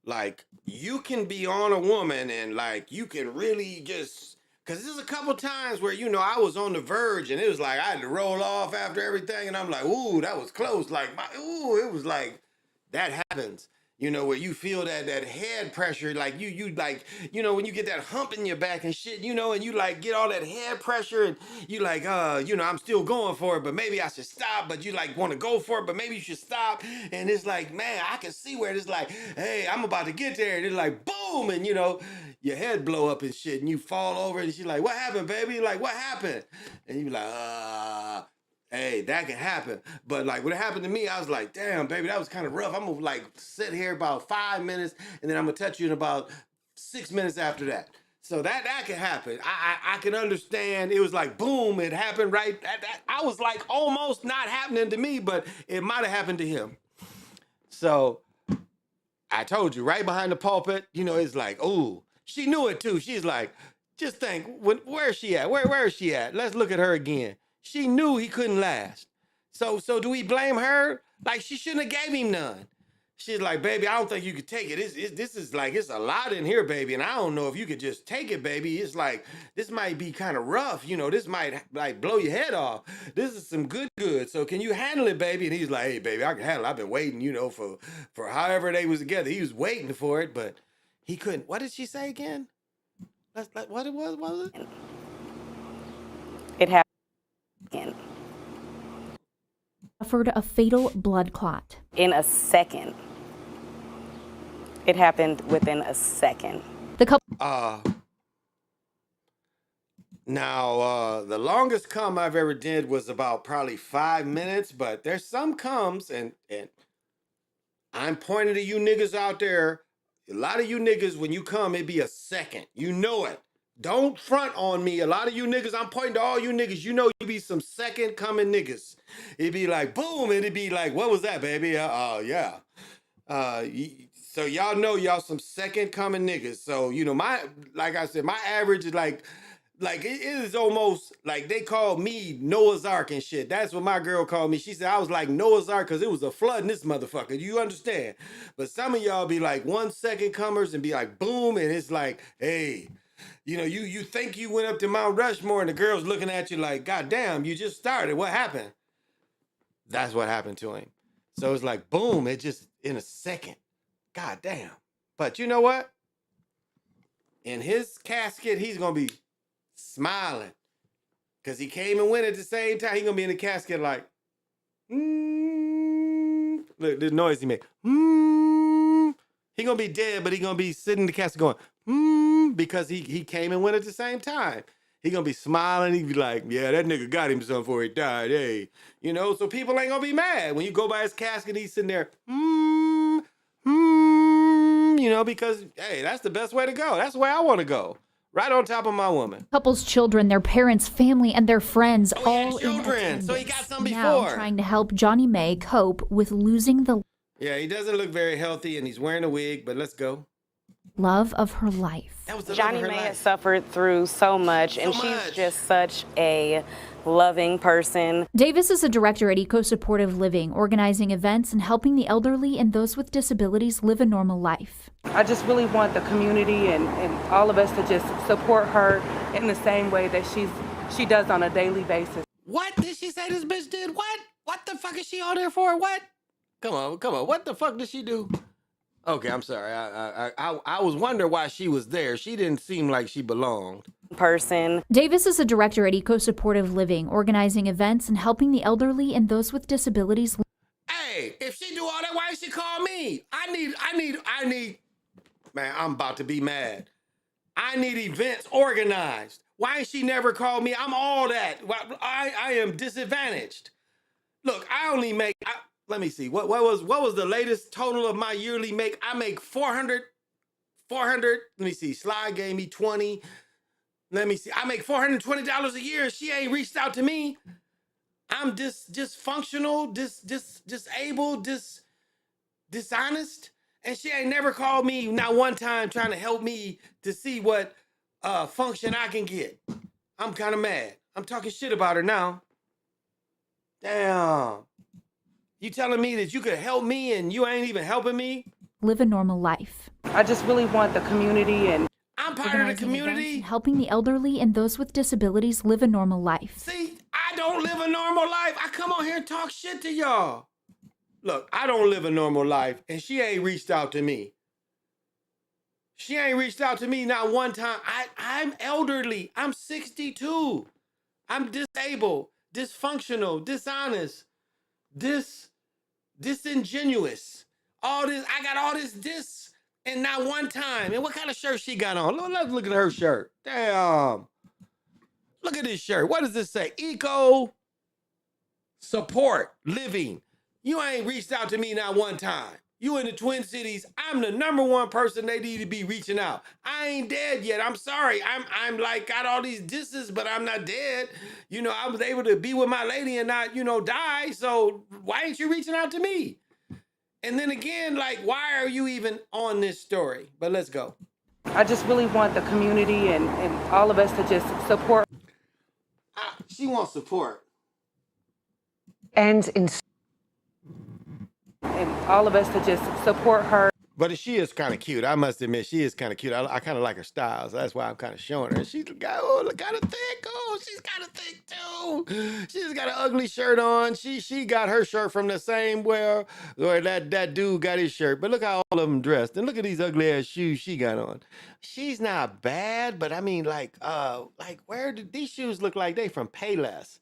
like, you can be on a woman and like you can really just, because there's a couple times where, you know, I was on the verge and it was like I had to roll off after everything, and I'm like, ooh, that was close. Like, it was like, that happens. You know, where you feel that head pressure, like you like, you know, when you get that hump in your back and shit, you know, and you like get all that head pressure and you like, you know, I'm still going for it, but maybe I should stop, but you like want to go for it, but maybe you should stop. And it's like, man, I can see where it's like, hey, I'm about to get there. And it's like, boom. And you know, your head blow up and shit and you fall over and she's like, what happened, baby? You're like, what happened? And you like, hey, that can happen. But like when it happened to me, I was like, damn, baby, that was kind of rough. I'm gonna like sit here about 5 minutes and then I'm gonna touch you in about 6 minutes after that. So that can happen. I can understand. It was like, boom, it happened right. I was like almost not happening to me, but it might have happened to him. So I told you, right behind the pulpit, you know, it's like, ooh, she knew it too. She's like, just think, where is she at? Where is she at? Let's look at her again. She knew he couldn't last. So do we blame her? Like, she shouldn't have gave him none. She's like, baby, I don't think you could take it. This is like, it's a lot in here, baby. And I don't know if you could just take it, baby. It's like, this might be kind of rough. You know, this might like blow your head off. This is some good. So can you handle it, baby? And he's like, hey, baby, I can handle it. I've been waiting, you know, for however they was together. He was waiting for it, but he couldn't. What did she say again? What was it? It happened again. Suffered a fatal blood clot. In a second. It happened within a second. The couple. Now, the longest cum I've ever did was about probably 5 minutes, but there's some cums, and I'm pointing to you niggas out there. A lot of you niggas, when you come, it be a second. You know it. Don't front on me. A lot of you niggas, I'm pointing to all you niggas, you know you be some second coming niggas. It'd be like, boom, and it'd be like, what was that, baby? Yeah. So y'all know y'all some second coming niggas. So, you know, like I said, my average is like it is almost like they call me Noah's Ark and shit. That's what my girl called me. She said I was like Noah's Ark because it was a flood in this motherfucker. You understand? But some of y'all be like 1 second comers and be like, boom, and it's like, hey, you know, you think you went up to Mount Rushmore and the girl's looking at you like, God damn, you just started. What happened? That's what happened to him. So it's like, boom, it just in a second. God damn. But you know what? In his casket, he's going to be smiling. Because he came and went at the same time. He's going to be in the casket like, Look, the noise he made. He going to be dead, but he going to be sitting in the casket going, because he came and went at the same time. He gonna be smiling. He be like, yeah, that nigga got him something before he died. Hey, you know, so people ain't gonna be mad when you go by his casket. He's sitting there, you know, because, hey, that's the best way to go. That's the way I want to go. Right on top of my woman. Couple's children, their parents, family, and their friends all in children, attendance. so he got some Now before. trying to help Johnny May cope with losing the Yeah, he doesn't look very healthy, and he's wearing a wig, but let's go. love of her life. Johnny May has suffered through so much, and she's just such a loving person. Davis is a director at Eco Supportive Living, organizing events and helping the elderly and those with disabilities live a normal life. I just really want the community and all of us to just support her in the same way that she does on a daily basis. What did she say this bitch did? What? What the fuck is she on there for? What? Come on. What the fuck did she do? Okay, I'm sorry. I was wondering why she was there. She didn't seem like she belonged. Person. Davis is a director at Eco Supportive Living, organizing events and helping the elderly and those with disabilities. Hey, if she do all that, why did she call me? I need. Man, I'm about to be mad. I need events organized. Why ain't she never called me? I'm all that. I am disadvantaged. Look, I only make. Let me see. What was the latest total of my yearly make? I make 400. Let me see. Sly gave me 20. Let me see. I make $420 a year, and she ain't reached out to me. I'm dysfunctional, disabled, dishonest, and she ain't never called me not one time trying to help me to see what function I can get. I'm kind of mad. I'm talking shit about her now. Damn. You telling me that you could help me and you ain't even helping me? Live a normal life. I just really want the community and I'm part of the community. Helping the elderly and those with disabilities live a normal life. See, I don't live a normal life. I come on here and talk shit to y'all. Look, I don't live a normal life, and she ain't reached out to me. She ain't reached out to me not one time. I'm elderly. I'm 62. I'm disabled, dysfunctional, dishonest, disingenuous. All this, I got all this, and not one time. And what kind of shirt she got on? Let's look at her shirt. Damn. Look at this shirt. What does this say? Eco Support Living. You ain't reached out to me not one time. You in the Twin Cities. I'm the #1 person they need to be reaching out. I ain't dead yet. I'm sorry. I'm like got all these disses, but I'm not dead. You know, I was able to be with my lady and not, die. So why ain't you reaching out to me? And then again, like, why are you even on this story? But let's go. I just really want the community and all of us to just support. She wants support. And all of us to just support her. But she is kind of cute. I must admit, she is kind of cute. I kind of like her style, so that's why I'm kind of showing her. She's got, look kind of thick. Oh, she's kind of thick too. She's got an ugly shirt on. She got her shirt from the same where that dude got his shirt. But look how all of them dressed, and look at these ugly ass shoes she got on. She's not bad, but I mean, like where did these shoes look like they from Payless?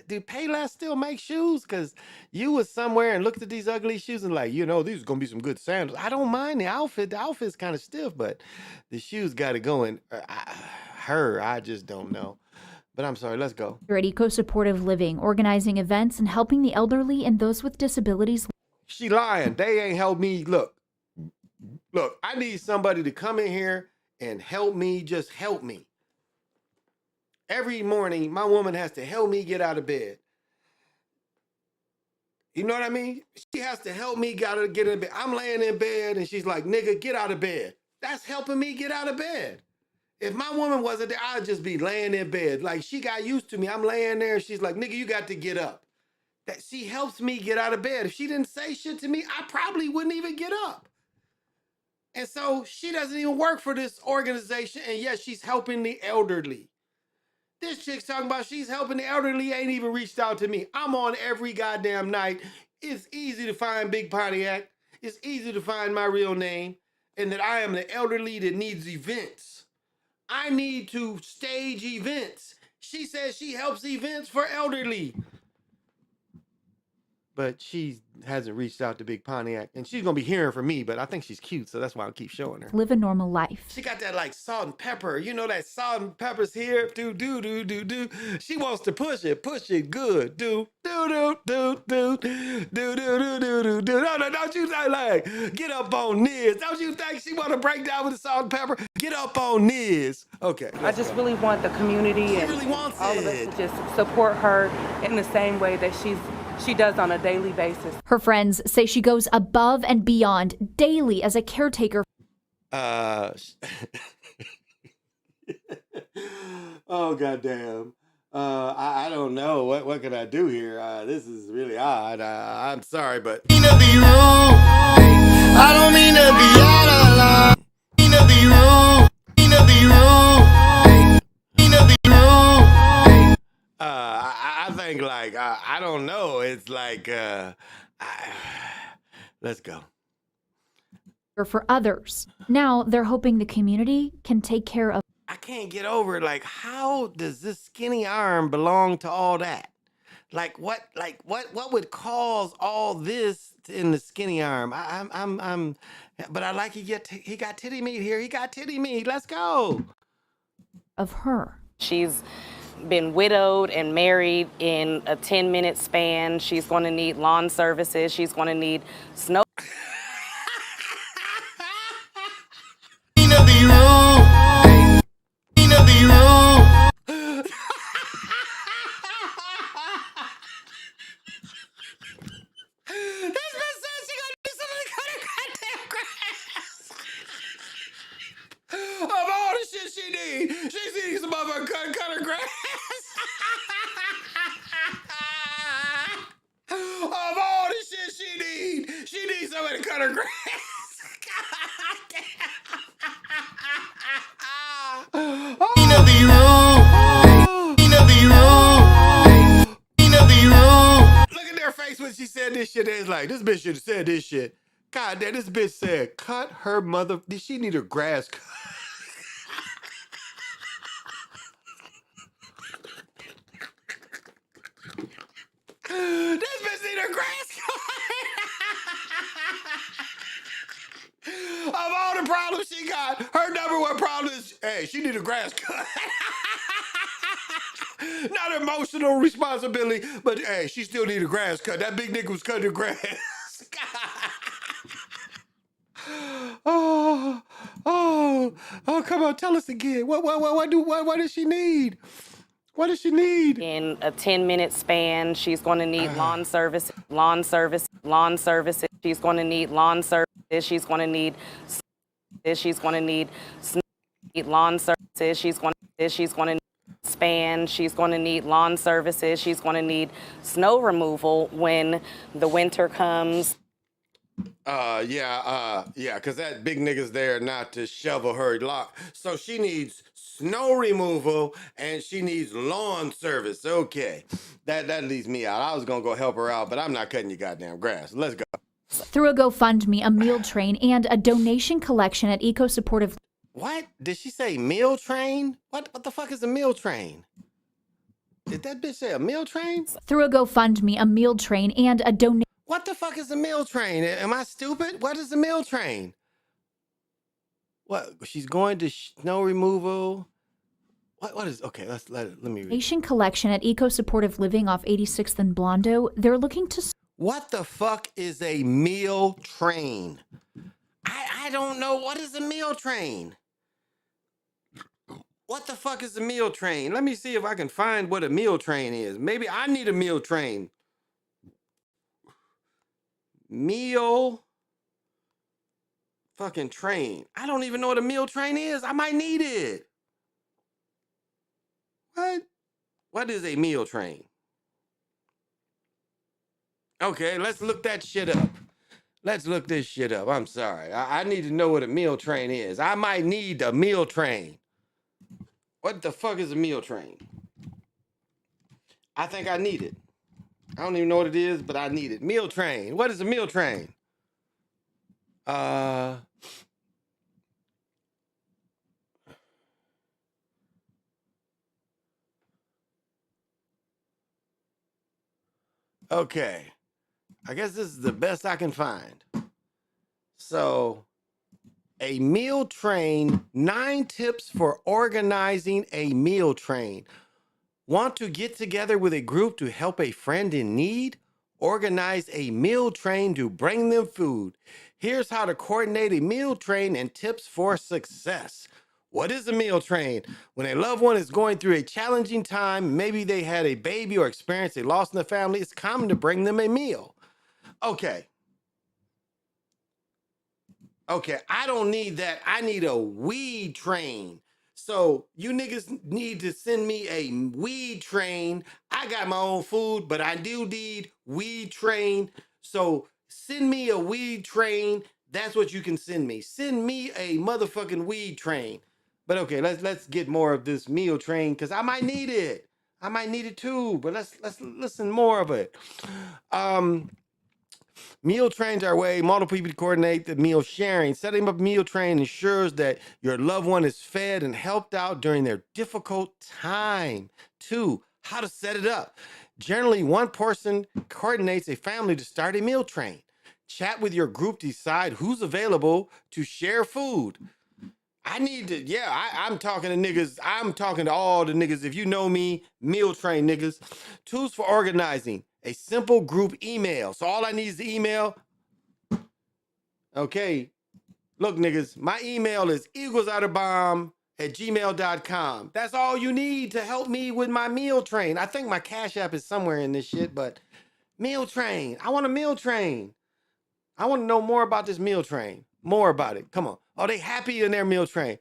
Do Payless still make shoes? Because you was somewhere and looked at these ugly shoes and like, these are going to be some good sandals. I don't mind the outfit. The outfit's kind of stiff, but the shoes got to go in. I just don't know. But I'm sorry, let's go. You're at Eco Supportive Living, organizing events and helping the elderly and those with disabilities. She lying. They ain't helped me. Look, I need somebody to come in here and help me, just help me. Every morning, my woman has to help me get out of bed. You know what I mean? She has to help me get out of bed. I'm laying in bed, and she's like, nigga, get out of bed. That's helping me get out of bed. If my woman wasn't there, I'd just be laying in bed. Like, she got used to me. I'm laying there, and she's like, nigga, you got to get up. That she helps me get out of bed. If she didn't say shit to me, I probably wouldn't even get up. And so she doesn't even work for this organization, and yet she's helping the elderly. This chick's talking about she's helping the elderly, ain't even reached out to me. I'm on every goddamn night. It's easy to find Big Pontiac. It's easy to find my real name, and that I am the elderly that needs events. I need to stage events. She says she helps events for elderly. but she hasn't reached out to Big Pontiac, and she's gonna be hearing from me. But I think she's cute, so that's why I'll keep showing her. Live a normal life. She got that like salt and pepper. You know that salt and pepper's here. Do do do do do. She wants to push it good. Do do do do do do do do do do do. No, no, don't you think like get up on this? Don't you think she want to break down with the salt and pepper? Get up on this. Okay. I just really want the community and all of us to just support her in the same way that she does on a daily basis. Her friends say she goes above and beyond daily as a caretaker. Oh goddamn. I don't know what can I do here. This is really odd. I'm sorry, but I don't mean to be out of line. Mean to be rude. Mean to be rude. Mean to be rude. I think like I don't know. It's like let's go. For others. Now they're hoping the community can take care of. I can't get over it. Like, how does this skinny arm belong to all that? Like what would cause all this in the skinny arm? But I like he got titty meat here. He got titty meat. Let's go. Of her. She's been widowed and married in a 10-minute span. She's going to need lawn services. She's going to need snow. Mean to be rude. Mean to be rude. This bitch said she gonna do something to cut her goddamn grass. Of all the shit she need, she needs some motherfucker cut her grass. Of all the shit she needs somebody to cut her grass. Mean to be rude. Mean to be rude. Mean to be rude. Look at their face when she said this shit. It's like, this bitch should have said this shit. God damn, this bitch said, cut her mother. Did she need her grass cut? This bitch need her grass cut. Of all the problems she got, her number one problem is, hey, she need a grass cut. Not emotional responsibility, but hey, she still need a grass cut. That big nigga was cutting the grass. Oh, come on, tell us again. What does she need? What does she need? In a 10-minute span, she's going to need lawn service. She's going to need lawn services. She's going to need lawn services. She's going to need span. She's going to need lawn services. She's going to need snow removal when the winter comes. Yeah, because that big nigga's there not to shovel her lot. So she needs snow removal and she needs lawn service. Okay, that leaves me out. I was gonna go help her out, but I'm not cutting your goddamn grass. Let's go. Through a GoFundMe, a meal train, and a donation collection at Eco Supportive. What? Did she say meal train? What the fuck is a meal train? Did that bitch say a meal train? Through a GoFundMe, a meal train, and a donation. What the fuck is a meal train? Am I stupid? What is a meal train? What? She's going to snow removal. What is? Okay, let me read. Donation collection at Eco Supportive Living off 86th and Blondo. They're looking to. What the fuck is a meal train? I don't know. What is a meal train? What the fuck is a meal train? Let me see if I can find what a meal train is. Maybe I need a meal train. Meal fucking train. I don't even know what a meal train is. I might need it. What? What is a meal train? Okay, let's look that shit up. Let's look this shit up. I'm sorry. I need to know what a meal train is. I might need a meal train. What the fuck is a meal train? I think I need it. I don't even know what it is, but I need it. Meal train. What is a meal train? Okay. I guess this is the best I can find. So, a meal train, 9 tips for organizing a meal train. Want to get together with a group to help a friend in need? Organize a meal train to bring them food. Here's how to coordinate a meal train and tips for success. What is a meal train? When a loved one is going through a challenging time, maybe they had a baby or experienced a loss in the family, it's common to bring them a meal. Okay, I don't need that. I need a weed train. So you niggas need to send me a weed train. I got my own food, but I do need weed train. So send me a weed train. That's what you can send me. Send me a motherfucking weed train. But okay, let's get more of this meal train because I might need it. I might need it too. But let's listen more of it. Meal trains are a way multiple people to coordinate the meal sharing. Setting up a meal train ensures that your loved one is fed and helped out during their difficult time. 2, how to set it up. Generally, one person coordinates a family to start a meal train. Chat with your group to decide who's available to share food. I need to, I'm talking to niggas. I'm talking to all the niggas. If you know me, meal train niggas. Tools for organizing. A simple group email. So all I need is the email. Okay. Look, niggas, my email is eaglesouterbomb@gmail.com. That's all you need to help me with my meal train. I think my Cash App is somewhere in this shit, but meal train. I want a meal train. I want to know more about this meal train. More about it. Come on. Are they happy in their meal train?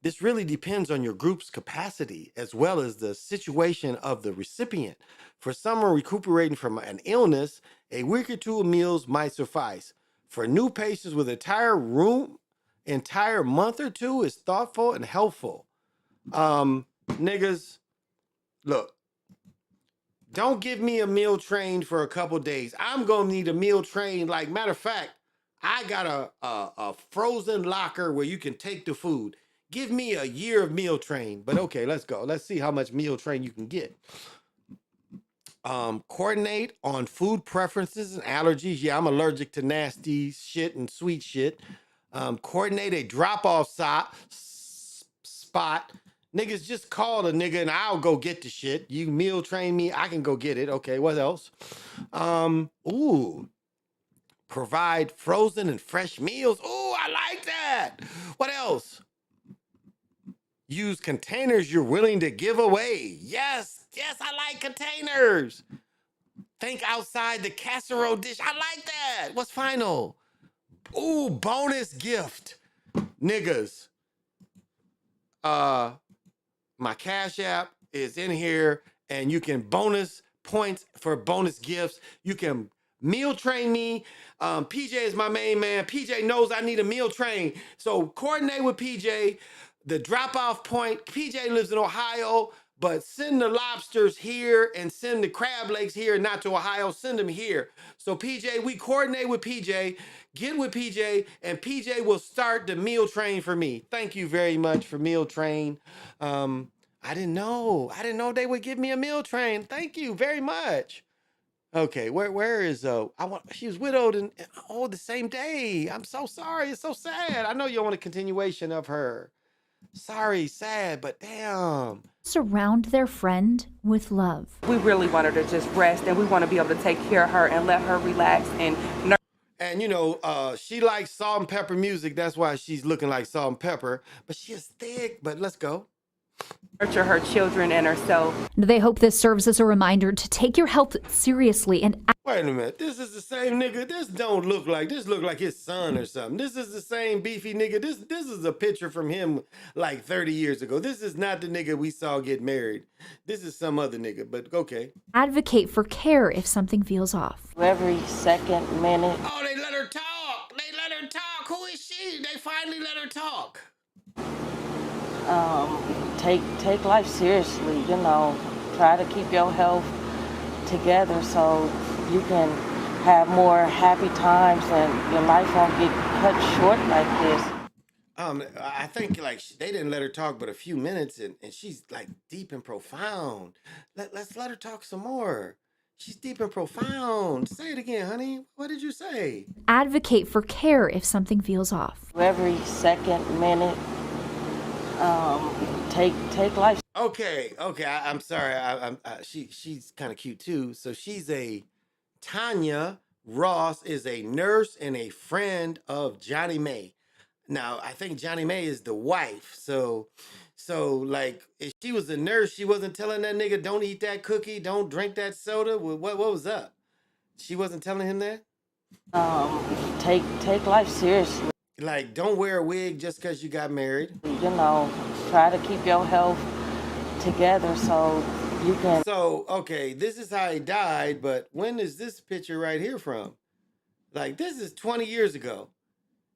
This really depends on your group's capacity as well as the situation of the recipient. For someone recuperating from an illness, a week or 2 of meals might suffice. For new patients with entire month or 2 is thoughtful and helpful. Niggas, look, don't give me a meal train for a couple days. I'm gonna need a meal train. Like, matter of fact, I got a frozen locker where you can take the food. Give me a year of meal train. But okay, let's go. Let's see how much meal train you can get. Coordinate on food preferences and allergies. Yeah, I'm allergic to nasty shit and sweet shit. Coordinate a drop-off spot. Niggas, just call a nigga and I'll go get the shit. You meal train me, I can go get it. Okay, what else? Provide frozen and fresh meals. Ooh, I like that. What else? Use containers you're willing to give away. Yes, I like containers. Think outside the casserole dish. I like that. What's final? Ooh, bonus gift. Niggas. My Cash App is in here and you can bonus points for bonus gifts. You can meal train me. PJ is my main man. PJ knows I need a meal train. So coordinate with PJ. The drop-off point, PJ lives in Ohio, but send the lobsters here and send the crab legs here, not to Ohio, send them here. So PJ, we coordinate with PJ, get with PJ, and PJ will start the meal train for me. Thank you very much for meal train. I didn't know they would give me a meal train. Thank you very much. Okay, where is she was widowed and the same day. I'm so sorry. It's so sad. I know you want a continuation of her. Sorry, sad, but damn. Surround their friend with love. We really want her to just rest, and we want to be able to take care of her and let her relax and nurture. And you know, she likes salt and pepper music. That's why she's looking like salt and pepper. But she is thick. But let's go. Nurture her children and herself. They hope this serves as a reminder to take your health seriously and Wait a minute. This is the same nigga. This look like his son or something. This is the same beefy nigga. This is a picture from him like 30 years ago. This is not the nigga we saw get married. This is some other nigga, but okay. advocate for care if something feels off. Every second, minute. Oh, they let her talk. They let her talk. Who is she? They finally let her talk. Take life seriously, you know. Try to keep your health together so you can have more happy times and your life won't get cut short like this. I think like they didn't let her talk but a few minutes and she's like deep and profound. Let's let her talk some more. She's deep and profound. Say it again, honey. What did you say? Advocate for care if something feels off. Every second, minute, take life. Okay. I'm sorry. She's kind of cute too. So she's a Tanya Ross is a nurse and a friend of Johnny May. Now I think Johnny May is the wife. So like if she was a nurse, she wasn't telling that nigga don't eat that cookie, don't drink that soda. What was up? She wasn't telling him that. Take life seriously. Like don't wear a wig just because you got married. You know, try to keep your health together so you can. So okay, this is how he died. But when is this picture right here from? Like this is 20 years ago.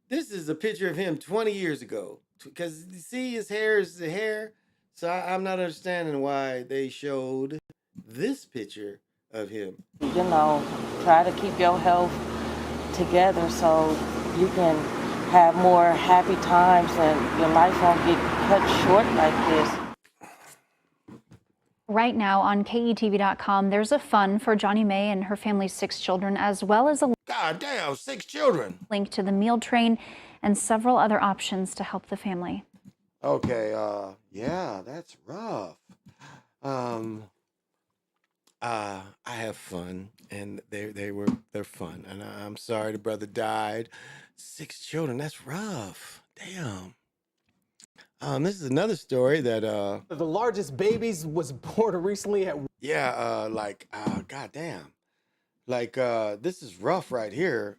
This is a picture of him 20 years ago. Because you see his hair is the hair. So I'm not understanding why they showed this picture of him. You know, try to keep your health together so you can have more happy times and your life won't get cut short like this. Right now on KETV.com, there's a fund for Johnny May and her family's 6 children, as well as a God damn, 6 children. link to the meal train and several other options to help the family. Okay, yeah, that's rough. I have fun, and they're fun, and I'm sorry the brother died. 6 children, that's rough. Damn. This is another story that The largest babies was born recently at. goddamn. Like this is rough right here.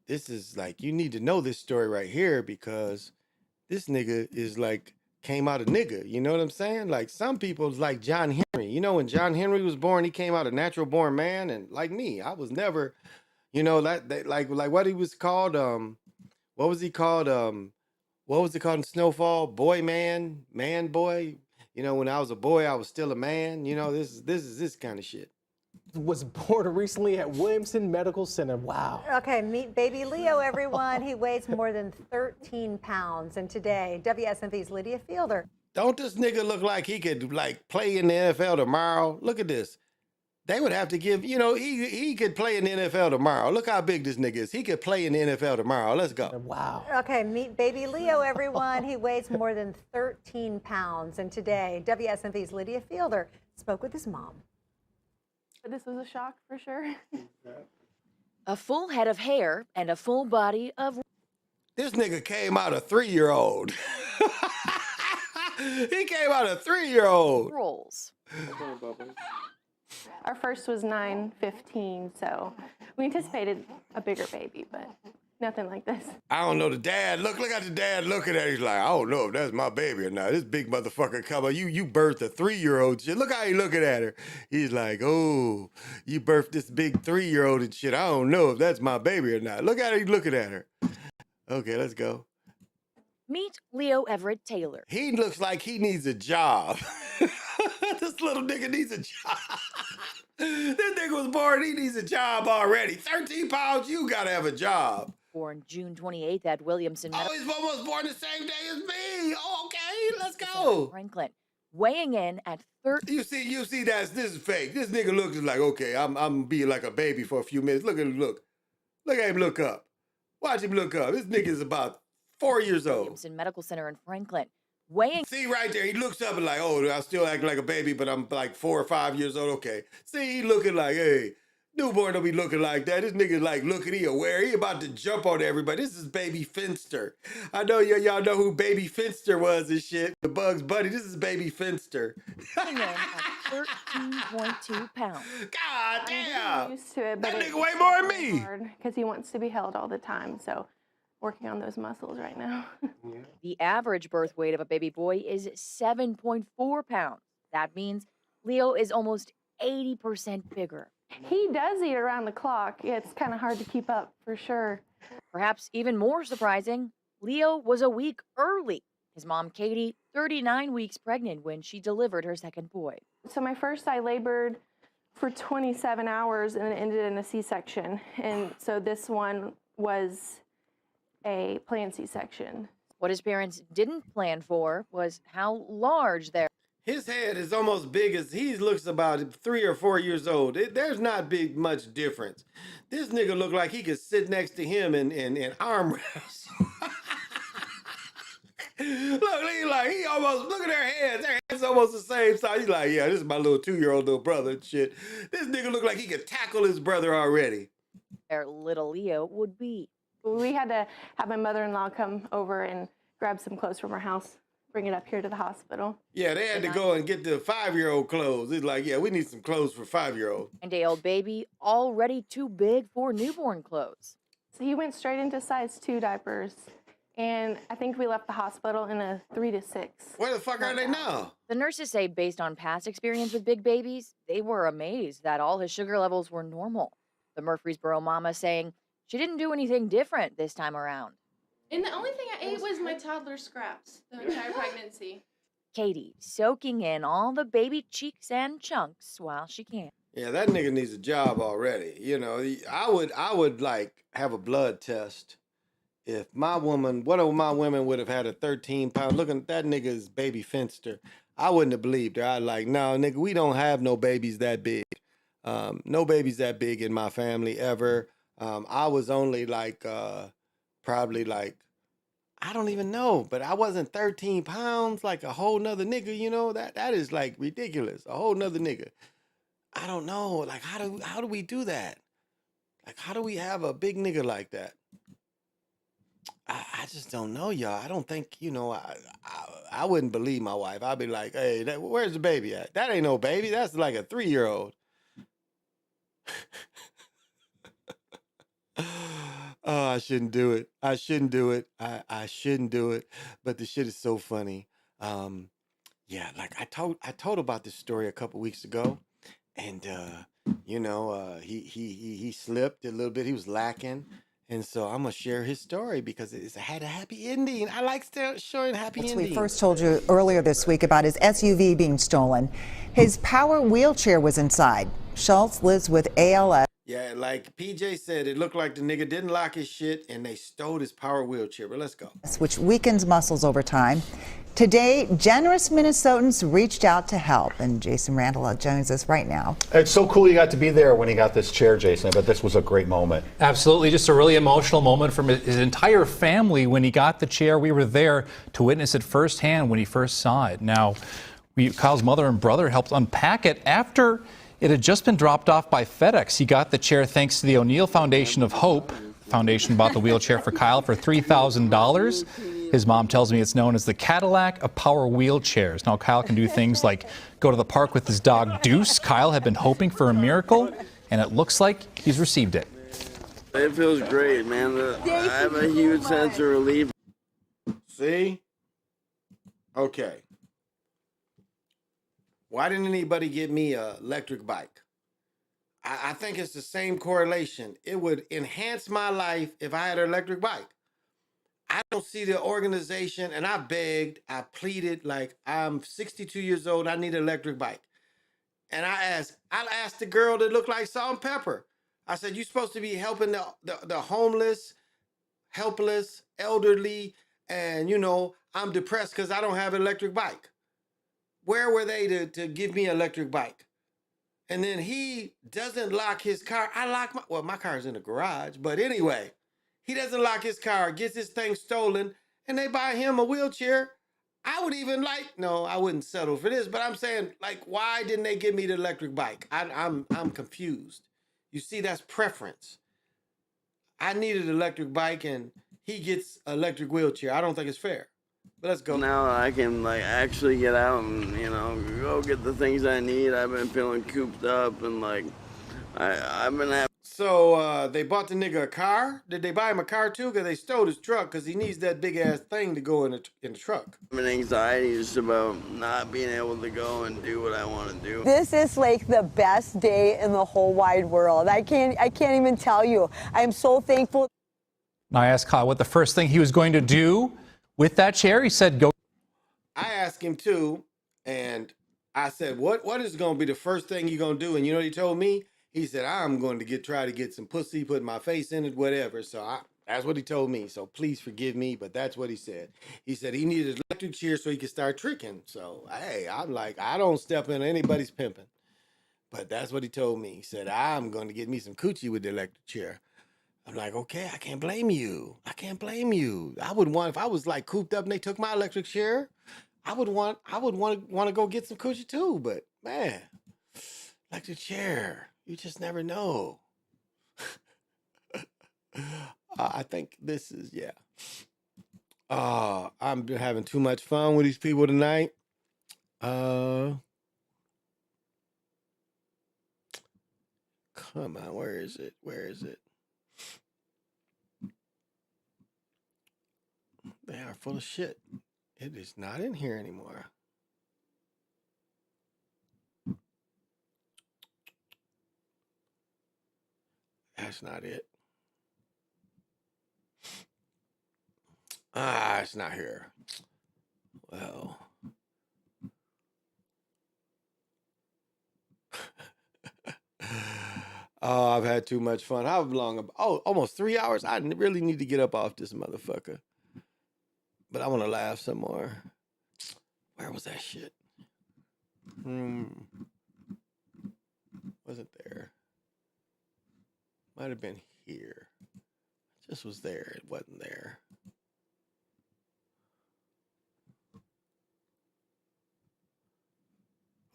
This is like you need to know this story right here because this nigga is like came out a nigga. You know what I'm saying? Like some people like John Henry. You know when John Henry was born, he came out a natural born man, and like me, I was never, you know, like what he was called. What was he called? What was it called in Snowfall? Boy man, man boy. You know, when I was a boy, I was still a man. You know, this is this kind of shit. Was born recently at Williamson Medical Center. Wow. Okay, meet baby Leo, everyone. He weighs more than 13 pounds. And today, WSMV's Lydia Fielder. Don't this nigga look like he could like play in the NFL tomorrow? Look at this. They would have to give, you know, he could play in the NFL tomorrow. Look how big this nigga is. He could play in the NFL tomorrow. Let's go. Wow. Okay, meet baby Leo, everyone. He weighs more than 13 pounds. And today, WSMV's Lydia Fielder spoke with his mom. This was a shock for sure. A full head of hair and a full body of... This nigga came out a 3-year-old. He came out a 3-year-old. rolls. Our first was 9-15, so we anticipated a bigger baby, but nothing like this. I don't know the dad. Look at the dad looking at it. He's like, I don't know if that's my baby or not. This big motherfucker come up. You birthed a 3-year-old shit. Look how he looking at her. He's like, oh, you birthed this big 3-year-old and shit. I don't know if that's my baby or not. Look at her. He's looking at her. Okay, let's go. Meet Leo Everett Taylor. He looks like he needs a job. This little nigga needs a job. This nigga was born, he needs a job already. 13 pounds, you gotta have a job. Born June 28th at Williamson Medical. Oh, he's almost born the same day as me. Oh, okay, let's go. Franklin, weighing in at 30. You see, this is fake. This nigga looks like, okay, I'm being like a baby for a few minutes. Look at him look. Look at him look up. Watch him look up. This nigga's about 4 years old. Williamson Medical Center in Franklin. Weighing. See right there, he looks up and like, oh, I still act like a baby, but I'm like 4 or 5 years old. Okay. See, he looking like, hey, newborn don't be looking like that. This nigga like looking, he aware. He about to jump on everybody. This is Baby Finster. I know y'all know who Baby Finster was and shit. The Bugs Bunny. This is Baby Finster. Weighing in at 13.2 pounds. God damn. I'm used to it, but that nigga way more than me. Because he wants to be held all the time, so working on those muscles right now. The average birth weight of a baby boy is 7.4 pounds. That means Leo is almost 80% bigger. He does eat around the clock. It's kind of hard to keep up for sure. Perhaps even more surprising, Leo was a week early. His mom, Katie, 39 weeks pregnant when she delivered her second boy. So my first, I labored for 27 hours and it ended in a C-section. And so this one was a planned C-section. What his parents didn't plan for was how large their... His head is almost big as he looks about 3 or 4 years old. There's not big much difference. This nigga look like he could sit next to him and arm wrestle. Look, he almost look at their heads. Their heads almost the same size. He's like, yeah, this is my little 2-year-old little brother and shit. This nigga look like he could tackle his brother already. Their little Leo would be. We had to have my mother-in-law come over and grab some clothes from our house, bring it up here to the hospital. Yeah, they had to go and get the 5-year-old clothes. It's like, yeah, we need some clothes for 5-year-old. And day-old baby already too big for newborn clothes. So he went straight into size 2 diapers. And I think we left the hospital in a 3 to 6. Where the fuck are they now? The nurses say based on past experience with big babies, they were amazed that all his sugar levels were normal. The Murfreesboro mama saying she didn't do anything different this time around. And the only thing I ate was my toddler scraps the entire pregnancy. Katie soaking in all the baby cheeks and chunks while she can. Yeah, that nigga needs a job already. You know, I would like have a blood test. If my woman, one of my women would have had a 13-pound, looking at that nigga's baby finster, I wouldn't have believed her. I'd like, no, nigga, we don't have no babies that big. No babies that big in my family ever. I was only like, probably like, I don't even know, but I wasn't 13 pounds like a whole nother nigga, you know? That is like ridiculous. A whole nother nigga. I don't know. Like, how do we do that? Like, how do we have a big nigga like that? I just don't know, y'all. I don't think, you know, I wouldn't believe my wife. I'd be like, hey, where's the baby at? That ain't no baby. That's like a 3-year-old. Oh, I shouldn't do it. I shouldn't do it. I shouldn't do it. But the shit is so funny. Yeah, like I told about this story a couple weeks ago, and you know, he slipped a little bit. He was lacking. And so I'm going to share his story because it had a happy ending. I like showing happy endings. We first told you earlier this week about his SUV being stolen. His power wheelchair was inside. Schultz lives with ALS. Yeah, like PJ said, it looked like the nigga didn't lock his shit and they stole his power wheelchair. But let's go. Which weakens muscles over time. Today, generous Minnesotans reached out to help, and Jason Randall joins us right now. It's so cool you got to be there when he got this chair, Jason. I bet this was a great moment. Absolutely, just a really emotional moment from his entire family when he got the chair. We were there to witness it firsthand when he first saw it. Now, Kyle's mother and brother helped unpack it after it had just been dropped off by FedEx. He got the chair thanks to the O'Neill Foundation of Hope. The foundation bought the wheelchair for Kyle for $3,000. His mom tells me it's known as the Cadillac of power wheelchairs. Now, Kyle can do things like go to the park with his dog Deuce. Kyle had been hoping for a miracle, and it looks like he's received it. It feels great, man. I have a huge sense of relief. See? Okay. Why didn't anybody get me an electric bike? I think it's the same correlation. It would enhance my life if I had an electric bike. I don't see the organization, and I begged, I pleaded, like, I'm 62 years old, I need an electric bike. And I asked the girl that looked like Salt and Pepper. I said, you're supposed to be helping the homeless, helpless, elderly, and, you know, I'm depressed because I don't have an electric bike. Where were they to give me an electric bike? And then he doesn't lock his car. I lock my car's in the garage, but anyway. He doesn't lock his car, gets his thing stolen, and they buy him a wheelchair. I would even no, I wouldn't settle for this, but I'm saying, like, why didn't they give me the electric bike? I'm confused. You see, that's preference. I needed an electric bike, and he gets an electric wheelchair. I don't think it's fair. But let's go. Now I can, like, actually get out and, you know, go get the things I need. I've been feeling cooped up, and, like, I've been having... So they bought the nigga a car. Did they buy him a car too? Because they stole his truck because he needs that big ass thing to go in the truck. I'm in anxiety just about not being able to go and do what I want to do. This is like the best day in the whole wide world. I can't even tell you. I am so thankful. I asked Kyle what the first thing he was going to do with that chair. He said, go. I asked him too, and I said, what is going to be the first thing you're going to do? And you know what he told me? He said, I'm going to try to get some pussy, put my face in it, whatever. So That's what he told me. So please forgive me, but that's what he said. He said he needed an electric chair so he could start tricking. So, hey, I'm like, I don't step in anybody's pimping. But that's what he told me. He said, I'm going to get me some coochie with the electric chair. I'm like, okay, I can't blame you. I can't blame you. I would want, if I was like cooped up and they took my electric chair, I would want to go get some coochie too. But man, electric chair, you just never know. I think this is, yeah. I'm having too much fun with these people tonight. Come on, where is it? Where is it? They are full of shit. It is not in here anymore. That's not it. It's not here. Well. Oh, I've had too much fun. How long? Oh, almost 3 hours. I really need to get up off this motherfucker. But I want to laugh some more. Where was that shit? Wasn't there? Might have been here. Just was there. It wasn't there.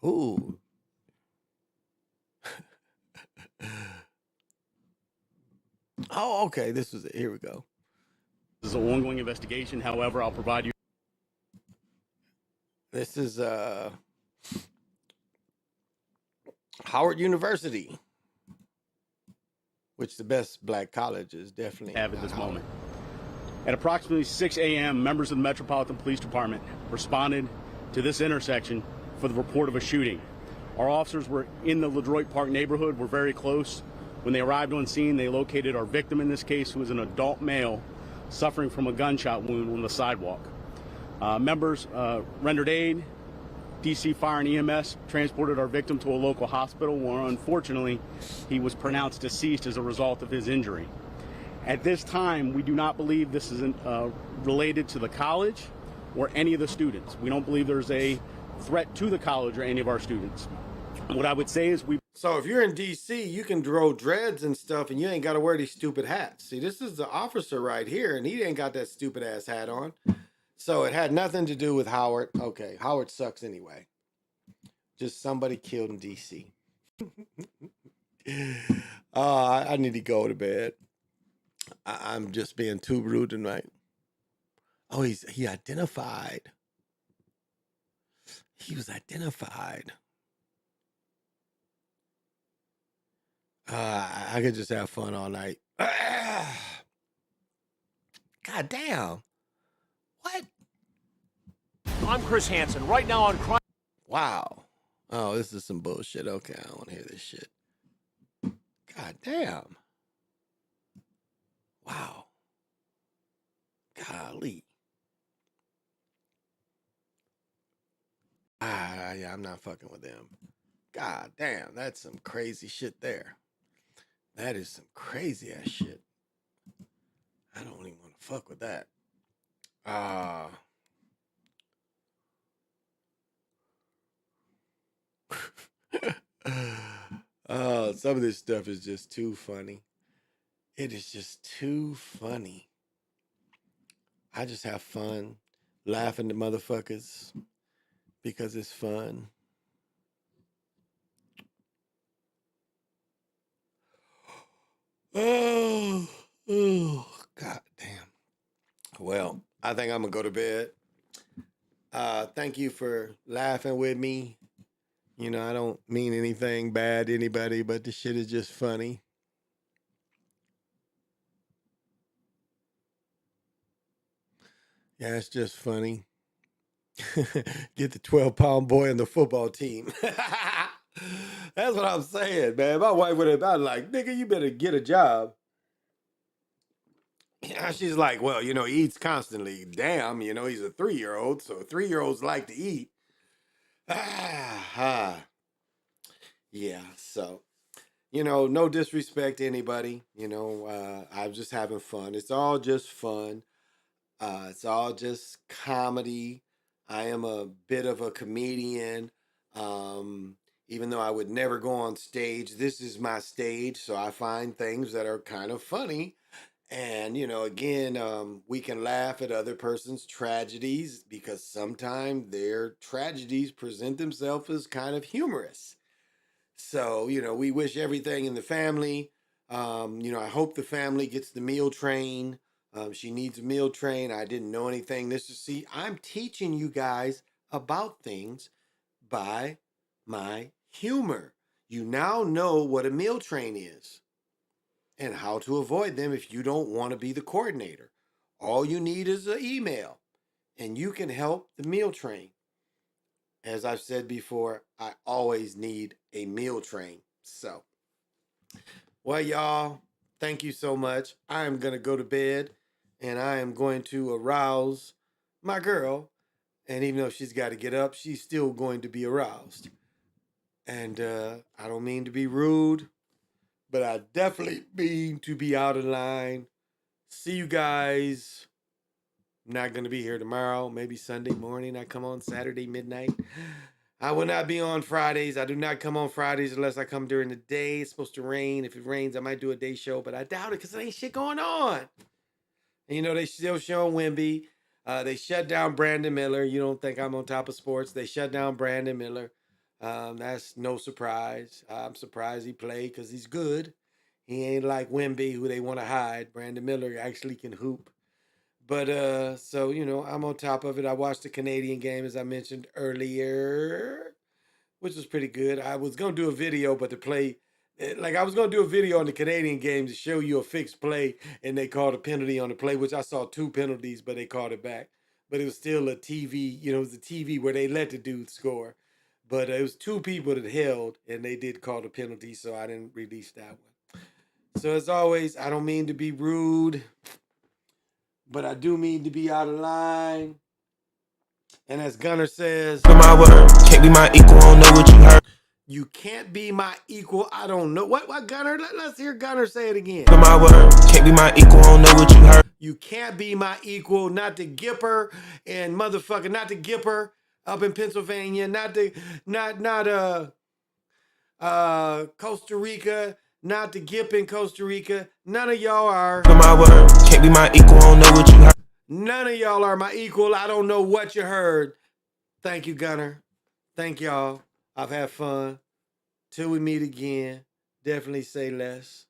Ooh. Oh, okay. This was it. Here we go. This is an ongoing investigation. However, I'll provide you. This is Howard University, which the best black college is definitely Have at this moment. At approximately 6 a.m., members of the Metropolitan Police Department responded to this intersection for the report of a shooting. Our officers were in the LaDroit Park neighborhood, were very close. When they arrived on scene, they located our victim in this case, who is an adult male suffering from a gunshot wound on the sidewalk. Members rendered aid. DC Fire and EMS transported our victim to a local hospital where, unfortunately, he was pronounced deceased as a result of his injury. At this time, we do not believe this is related to the college or any of the students. We don't believe there's a threat to the college or any of our students. What I would say is So if you're in DC, you can grow dreads and stuff and you ain't got to wear these stupid hats. See, this is the officer right here and he ain't got that stupid ass hat on. So it had nothing to do with Howard. Okay, Howard sucks anyway. Just somebody killed in DC. I need to go to bed. I'm just being too rude tonight. Oh, he identified. He was identified. I could just have fun all night. God damn. What? I'm Chris Hansen. Right now on Crime. Wow. Oh, this is some bullshit. Okay, I don't want to hear this shit. God damn. Wow. Golly. Yeah, I'm not fucking with them. God damn, that's some crazy shit there. That is some crazy ass shit. I don't even want to fuck with that. Some of this stuff is just too funny. It is just too funny. I just have fun laughing at motherfuckers because it's fun. Oh, God damn. Well, I think I'm gonna go to bed. Thank you for laughing with me. You know, I don't mean anything bad to anybody, but the shit is just funny. Yeah, it's just funny. Get the 12-pound boy on the football team. That's what I'm saying, man. My wife would have been like, nigga, you better get a job. Yeah, she's like, well, you know, he eats constantly. Damn, you know, he's a 3-year-old, so 3-year-olds like to eat. Yeah, so You know, no disrespect to anybody. You know, I'm just having fun. It's all just fun. It's all just comedy. I am a bit of a comedian. Even though I would never go on stage, this is my stage. So I find things that are kind of funny. And, you know, again, we can laugh at other person's tragedies because sometimes their tragedies present themselves as kind of humorous. So, you know, we wish everything in the family. You know, I hope the family gets the meal train. She needs a meal train. I didn't know anything. I'm teaching you guys about things by my humor. You now know what a meal train is and how to avoid them if you don't want to be the coordinator. All you need is an email and you can help the meal train. As I've said before, I always need a meal train. So, well, y'all, thank you so much. I am going to go to bed and I am going to arouse my girl. And even though she's got to get up, she's still going to be aroused. And I don't mean to be rude, but I definitely mean to be out of line. See you guys. I'm not going to be here tomorrow. Maybe Sunday morning. I come on Saturday midnight. I will not be on Fridays. I do not come on Fridays unless I come during the day. It's supposed to rain. If it rains, I might do a day show, but I doubt it because there ain't shit going on. And you know, they still showing Wemby. They shut down Brandon Miller. You don't think I'm on top of sports. They shut down Brandon Miller. That's no surprise. I'm surprised he played because he's good. He ain't like Wemby, who they want to hide. Brandon Miller actually can hoop. But so, you know, I'm on top of it. I watched the Canadian game, as I mentioned earlier, which was pretty good. I was going to do a video, but I was going to do a video on the Canadian game to show you a fixed play, and they called a penalty on the play, which I saw 2 penalties, but they called it back. But it was still a TV, you know, it was a TV where they let the dude score. But it was 2 people that held, and they did call the penalty, so I didn't release that one. So as always, I don't mean to be rude, but I do mean to be out of line. And as Gunner says, My word, can't be my equal, I don't know what you heard. You can't be my equal. I don't know. What Gunner? Let's hear Gunner say it again. My word, can't be my equal, I don't know what you heard. You can't be my equal. Not the Gipper and motherfucker. Not the Gipper up in Pennsylvania. Not Costa Rica. Not the Gip in Costa Rica. None of y'all are. My word, can't be my equal, I don't know what you heard. None of y'all are my equal. I don't know what you heard. Thank you, Gunner. Thank y'all. I've had fun. Till we meet again, definitely say less.